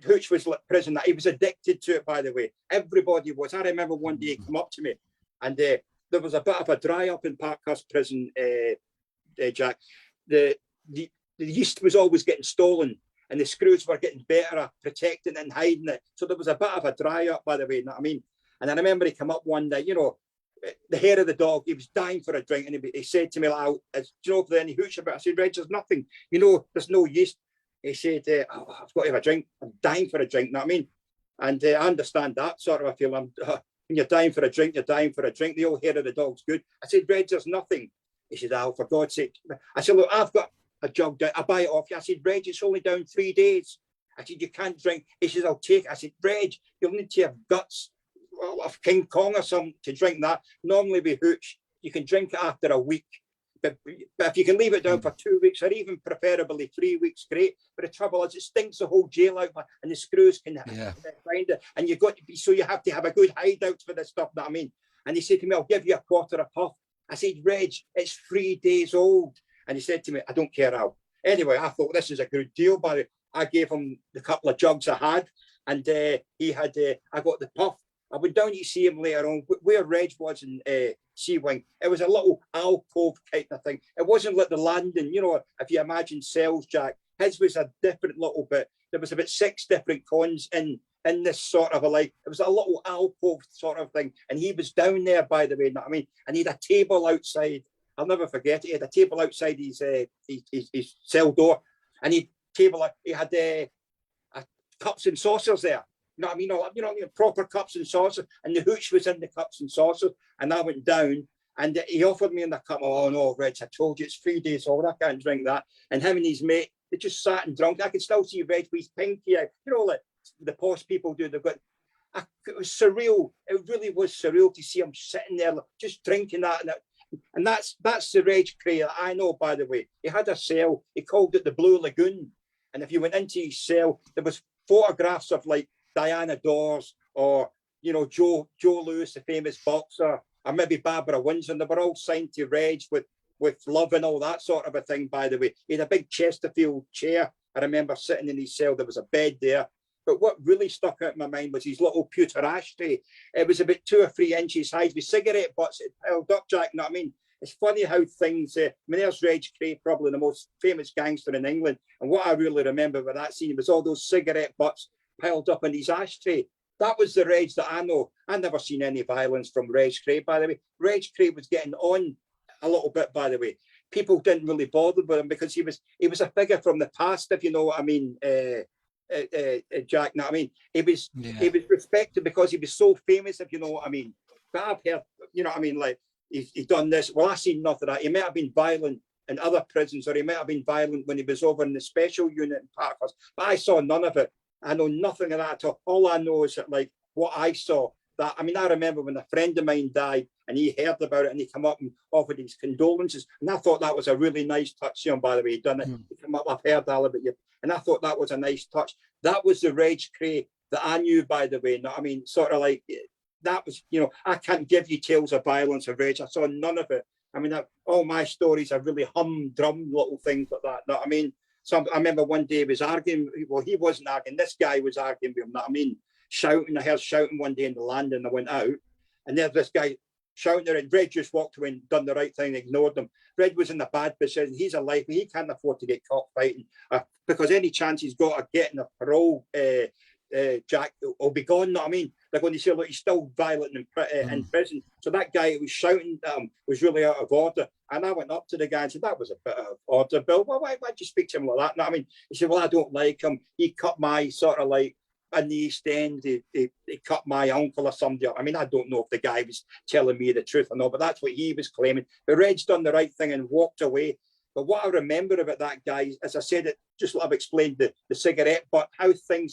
Hooch was like prison. That he was addicted to it, by the way. Everybody was. I remember one day he came up to me, and there was a bit of a dry up in Parkhurst prison, Jack. The yeast was always getting stolen, and the screws were getting better at protecting it and hiding it. So there was a bit of a dry up, by the way. You know what I mean? And I remember he came up one day, the hair of the dog, he was dying for a drink, and he said to me, like, do you know if there's any hooch about it? I said, Reg, there's nothing. There's no yeast. He said, I've got to have a drink. I'm dying for a drink, you know what I mean? And I understand that sort of a feeling. When you're dying for a drink, you're dying for a drink. The old hair of the dog's good. I said, Reg, there's nothing. He said, for God's sake. I said, look, I've got a jug down. I buy it off you. I said, Reg, it's only down 3 days. I said, you can't drink. He says, I'll take it. I said, Reg, you'll need to have guts of King Kong or something to drink that. Normally with hooch, you can drink it after a week. But if you can leave it down for 2 weeks, or even preferably 3 weeks, great. But the trouble is, it stinks the whole jail out, and the screws can find it. And you've got to be, so you have to have a good hideout for this stuff, that I mean. And he said to me, I'll give you a quarter a puff. I said, Reg, it's 3 days old. And he said to me, I don't care how. Anyway, I thought this is a good deal, but I gave him the couple of jugs I had, and he had, I got the puff. I went down to see him later on, where Reg was in Sea Wing. It was a little alcove kind of thing. It wasn't like the landing, if you imagine cells, Jack. His was a different little bit. There was about 6 different cons in this sort of it was a little alcove sort of thing. And he was down there, by the way, you know what I mean? And he had a table outside. I'll never forget it. He had a table outside his cell door. And he had cups and saucers there. You know what I mean? Proper cups and saucers. And the hooch was in the cups and saucers. And I went down, and he offered me in the cup. Oh, no, Reg, I told you it's 3 days old. I can't drink that. And him and his mate, they just sat and drunk. I could still see Reg with his pinky out. Like the posh people do. They've got. It was surreal. It really was surreal to see him sitting there just drinking that. And that's the Reg Kray that I know, by the way. He had a cell. He called it the Blue Lagoon. And if you went into his cell, there was photographs of Diana Dawes or Joe Lewis, the famous boxer, or maybe Barbara Windsor, and they were all signed to Reg with love and all that sort of a thing, by the way. He had a big Chesterfield chair. I remember sitting in his cell. There was a bed there. But what really stuck out in my mind was his little pewter ashtray. It was about 2 or 3 inches high with cigarette butts. It piled up, Jack, you know what I mean? It's funny how things, there's Reg Kray, probably the most famous gangster in England. And what I really remember with that scene was all those cigarette butts piled up in his ashtray. That was the Reg that I know. I never seen any violence from Reg Kray, by the way. Reg Kray was getting on a little bit, by the way. People didn't really bother with him because he was a figure from the past, if you know what I mean, Jack. You know what I mean? He was respected because he was so famous, if you know what I mean. But I've heard, you know what I mean, he's done this. Well, I seen nothing of that. He might have been violent in other prisons, or he might have been violent when he was over in the special unit in Parkhurst. But I saw none of it. I know nothing of that at all. All I know is that, what I saw. I remember when a friend of mine died, and he heard about it, and he came up and offered his condolences. And I thought that was a really nice touch. By the way, he'd done it. He came up, I've heard all about you. And I thought that was a nice touch. That was the Reg Kray that I knew, by the way. I mean, sort of that was, I can't give you tales of violence of Reg. I saw none of it. I mean, all my stories are really humdrum little things like that. You know what I mean? So I remember one day he was arguing. Well, he wasn't arguing. This guy was arguing with him. You know what I mean? Shouting. I heard shouting one day in the landing. I went out, and there's this guy shouting there, and Reg just walked away and done the right thing and ignored him. Reg was in a bad position. He's a life. He can't afford to get caught fighting because any chance he's got of getting a parole, Jack, will be gone. You know what I mean? They're going to say, look, he's still violent in prison. So that guy who was shouting at him was really out of order. And I went up to the guy and said, that was a bit of order, Bill. Well, why'd you speak to him like that? You know what I mean? He said, well, I don't like him. He cut my sort of in the East End, he cut my uncle or somebody. I mean, I don't know if the guy was telling me the truth or not, but that's what he was claiming. But Reg's done the right thing and walked away. But what I remember about that guy, as I said, it just like I've explained the cigarette butt, the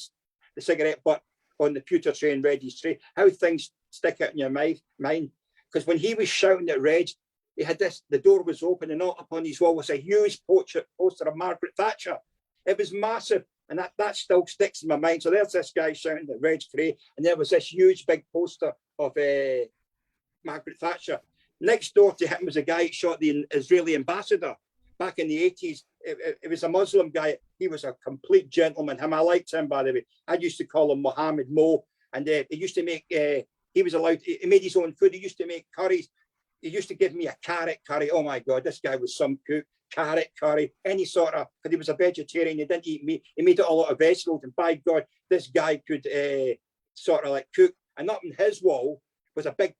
cigarette butt on the pewter tray and Reggie's tray, how things stick out in your mind. Because when he was shouting at Reg, he had the door was open, and up on his wall was a huge poster of Margaret Thatcher. It was massive, and that still sticks in my mind. So there's this guy shouting at Reg Kray, and there was this huge big poster of Margaret Thatcher. Next door to him was a guy who shot the Israeli ambassador back in the 80s. it was a Muslim guy. He was a complete gentleman. I liked him, by the way. I used to call him Mohammed Mo. And he used to make, he was allowed, he made his own food. He used to make curries. He used to give me a carrot curry. Oh my God, this guy was some cook. Carrot curry, any sort of, because he was a vegetarian, he didn't eat meat. He made it all out of vegetables. And by God, this guy could sort of like cook. And up on his wall was a big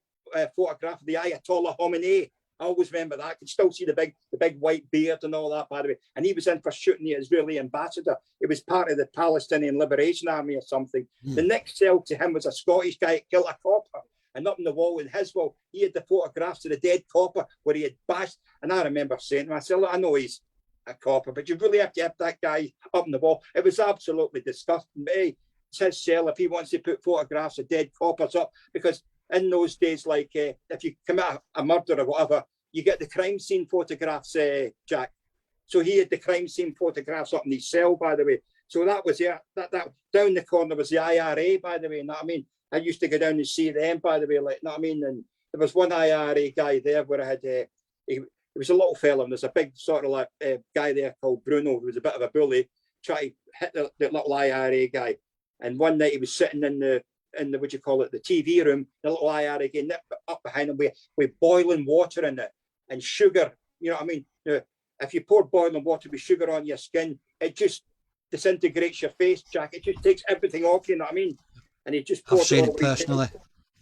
photograph of the Ayatollah Khomeini. I always remember that. I can still see the big white beard and all that, by the way. And he was in for shooting the Israeli ambassador. It was part of the Palestinian Liberation Army or something. The next cell to him was a Scottish guy that killed a copper. And up on the wall, in his wall, he had the photographs of the dead copper where he had bashed. And I remember saying to myself, I know he's a copper, but you really have to have that guy up on the wall. It was absolutely disgusting. Hey, it's his cell if he wants to put photographs of dead coppers up, because in those days, like if you commit a murder or whatever, you get the crime scene photographs, Jack. So he had the crime scene photographs up in his cell, by the way. So that was that down the corner was the IRA, by the way. You know what I mean? I used to go down and see them, by the way, like, you know what I mean? And there was one IRA guy there where I had, he was a little fella, and there's a big sort of like guy there called Bruno, who was a bit of a bully, trying to hit the little IRA guy. And one night he was sitting in the what do you call it, the TV room, the little IRA guy nipped up behind him with boiling water in it and sugar. You know what I mean? Now, if you pour boiling water with sugar on your skin, it just disintegrates your face, Jack. It just takes everything off, you know what I mean? And he just poured
I've seen it personally.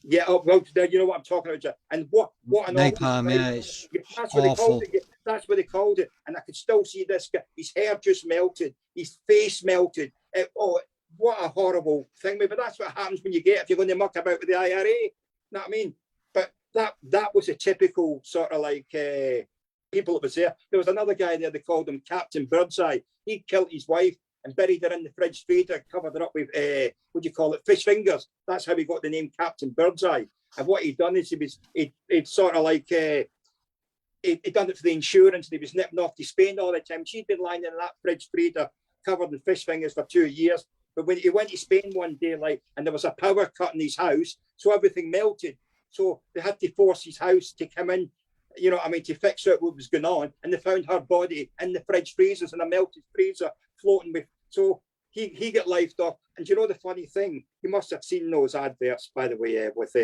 Yeah, well, you know what I'm talking about, Jack. And what an
napalm, yeah, it's
that's what
awful.
they called it. That's what they called it. And I could still see this guy. His hair just melted. His face melted. What a horrible thing. But that's what happens when you get, if you're going to muck about with the IRA. You know what I mean? But that was a typical sort of like people that was there. There was another guy there, they called him Captain Birdseye. He killed his wife and buried her in the fridge freezer, covered her up with, what do you call it, fish fingers. That's how he got the name Captain Birdseye. And what he'd done is he'd sort of like, he'd done it for the insurance, and he was nipping off to Spain all the time. She'd been lying in that fridge freezer, covered in fish fingers for 2 years. But when he went to Spain one day, like, and there was a power cut in his house, so everything melted. So they had to force his house to come in, you know what I mean, to fix out what was going on. And they found her body in the fridge freezers, in a melted freezer, floating with. So he got lifed off. And you know the funny thing? You must have seen those adverts, by the way, with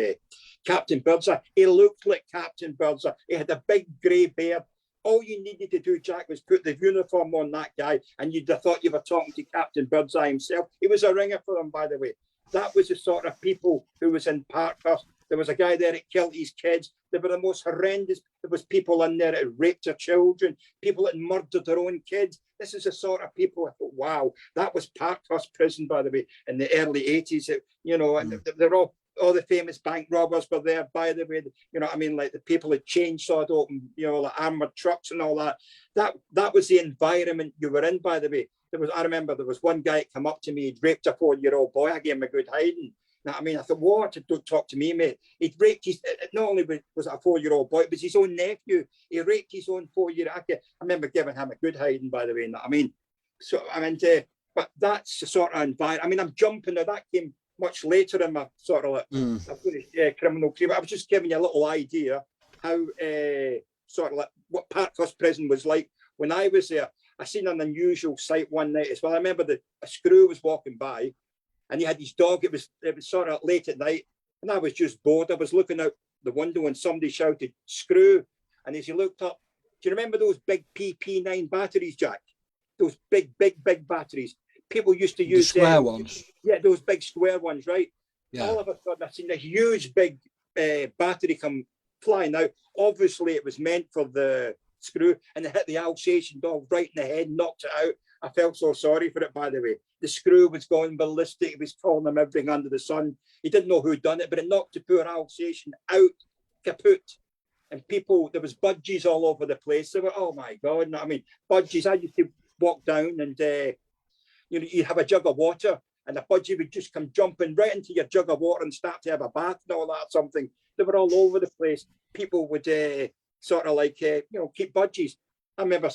Captain Birdseye. He looked like Captain Birdseye. He had a big grey beard. All you needed to do, Jack, was put the uniform on that guy, and you'd have thought you were talking to Captain Birdseye himself. He was a ringer for them, by the way. That was the sort of people who was in Parkhurst. There was a guy there that killed his kids. They were the most horrendous. There was people in there that raped their children, people that murdered their own kids. This is the sort of people I thought, wow, that was Parkhurst prison, by the way, in the early 80s. You know, and they're all the famous bank robbers were there, by the way. You know what I mean? Like the people that chainsawed open, you know, the armored trucks and all that. That was the environment you were in, by the way. I remember there was one guy that came up to me, he'd raped a 4-year-old boy. I gave him a good hiding. You know what I mean? I thought, what? Don't talk to me, mate. He'd raped not only was it a 4-year-old boy, it was his own nephew. He raped his own 4-year-old. I remember giving him a good hiding, by the way. You know what I mean? So, I mean, but that's the sort of environment. I mean, I'm jumping now. That came much later in my sort of like criminal career. But I was just giving you a little idea how sort of like what Parkhurst prison was like when I was there. I seen an unusual sight one night as well. I remember a screw was walking by, and he had his dog. It was sort of late at night, and I was just bored. I was looking out the window, and somebody shouted, "Screw!" And as he looked up, do you remember those big PP9 batteries, Jack? Those big batteries. People used to use
the square ones.
Yeah, those big square ones, right?
Yeah.
All of a sudden, I seen a huge big battery come flying out. Obviously, it was meant for the screw, and it hit the Alsatian dog right in the head, knocked it out. I felt so sorry for it, by the way. The screw was going ballistic. He was calling them everything under the sun. He didn't know who'd done it, but it knocked the poor Alsatian out, kaput. And people, there was budgies all over the place. They were, oh my God, you know what I mean? Budgies. I used to walk down and, you know, you'd have a jug of water, and the budgie would just come jumping right into your jug of water and start to have a bath and all that something. They were all over the place. People would sort of like, you know, keep budgies. I remember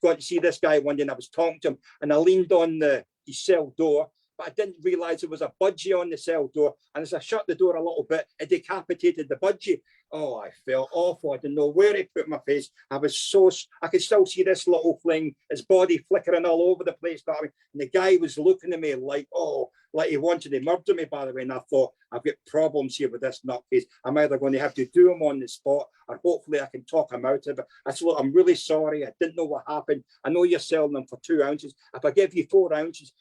going to see this guy one day, and I was talking to him, and I leaned on his cell door, but I didn't realise there was a budgie on the cell door. And as I shut the door a little bit, it decapitated the budgie. Oh, I felt awful. I didn't know where to put my face. I could still see this little thing, his body flickering all over the place. And the guy was looking at me like, oh, like he wanted to murder me, by the way. And I thought, I've got problems here with this nutcase. I'm either going to have to do him on the spot, or hopefully I can talk him out of it. I said, look, I'm really sorry. I didn't know what happened. I know you're selling them for 2 ounces. If I give you 4 ounces,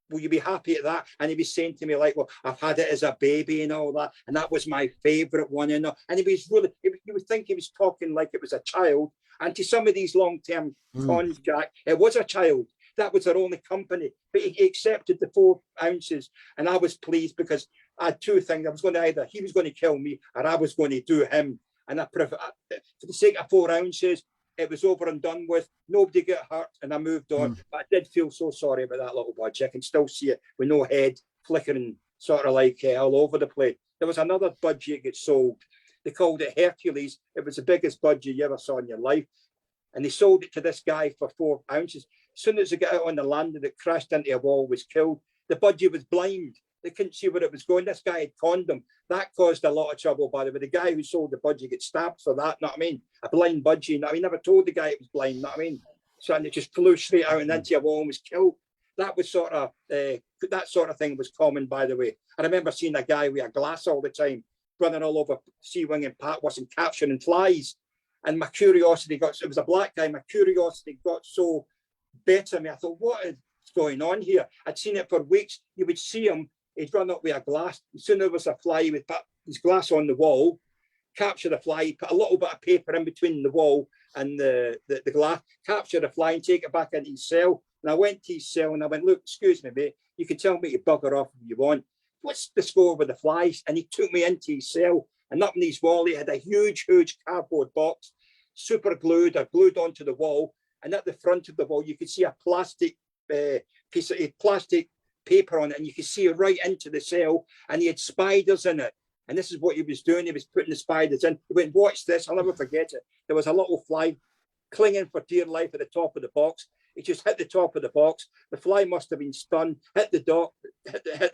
will you be happy at that? And he was saying to me like, well, I've had it as a baby and all that. And that was my favorite one. And he was really, you would think he was talking like it was a child. And to some of these long-term cons, Jack, it was a child. That was their only company. But he accepted the 4 ounces. And I was pleased because I had 2 things. I was going to either, he was going to kill me or I was going to do him. And for the sake of 4 ounces, it was over and done with. Nobody got hurt, and I moved on. But I did feel so sorry about that little budgie. I can still see it with no head, flickering sort of like all over the place. There was another budgie that gets sold. They called it Hercules. It was the biggest budgie you ever saw in your life. And they sold it to this guy for 4 ounces. As soon as they got out on the landing, it crashed into a wall, was killed. The budgie was blind. They couldn't see where it was going. This guy had conned them. That caused a lot of trouble, by the way. The guy who sold the budgie got stabbed for that, know what I mean? A blind budgie, you know what I mean? Never told the guy it was blind, know what I mean? So, and it just flew straight out and into a wall and was killed. That was sort of, that sort of thing was common, by the way. I remember seeing a guy with a glass all the time, running all over Sea Wing and Parkhurst and capturing flies. And my curiosity it was a black guy, my curiosity got so better me. I thought, what is going on here? I'd seen it for weeks. You would see him, he'd run up with a glass. As soon as there was a fly, he would put his glass on the wall, capture the fly, put a little bit of paper in between the wall and the glass, capture the fly and take it back into his cell. And I went to his cell and I went, look, excuse me, mate, you can tell me to bugger off if you want. What's the score with the flies? And he took me into his cell, and up in his wall, he had a huge cardboard box, super glued or glued onto the wall. And at the front of the wall, you could see a plastic piece of plastic paper on it, and you could see right into the cell, and he had spiders in it. And this is what he was doing. He was putting the spiders in. He went, watch this. I'll never forget it. There was a little fly clinging for dear life at the top of the box. He just hit the top of the box. The fly must have been stunned, hit the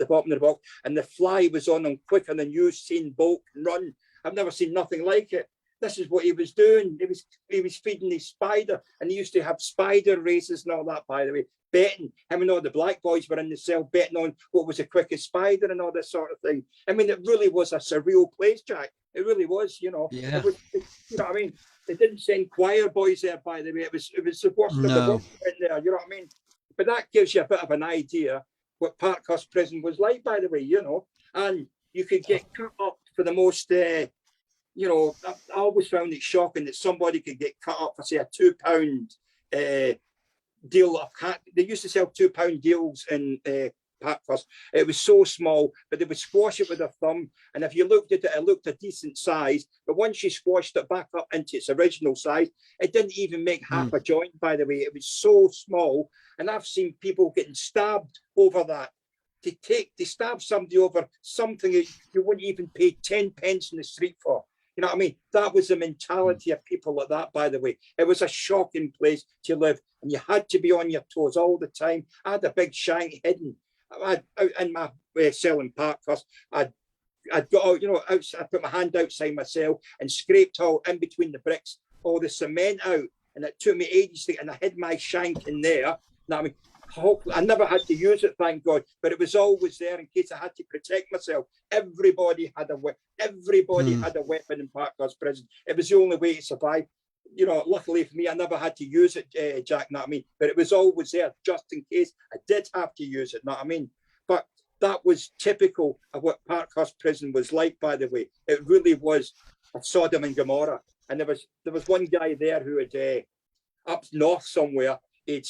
bottom of the box, and the fly was on him quicker than you've seen bolt and run. I've never seen nothing like it. This is what he was doing. He was feeding his spider, and he used to have spider races and all that, by the way, betting. Him and all the black boys were in the cell betting on what was the quickest spider and all this sort of thing. I mean, it really was a surreal place, Jack. It really was, you know.
Yeah.
You know what I mean? They didn't send choir boys there, by the way. It was the worst of the worst in there, you know what I mean? But that gives you a bit of an idea what Parkhurst prison was like, by the way, you know. And you could get cut up for the most, you know, I always found it shocking that somebody could get cut up for, say, a £2 deal of cat. They used to sell £2 deals in Parkhurst. It was so small, but they would squash it with their thumb. And if you looked at it, it looked a decent size. But once you squashed it back up into its original size, it didn't even make half a joint, by the way. It was so small. And I've seen people getting stabbed over that. To stab somebody over something that you wouldn't even pay 10 pence in the street for. You know what I mean? That was the mentality of people like that, by the way. It was a shocking place to live, and you had to be on your toes all the time. I had a big shank hidden. Out in my cell in Parkhurst, I'd got out, you know, I put my hand outside my cell and scraped all in between the bricks, all the cement out, and it took me ages to, and I hid my shank in there. You know what I mean? I never had to use it, thank God, but it was always there in case I had to protect myself. Everybody had a weapon. Everybody had a weapon in Parkhurst prison. It was the only way to survive. You know, luckily for me, I never had to use it, Jack, know what I mean? But it was always there just in case I did have to use it, know what I mean? But that was typical of what Parkhurst prison was like, by the way. It really was a Sodom and Gomorrah. And there was one guy there who had, up north somewhere, he'd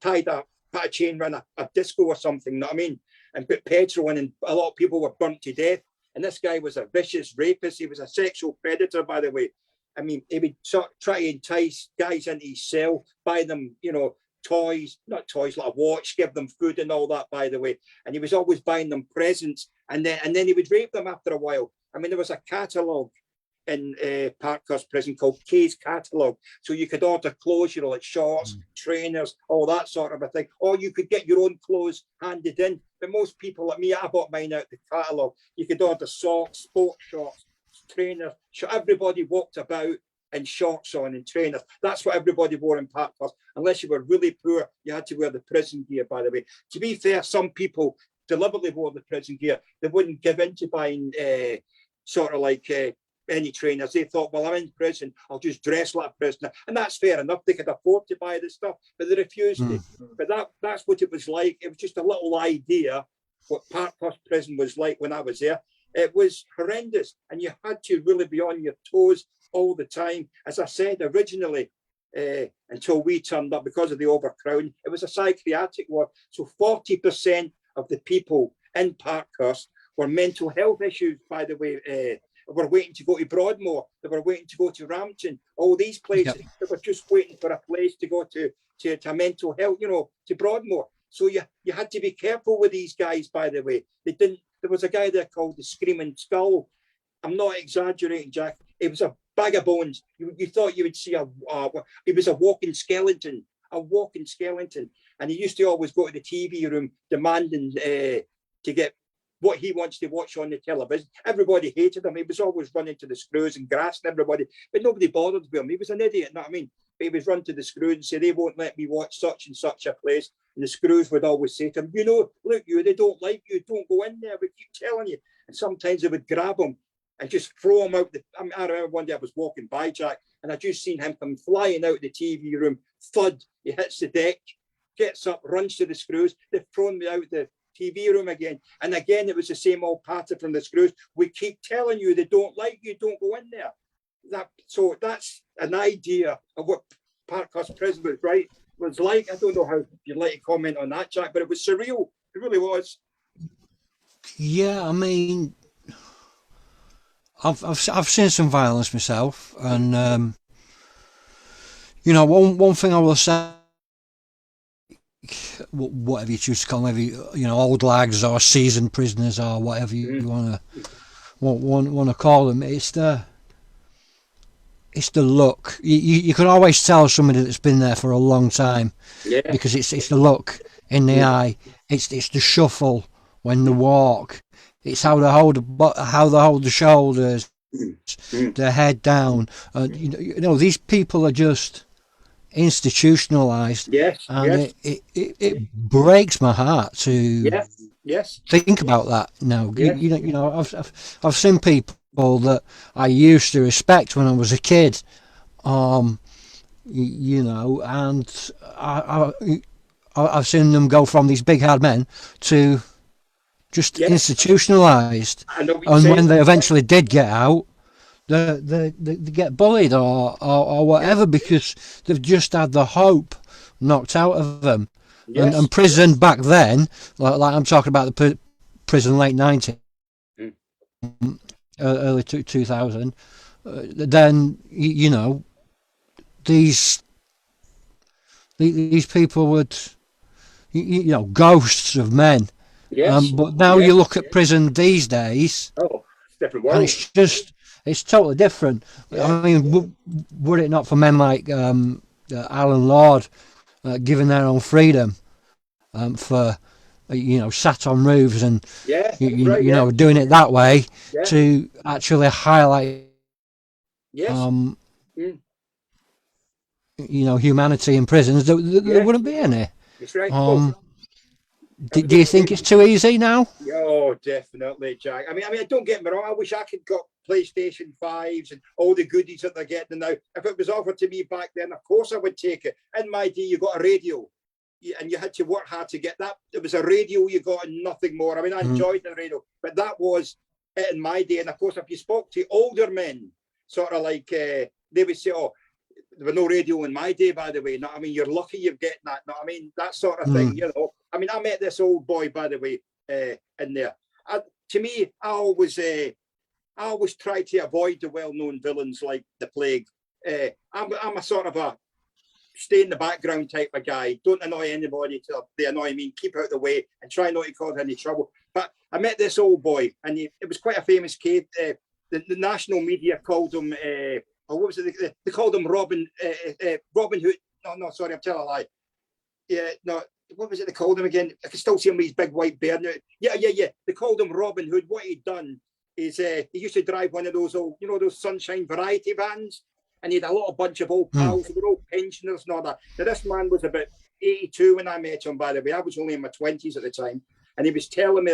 tied up, put a chain around a disco or something, you know what I mean? And put petrol in, and a lot of people were burnt to death. And this guy was a vicious rapist. He was a sexual predator, by the way. I mean, he would try to entice guys into his cell, buy them, you know, not toys, like a watch, give them food and all that, by the way. And he was always buying them presents, and then he would rape them after a while. I mean, there was a catalogue in Parkhurst prison called K's Catalogue. So you could order clothes, you know, like shorts, trainers, all that sort of a thing. Or you could get your own clothes handed in. But most people like me, I bought mine out the catalogue. You could order socks, sports shorts, trainers. So everybody walked about in shorts on and trainers. That's what everybody wore in Parkhurst. Unless you were really poor, you had to wear the prison gear, by the way. To be fair, some people deliberately wore the prison gear. They wouldn't give in to buying sort of like any trainers. They thought, well, I'm in prison, I'll just dress like a prisoner. And that's fair enough. They could afford to buy the stuff, but they refused to. But that's what it was like. It was just a little idea what Parkhurst prison was like when I was there. It was horrendous, and you had to really be on your toes all the time. As I said originally, until we turned up because of the overcrowding, it was a psychiatric ward. So 40% of the people in Parkhurst were mental health issues, by the way. Were waiting to go to Broadmoor. They were waiting to go to Rampton. All these places, they were just waiting for a place to go to mental health, you know, to Broadmoor. So you had to be careful with these guys, by the way. They didn't. There was a guy there called the Screaming Skull. I'm not exaggerating, Jack. It was a bag of bones. You thought you would see it was a walking skeleton, and he used to always go to the TV room demanding to get what he wants to watch on the television. Everybody hated him. He was always running to the screws and grassing everybody, but nobody bothered with him. He was an idiot, you know what I mean? But he was run to the screws and say, they won't let me watch such and such a place. And the screws would always say to him, you know, look, they don't like you, don't go in there, we keep telling you. And sometimes they would grab him and just throw him out. I remember one day I was walking by, Jack, and I just seen him come flying out the TV room. Thud, he hits the deck, gets up, runs to the screws. They've thrown me out the TV room again. And again, it was the same old pattern from the screws. We keep telling you they don't like you, don't go in there. So that's an idea of what Parkhurst prison was like. I don't know how you'd like to comment on that, Jack, but it was surreal. It really was.
Yeah, I mean, I've seen some violence myself, and you know, one thing I will say, whatever you choose to call them, you know, old lags or seasoned prisoners or whatever you want to call them, it's the look. You can always tell somebody that's been there for a long time, because it's the look in the eye, it's the shuffle when they walk, it's how they hold the shoulders, their head down. You know, these people are just institutionalized, and it breaks my heart to think about that now. You know, I've seen people that I used to respect when I was a kid, you know, and I've seen them go from these big hard men to just institutionalized, and when they eventually did get out, they get bullied or whatever, because they've just had the hope knocked out of them. And prison back then, like I'm talking about the prison late 90s, early 2000, then you know, these people would, you know, ghosts of men. But now you look at prison these days,
different world.
And it's totally different. I mean, were it not for men like Alan Lord giving their own freedom for, you know, sat on roofs and you know, doing it that way to actually highlight you know, humanity in prisons, there wouldn't be any.
That's right.
Do you think it's too easy now?
Oh, definitely, Jack. I mean, don't get me wrong. I wish I could got PlayStation 5s and all the goodies that they're getting now. If it was offered to me back then, of course I would take it. In my day, you got a radio, and you had to work hard to get that. It was a radio you got and nothing more. I mean, I enjoyed the radio, but that was it in my day. And of course, if you spoke to older men, sort of like, they would say, oh, there was no radio in my day, by the way. No, I mean, you're lucky you're getting that. No, I mean, that sort of thing, you know. I mean, I met this old boy, by the way, in there. To me, I always try to avoid the well-known villains like the Plague. I'm a sort of a stay in the background type of guy. Don't annoy anybody till they annoy me. Keep out of the way and try not to cause any trouble. But I met this old boy, and it was quite a famous the national media called him, or what was it? They called him Robin Hood. No, sorry, I'm telling a lie. Yeah, no, what was it they called him again? I can still see him with his big white beard now. Yeah. They called him Robin Hood. What he'd done is he used to drive one of those old, those Sunshine variety vans, and he had a bunch of old pals who were all pensioners and all that. Now, this man was about 82 when I met him, by the way. I was only in my 20s at the time, and he was telling me,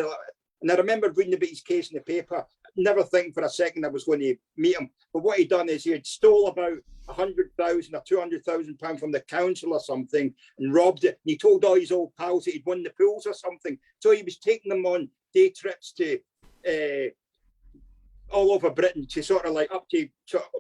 and I remember reading about his case in the paper, never thinking for a second I was going to meet him. But what he'd done is he had stole about 100,000 or 200,000 pounds from the council or something and robbed it. And he told all his old pals that he'd won the pools or something. So he was taking them on day trips to all over Britain, to sort of like up to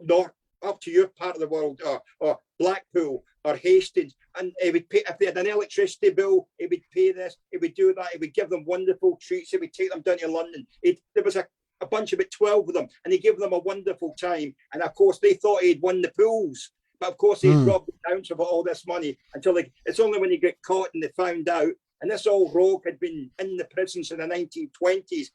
north, up to your part of the world, or Blackpool or Hastings, and he would pay, if they had an electricity bill, he would pay this, he would do that, he would give them wonderful treats, he would take them down to London. There was a bunch of about 12 of them, and he gave them a wonderful time. And of course, they thought he'd won the pools, but of course, he'd robbed the council of all this money until it's only when he got caught and they found out. And this old rogue had been in the prisons in the 1920s.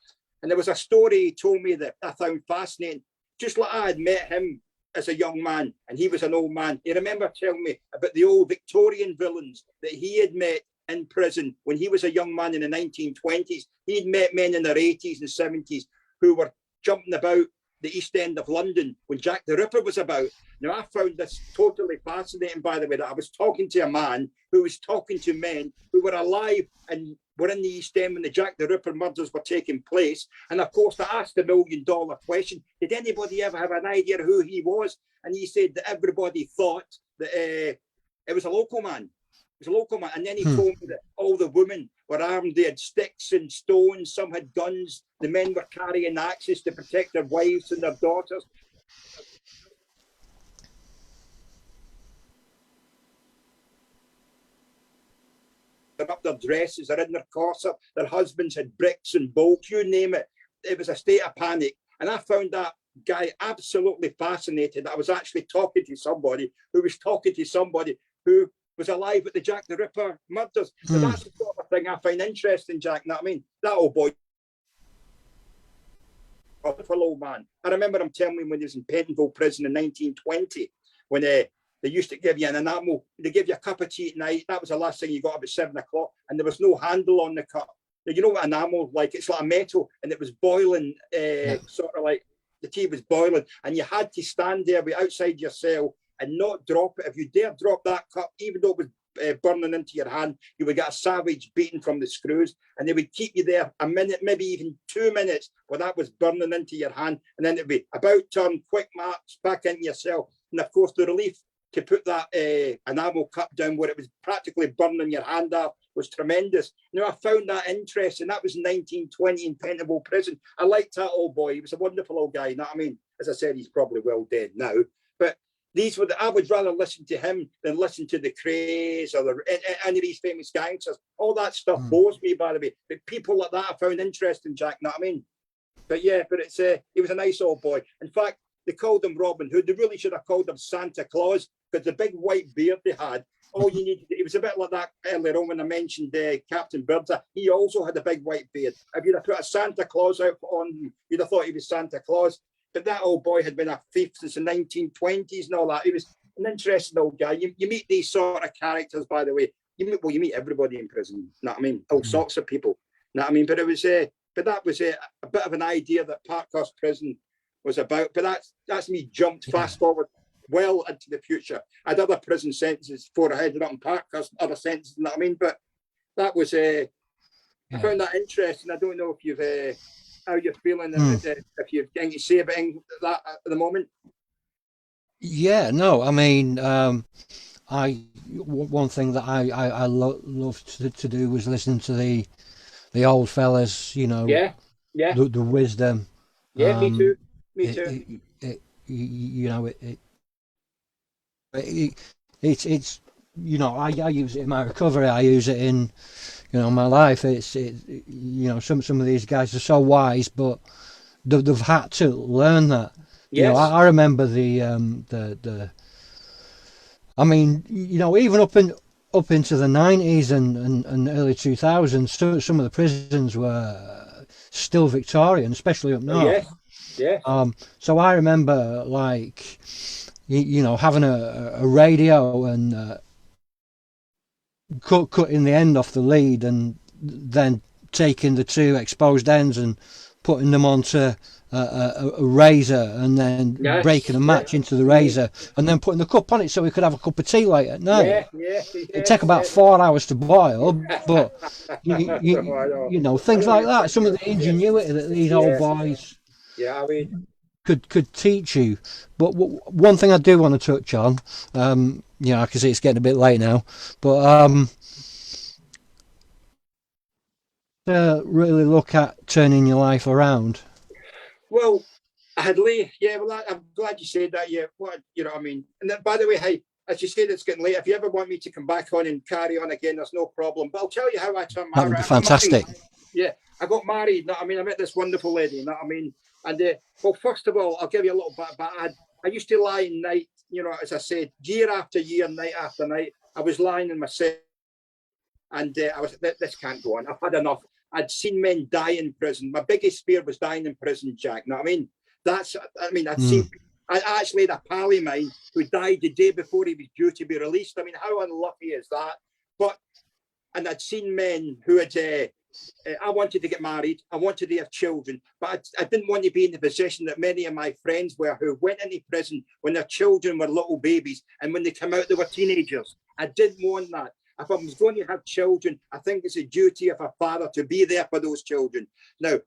And there was a story he told me that I found fascinating. Just like I had met him as a young man, and he was an old man. He remember telling me about the old Victorian villains that he had met in prison when he was a young man in the 1920s. He'd met men in their 80s and 70s who were jumping about the East End of London when Jack the Ripper was about. Now, I found this totally fascinating, by the way, that I was talking to a man who was talking to men who were alive and were in the East End when the Jack the Ripper murders were taking place. And of course, I asked the $1,000,000 question, did anybody ever have an idea who he was? And he said that everybody thought that it was a local man. It was a local man. And then he told me that all the women were armed. They had sticks and stones. Some had guns. The men were carrying axes to protect their wives and their daughters. They're up their dresses, they're in their corset, their husbands had bricks and bolts, you name it. It was a state of panic. And I found that guy absolutely fascinated. I was actually talking to somebody who was talking to somebody who was alive at the Jack the Ripper murders. So that's the sort of thing I find interesting, Jack. You know what I mean? That old boy, wonderful old man. I remember him telling me when he was in Pentonville prison in 1920, when they used to give you an enamel. They give you a cup of tea at night. That was the last thing you got about 7 o'clock. And there was no handle on the cup. Now, you know what enamel like? It's like a metal, and it was boiling, sort of like the tea was boiling. And you had to stand there outside your cell and not drop it. If you dare drop that cup, even though it was burning into your hand, you would get a savage beating from the screws. And they would keep you there a minute, maybe even 2 minutes, while that was burning into your hand. And then it'd be about turn, quick march, back into your cell. And of course, the relief to put that enamel cup down where it was practically burning your hand off was tremendous. I found that interesting. That was 1920 in Pentonville prison. I liked that old boy. He was a wonderful old guy. You know what I mean? As I said, he's probably well dead now. But I would rather listen to him than listen to the Krays or any of these famous gangsters. All that stuff bores me, by the way. But people like that I found interesting, Jack. You know what I mean? But yeah, he was a nice old boy. In fact, they called him Robin Hood. They really should have called him Santa Claus, because the big white beard they had, all you needed, it was a bit like that earlier on when I mentioned Captain Birdseye. He also had a big white beard. If you'd have put a Santa Claus outfit on him, you'd have thought he was Santa Claus. But that old boy had been a thief since the 1920s and all that. He was an interesting old guy. You meet these sort of characters, by the way. You meet everybody in prison. You know what I mean? All sorts of people. You know what I mean? But it was, that was a bit of an idea that Parkhurst prison was about. But that's me jumped fast forward well into the future. I had other prison sentences before I headed up in Parkhurst, other sentences, you know what I mean? But that was I found that interesting. I don't know if you've how you're feeling, if you've anything to say about that at the moment.
Yeah, no, I mean, one thing that I loved to do was listen to the old fellas, you know, the wisdom.
Yeah, me too. Me too.
It's you know, I use it in my recovery. I use it in, you know, my life. You know, some of these guys are so wise, but they've had to learn that. Yes. You know, I remember the I mean, you know, even up into the 90s and early 2000s, some of the prisons were still Victorian, especially up north.
Yes, yes.
So I remember, like, you know, having a radio and cutting the end off the lead and then taking the two exposed ends and putting them onto a razor and then breaking a
Yes,
match into the razor and then putting the cup on it so we could have a cup of tea late at night. It'd take about 4 hours to boil, but you know, things like that. Some of the ingenuity that these old boys
yeah. I mean,
could teach you. But one thing I do want to touch on, you know, I can see it's getting a bit late now, but to really look at turning your life around.
well, I had late. Yeah, well, I'm glad you said that. Yeah, what you know, what I mean. And then, by the way, hey, as you said, it's getting late. If you ever want me to come back on and carry on again, there's no problem. But I'll tell you how I turned my
That would be fantastic.
Yeah, I got married. I mean, I met this wonderful lady. You know what I mean? And well, first of all, I'll give you a little bit. But I used to lie in night. You know, as I said, year after year, night after night, I was lying in my cell, and I was this can't go on. I've had enough. I'd seen men die in prison. My biggest fear was dying in prison, Jack. You know what I mean? I'd seen. I actually had a pal of mine who died the day before he was due to be released. I mean, how unlucky is that? And I'd seen men who had. I wanted to get married. I wanted to have children, but I didn't want to be in the position that many of my friends were, who went into prison when their children were little babies, and when they come out, they were teenagers. I didn't want that. If I was going to have children, I think it's a duty of a father to be there for those children. Now,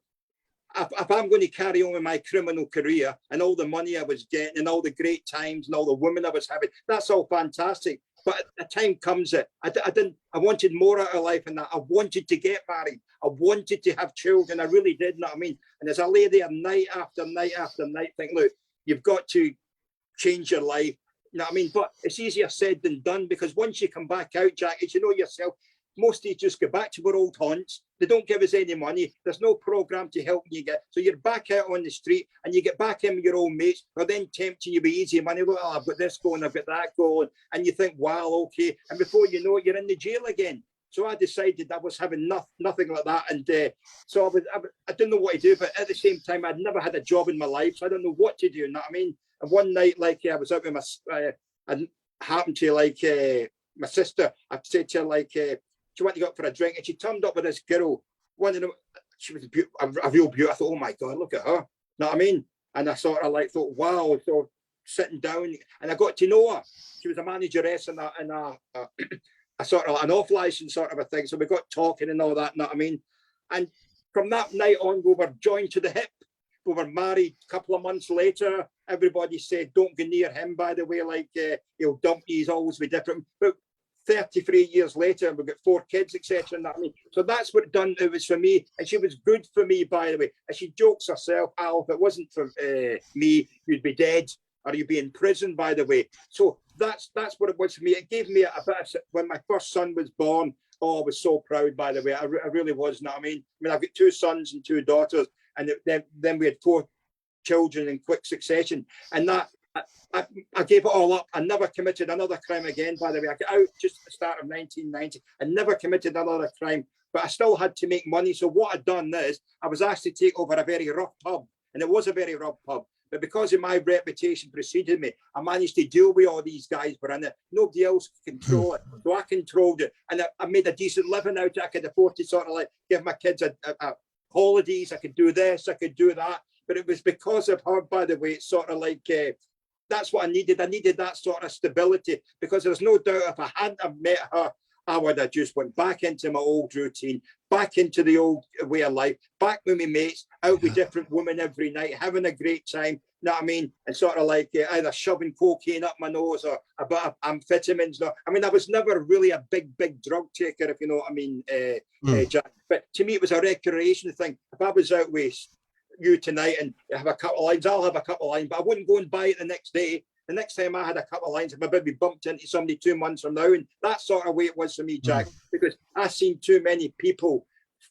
if I'm going to carry on with my criminal career and all the money I was getting and all the great times and all the women I was having, that's all fantastic. But the time comes that I wanted more out of life than that. I wanted to get married. I wanted to have children. I really did, you know what I mean? And as I lay there night after night after night, think, look, you've got to change your life. You know what I mean? But it's easier said than done, because once you come back out, Jack, as you know yourself, most of you just go back to our old haunts. They don't give us any money. There's no program to help you get. So you're back out on the street and you get back in with your old mates who are then tempting you with easy money. Look, oh, I've got this going, I've got that going. And you think, wow, okay. And before you know it, you're in the jail again. So I decided I was having nothing like that. And so I didn't know what to do. But at the same time, I'd never had a job in my life. So I don't know what to do. You know what I mean? And one night, like, I was out with I happened to, like, my sister. I said to her, like, she wanted to go up for a drink, and she turned up with this girl. One of them, she was a real beauty. I thought, oh my God, look at her. You know what I mean? And I sort of like thought, wow. So sitting down, and I got to know her. She was a manageress in a sort of an off license sort of a thing. So we got talking and all that. You know what I mean? And from that night on, we were joined to the hip. We were married a couple of months later. Everybody said, don't go near him, by the way, like he'll dump you, he's always be different. But 33 years later, we've got 4 kids, etc. I mean, so that's what it was for me. And she was good for me, by the way. And she jokes herself, Al, if it wasn't for me, you'd be dead or you'd be in prison, by the way. So that's what it was for me. It gave me a bit of, when my first son was born, oh, I was so proud, by the way. I really was, you know what I mean? I've got 2 sons and 2 daughters, and then we had 4 children in quick succession. And that, I gave it all up. I never committed another crime again, by the way. I got out just at the start of 1990 and never committed another crime, but I still had to make money. So what I'd done is I was asked to take over a very rough pub, and it was a very rough pub. But because of my reputation preceded me, I managed to deal with all these guys were in it. Nobody else could control it. So I controlled it. And I made a decent living out of it. I could afford to sort of like give my kids a holidays. I could do this, I could do that. But it was because of her, by the way. It's sort of like, that's what I needed. I needed that sort of stability, because there's no doubt if I hadn't met her, I would have just went back into my old routine, back into the old way of life, back with my mates, out with different women every night, having a great time, you know what I mean? And sort of like either shoving cocaine up my nose or a bit of amphetamines. I mean, I was never really a big drug taker, if you know what I mean, Jack. But to me, it was a recreation thing. If I was out with you tonight and have a couple of lines, I'll have a couple of lines, but I wouldn't go and buy it the next day. The next time I had a couple of lines, I maybe bumped into somebody 2 months from now. And that sort of way it was for me, Jack, because I've seen too many people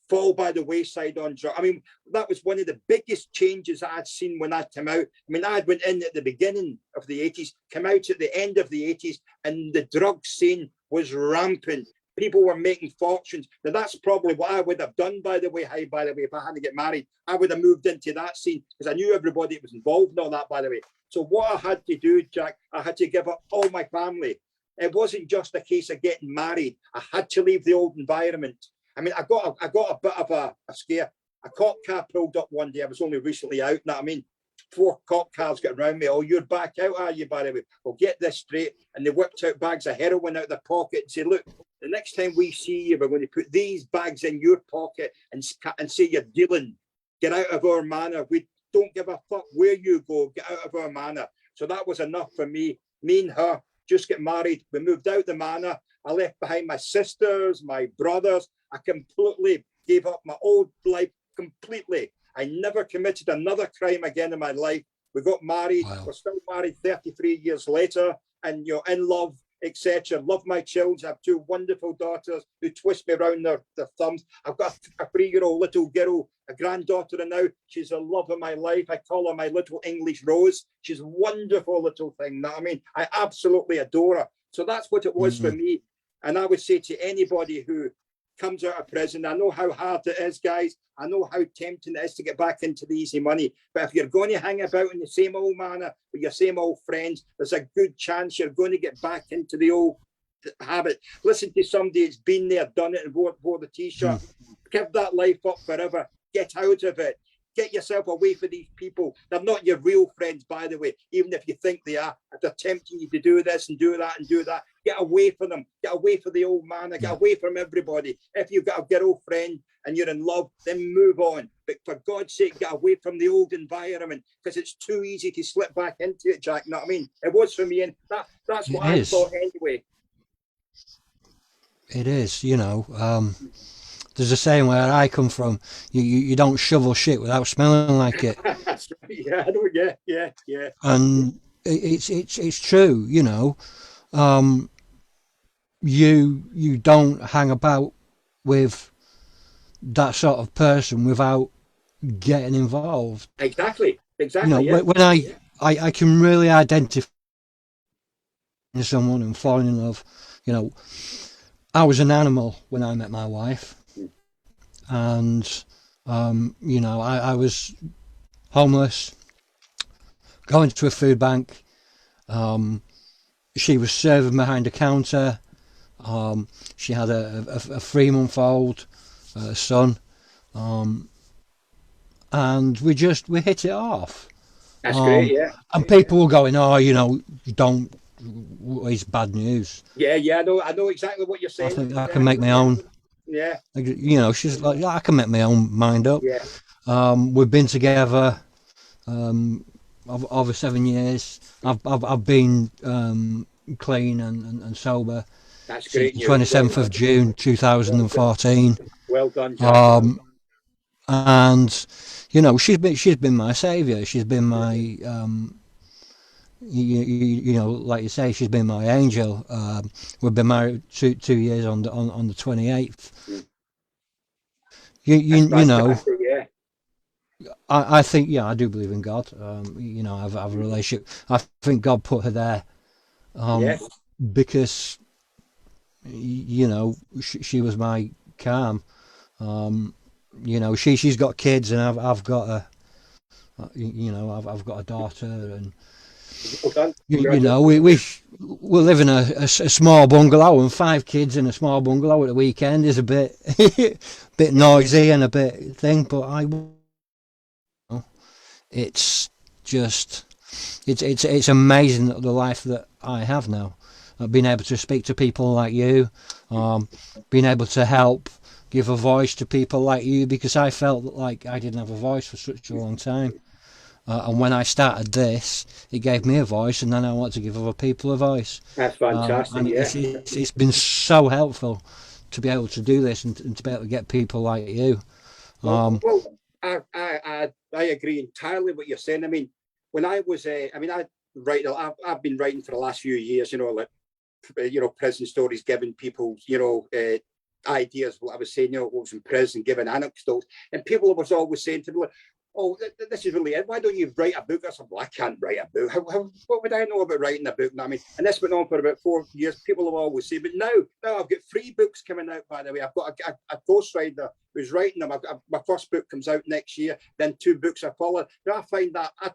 fall by the wayside on drugs. I mean, that was one of the biggest changes I'd seen when I came out. I mean, I went in at the beginning of the 80s, came out at the end of the 80s, and the drug scene was rampant. People were making fortunes. Now, that's probably what I would have done, by the way, if I hadn't get married. I would have moved into that scene because I knew everybody that was involved in all that, by the way. So what I had to do, Jack, I had to give up all my family. It wasn't just a case of getting married. I had to leave the old environment. I mean, I got a bit of a scare. A cop car pulled up one day. I was only recently out. Know what I mean? 4 cop cars got around me. Oh, you're back out, are you, by the way? Well, get this straight. And they whipped out bags of heroin out of their pocket and said, look, the next time we see you, we're going to put these bags in your pocket and say you're dealing. Get out of our manor. We don't give a fuck where you go. Get out of our manor. So that was enough for me. Me and her just get married. We moved out the manor. I left behind my sisters, my brothers. I completely gave up my old life completely. I never committed another crime again in my life. We got married. Wow. We're still married 33 years later, and you're in love, etc. Love my children. I have 2 wonderful daughters who twist me around their thumbs. I've got a 3-year-old little girl, a granddaughter now. She's the love of my life. I call her my little English Rose. She's a wonderful little thing. You know what I mean? I absolutely adore her. So that's what it was for me. And I would say to anybody who comes out of prison, I know how hard it is, guys. I know how tempting it is to get back into the easy money. But if you're going to hang about in the same old manner with your same old friends, there's a good chance you're going to get back into the old habit. Listen to somebody that's been there, done it, and wore the t-shirt. Give that life up forever. Get out of it. Get yourself away from these people. They're not your real friends, by the way, even if you think they are. If they're tempting you to do this and do that and do that, get away from them. Get away from the old man. Get away from everybody. If you've got a girlfriend and you're in love, then move on. But for God's sake, get away from the old environment, because it's too easy to slip back into it, Jack. You know what I mean? It was for me, and that's what I thought anyway.
It is, you know. There's a saying where I come from, you don't shovel shit without smelling like it.
Yeah, I know, yeah.
And it's true, you know. You don't hang about with that sort of person without getting involved.
Exactly. You
know, when I can really identify someone and fall in love. You know, I was an animal when I met my wife. And, you know, I was homeless, going to a food bank. She was serving behind a counter. She had a 3-month-old son. And we hit it off.
That's great, yeah.
And people were going, oh, you know, it's bad news.
Yeah, I know exactly what you're saying.
I think I can make my own.
Yeah.
You know, she's like, I can make my own mind up.
Yeah.
We've been together over 7 years. I've been clean and sober.
That's great.
27th of June 2014.
Well done, Jack.
And you know, she's been my saviour. She's been my you know, like you say, she's been my angel. We've been married 2 years on the 28th. You know,
yeah.
I think, yeah, I do believe in God. You know, I have a relationship. I think God put her there because, you know, she was my calm. You know, she's got kids, and I've got a, you know, I've got a daughter, and you know, we live in a small bungalow, and 5 kids in a small bungalow at the weekend is a bit bit noisy and a bit thing, but it's just it's amazing the life that I have now. Being able to speak to people like you, being able to help give a voice to people like you, because I felt like I didn't have a voice for such a long time. And when I started this, it gave me a voice, and then I want to give other people a voice.
That's fantastic.
And it's been so helpful to be able to do this and to be able to get people like you.
Well, I agree entirely with what you're saying. I mean, when I was, I've been writing for the last few years. You know, like, you know, prison stories, giving people, you know, ideas. What I was saying, you know, what was in prison, giving anecdotes, and people was always saying to me, oh, this is really it. Why don't you write a book or something? Well, I can't write a book. What would I know about writing a book? I mean, and this went on for about 4 years. People have always said, but now I've got 3 books coming out, by the way. I've got a ghostwriter who's writing them. My first book comes out next year, then 2 books are following. Now I find that, I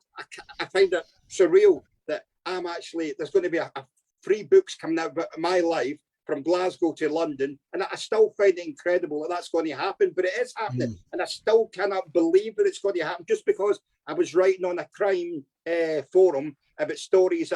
find it surreal that there's going to be a 3 books coming out about my life from Glasgow to London, and I still find it incredible that that's going to happen, but it is happening, and I still cannot believe that it's going to happen, just because I was writing on a crime forum about stories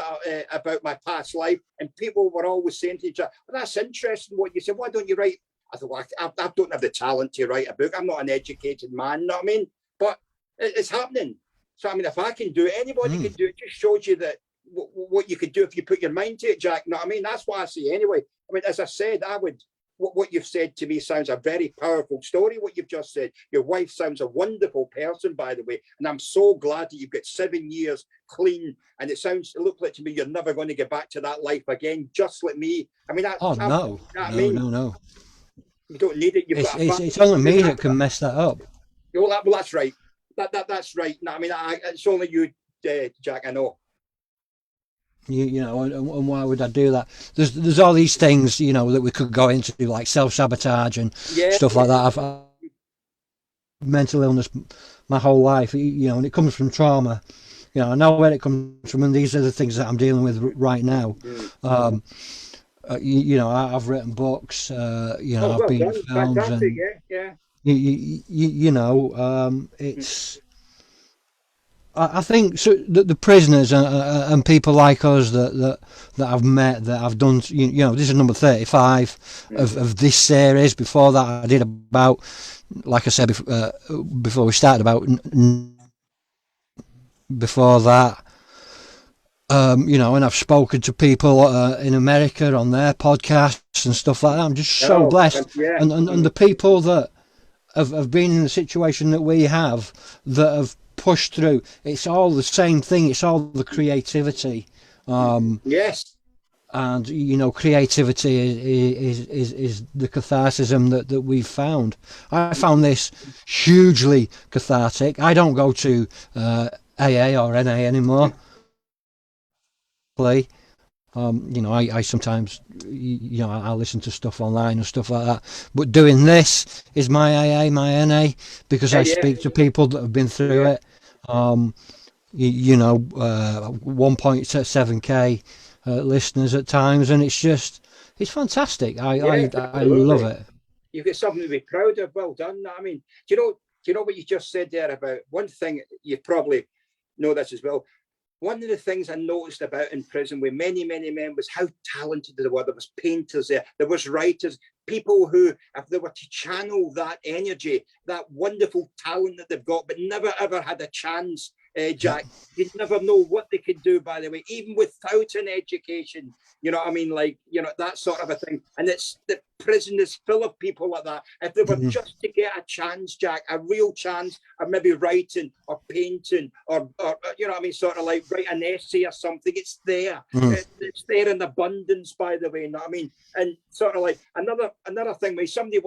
about my past life, and people were always saying to each other, well, that's interesting what you said, why don't you write? I thought, well, I don't have the talent to write a book, I'm not an educated man, you know what I mean? But it's happening. So I mean, if I can do it, anybody can do it. It just shows you that what you could do if you put your mind to it, Jack. You know what I mean? That's what I see anyway. I mean, as I said, what you've said to me sounds a very powerful story, what you've just said. Your wife sounds a wonderful person, by the way, and I'm so glad that you've got 7 years clean, and it looks like to me you're never going to get back to that life again, just like me. I mean,
no.
You don't need it.
It's only me that can mess that up.
Well, that's right. That's right. No, I mean, it's only you, Jack, I know.
You know, and why would I do that? There's all these things, you know, that we could go into, like self-sabotage and stuff like that. I've mental illness my whole life, you know, and it comes from trauma. You know, I know where it comes from, and these are the things that I'm dealing with right now. You know, I've written books. You know, I've been in films, and you know, it's. I think so, the prisoners and people like us that I've met, that I've done, you know, this is number 35 of this series. Before that, I did about, like I said before we started, about before that, you know, and I've spoken to people in America on their podcasts and stuff like that. I'm just so blessed, and the people that have been in the situation that we have, that have pushed through, it's all the same thing, it's all the creativity.
Yes.
And you know, creativity is the catharsism that we've found. I found this hugely cathartic. I don't go to AA or NA anymore. You know, I sometimes, you know, I listen to stuff online and stuff like that, but doing this is my AA, my NA, because I speak to people that have been through it. You know, 1.7k listeners at times, and it's fantastic. I love it.
You've got something to be proud of. Well done. I mean, do you know what you just said there about one thing? You probably know this as well. One of the things I noticed about in prison with many men was how talented they were. There was painters there was writers, people who, if they were to channel that energy, that wonderful talent that they've got, but never ever had a chance, Jack, you'd never know what they could do, by the way, even without an education. You know what I mean? Like, you know, that sort of a thing. And it's the prison is full of people like that. If they were just to get a chance, Jack, a real chance of maybe writing or painting or you know what I mean, sort of like write an essay or something, it's there. It's there in abundance, by the way, you know what I mean? And sort of like another thing, when somebody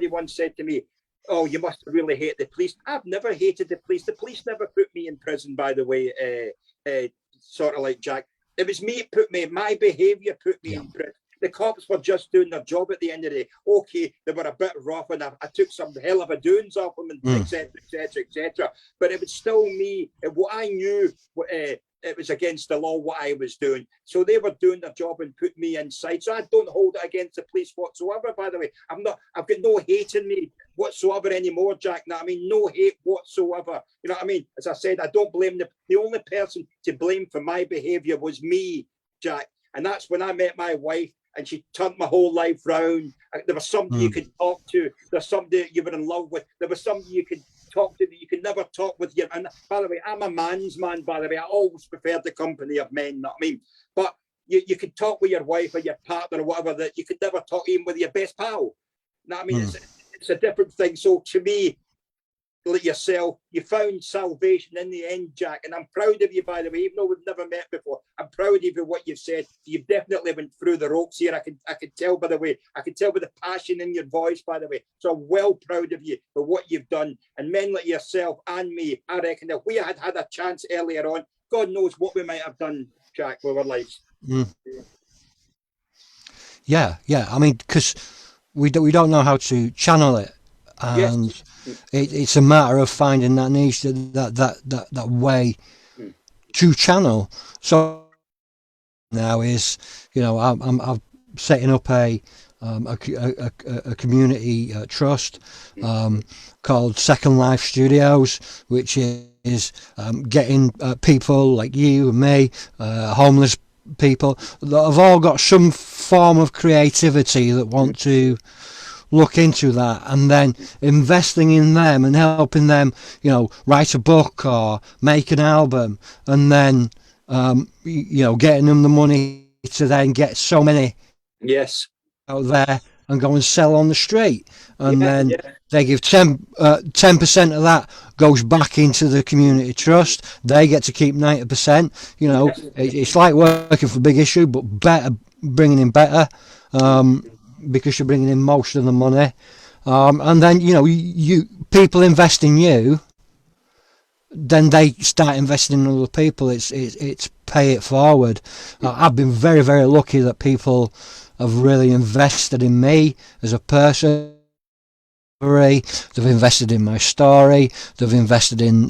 once said to me, oh, you must really hate the police. I've never hated the police. The police never put me in prison, by the way, sort of like, Jack. It was me, my behaviour put me in prison. The cops were just doing their job at the end of the day. Okay, they were a bit rough, and I took some hell of a doings off them, and etc. But it was still me. What I knew, it was against the law what I was doing. So they were doing their job and put me inside. So I don't hold it against the police whatsoever, by the way. I've got no hate in me whatsoever anymore, Jack. No, I mean, no hate whatsoever. You know what I mean? As I said, I don't blame the only person to blame for my behaviour was me, Jack. And that's when I met my wife, and she turned my whole life round. There was somebody you could talk to. There's somebody you were in love with. There was somebody you could talk to that you could never talk with. And by the way, I'm a man's man, by the way. I always prefer the company of men, know what I mean? But you could talk with your wife or your partner or whatever, that you could never talk even with your best pal. Know what I mean? It's a different thing. So to me, like yourself, you found salvation in the end, Jack, and I'm proud of you, by the way. Even though we've never met before, I'm proud of you for what you've said. You've definitely went through the ropes here. I can tell by the way. I can tell by the passion in your voice, by the way. So I'm well proud of you for what you've done. And men like yourself and me, I reckon if we had had a chance earlier on, God knows what we might have done, Jack, with our lives.
Yeah. I mean, because we don't know how to channel it, and
Yes.
it's a matter of finding that niche, that way to channel. So now is, I'm setting up a community trust called Second Life Studios, which is getting people like you and me, homeless people that have all got some form of creativity that want to look into that, and then investing in them and helping them, write a book or make an album, and then getting them the money to then get so many out there and go and sell on the street, and then they give 10% of that goes back into the community trust. They get to keep 90%. It's like working for Big Issue, but better, bringing in better, because you're bringing in most of the money, and then you people invest in you, then they start investing in other people. It's pay it forward. I've been very, very lucky that people have really invested in me as a person. They've invested in my story. They've invested in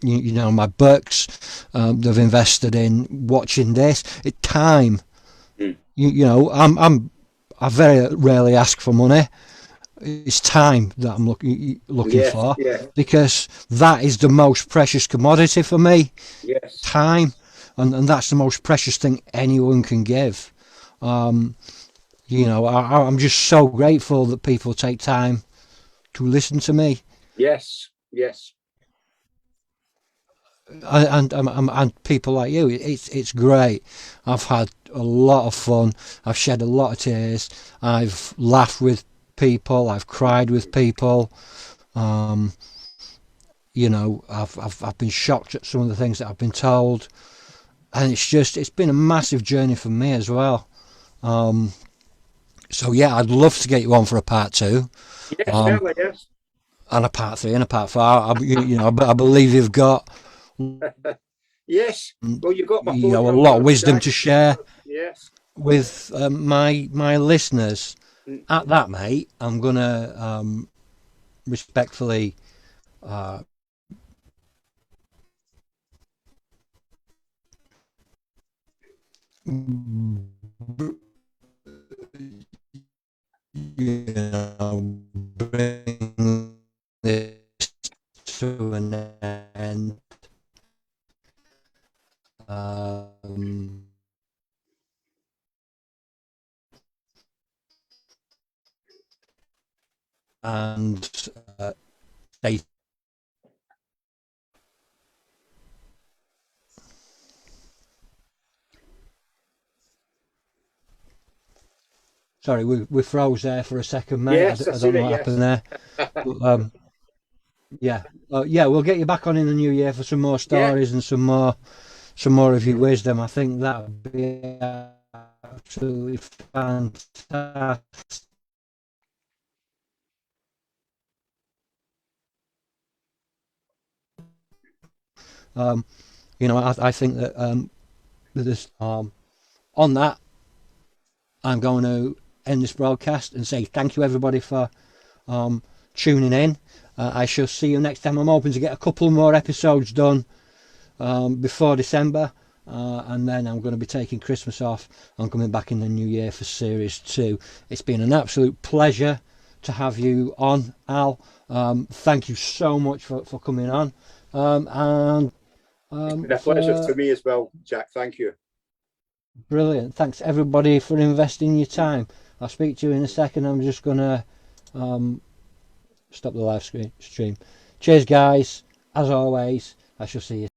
my books. They've invested in watching this. It's time. I very rarely ask for money. It's time that I'm looking for, because that is the most precious commodity for me.
Yes.
Time, and that's the most precious thing anyone can give. I'm just so grateful that people take time to listen to me.
Yes.
And people like you, it's great. I've had a lot of fun. I've shed a lot of tears. I've laughed with people. I've cried with people. I've been shocked at some of the things that I've been told, and it's been a massive journey for me as well. So yeah, I'd love to get you on for a part 2.
Yes, certainly, yes.
And a part 3 and a part 4. I believe you've got
yes. Well, you've got my
a lot of wisdom to share.
Yes.
With my listeners. At that, mate, I'm gonna respectfully bring this to an end. And they sorry, we froze there for a second, mate.
Yes,
I don't know what happened there. But, we'll get you back on in the new year for some more stories and some more of your wisdom. I think that would be absolutely fantastic. I think that this on that, I'm going to end this broadcast and say thank you everybody for tuning in. I shall see you next time. I'm hoping to get a couple more episodes done before December, and then I'm going to be taking Christmas off. I'm coming back in the new year for series 2. It's been an absolute pleasure to have you on, Al. Thank you so much for coming on.
It's been a pleasure to me as well, Jack. Thank you.
Brilliant. Thanks everybody for investing your time. I'll speak to you in a second. I'm just going to stop the live stream. Cheers, guys. As always, I shall see you.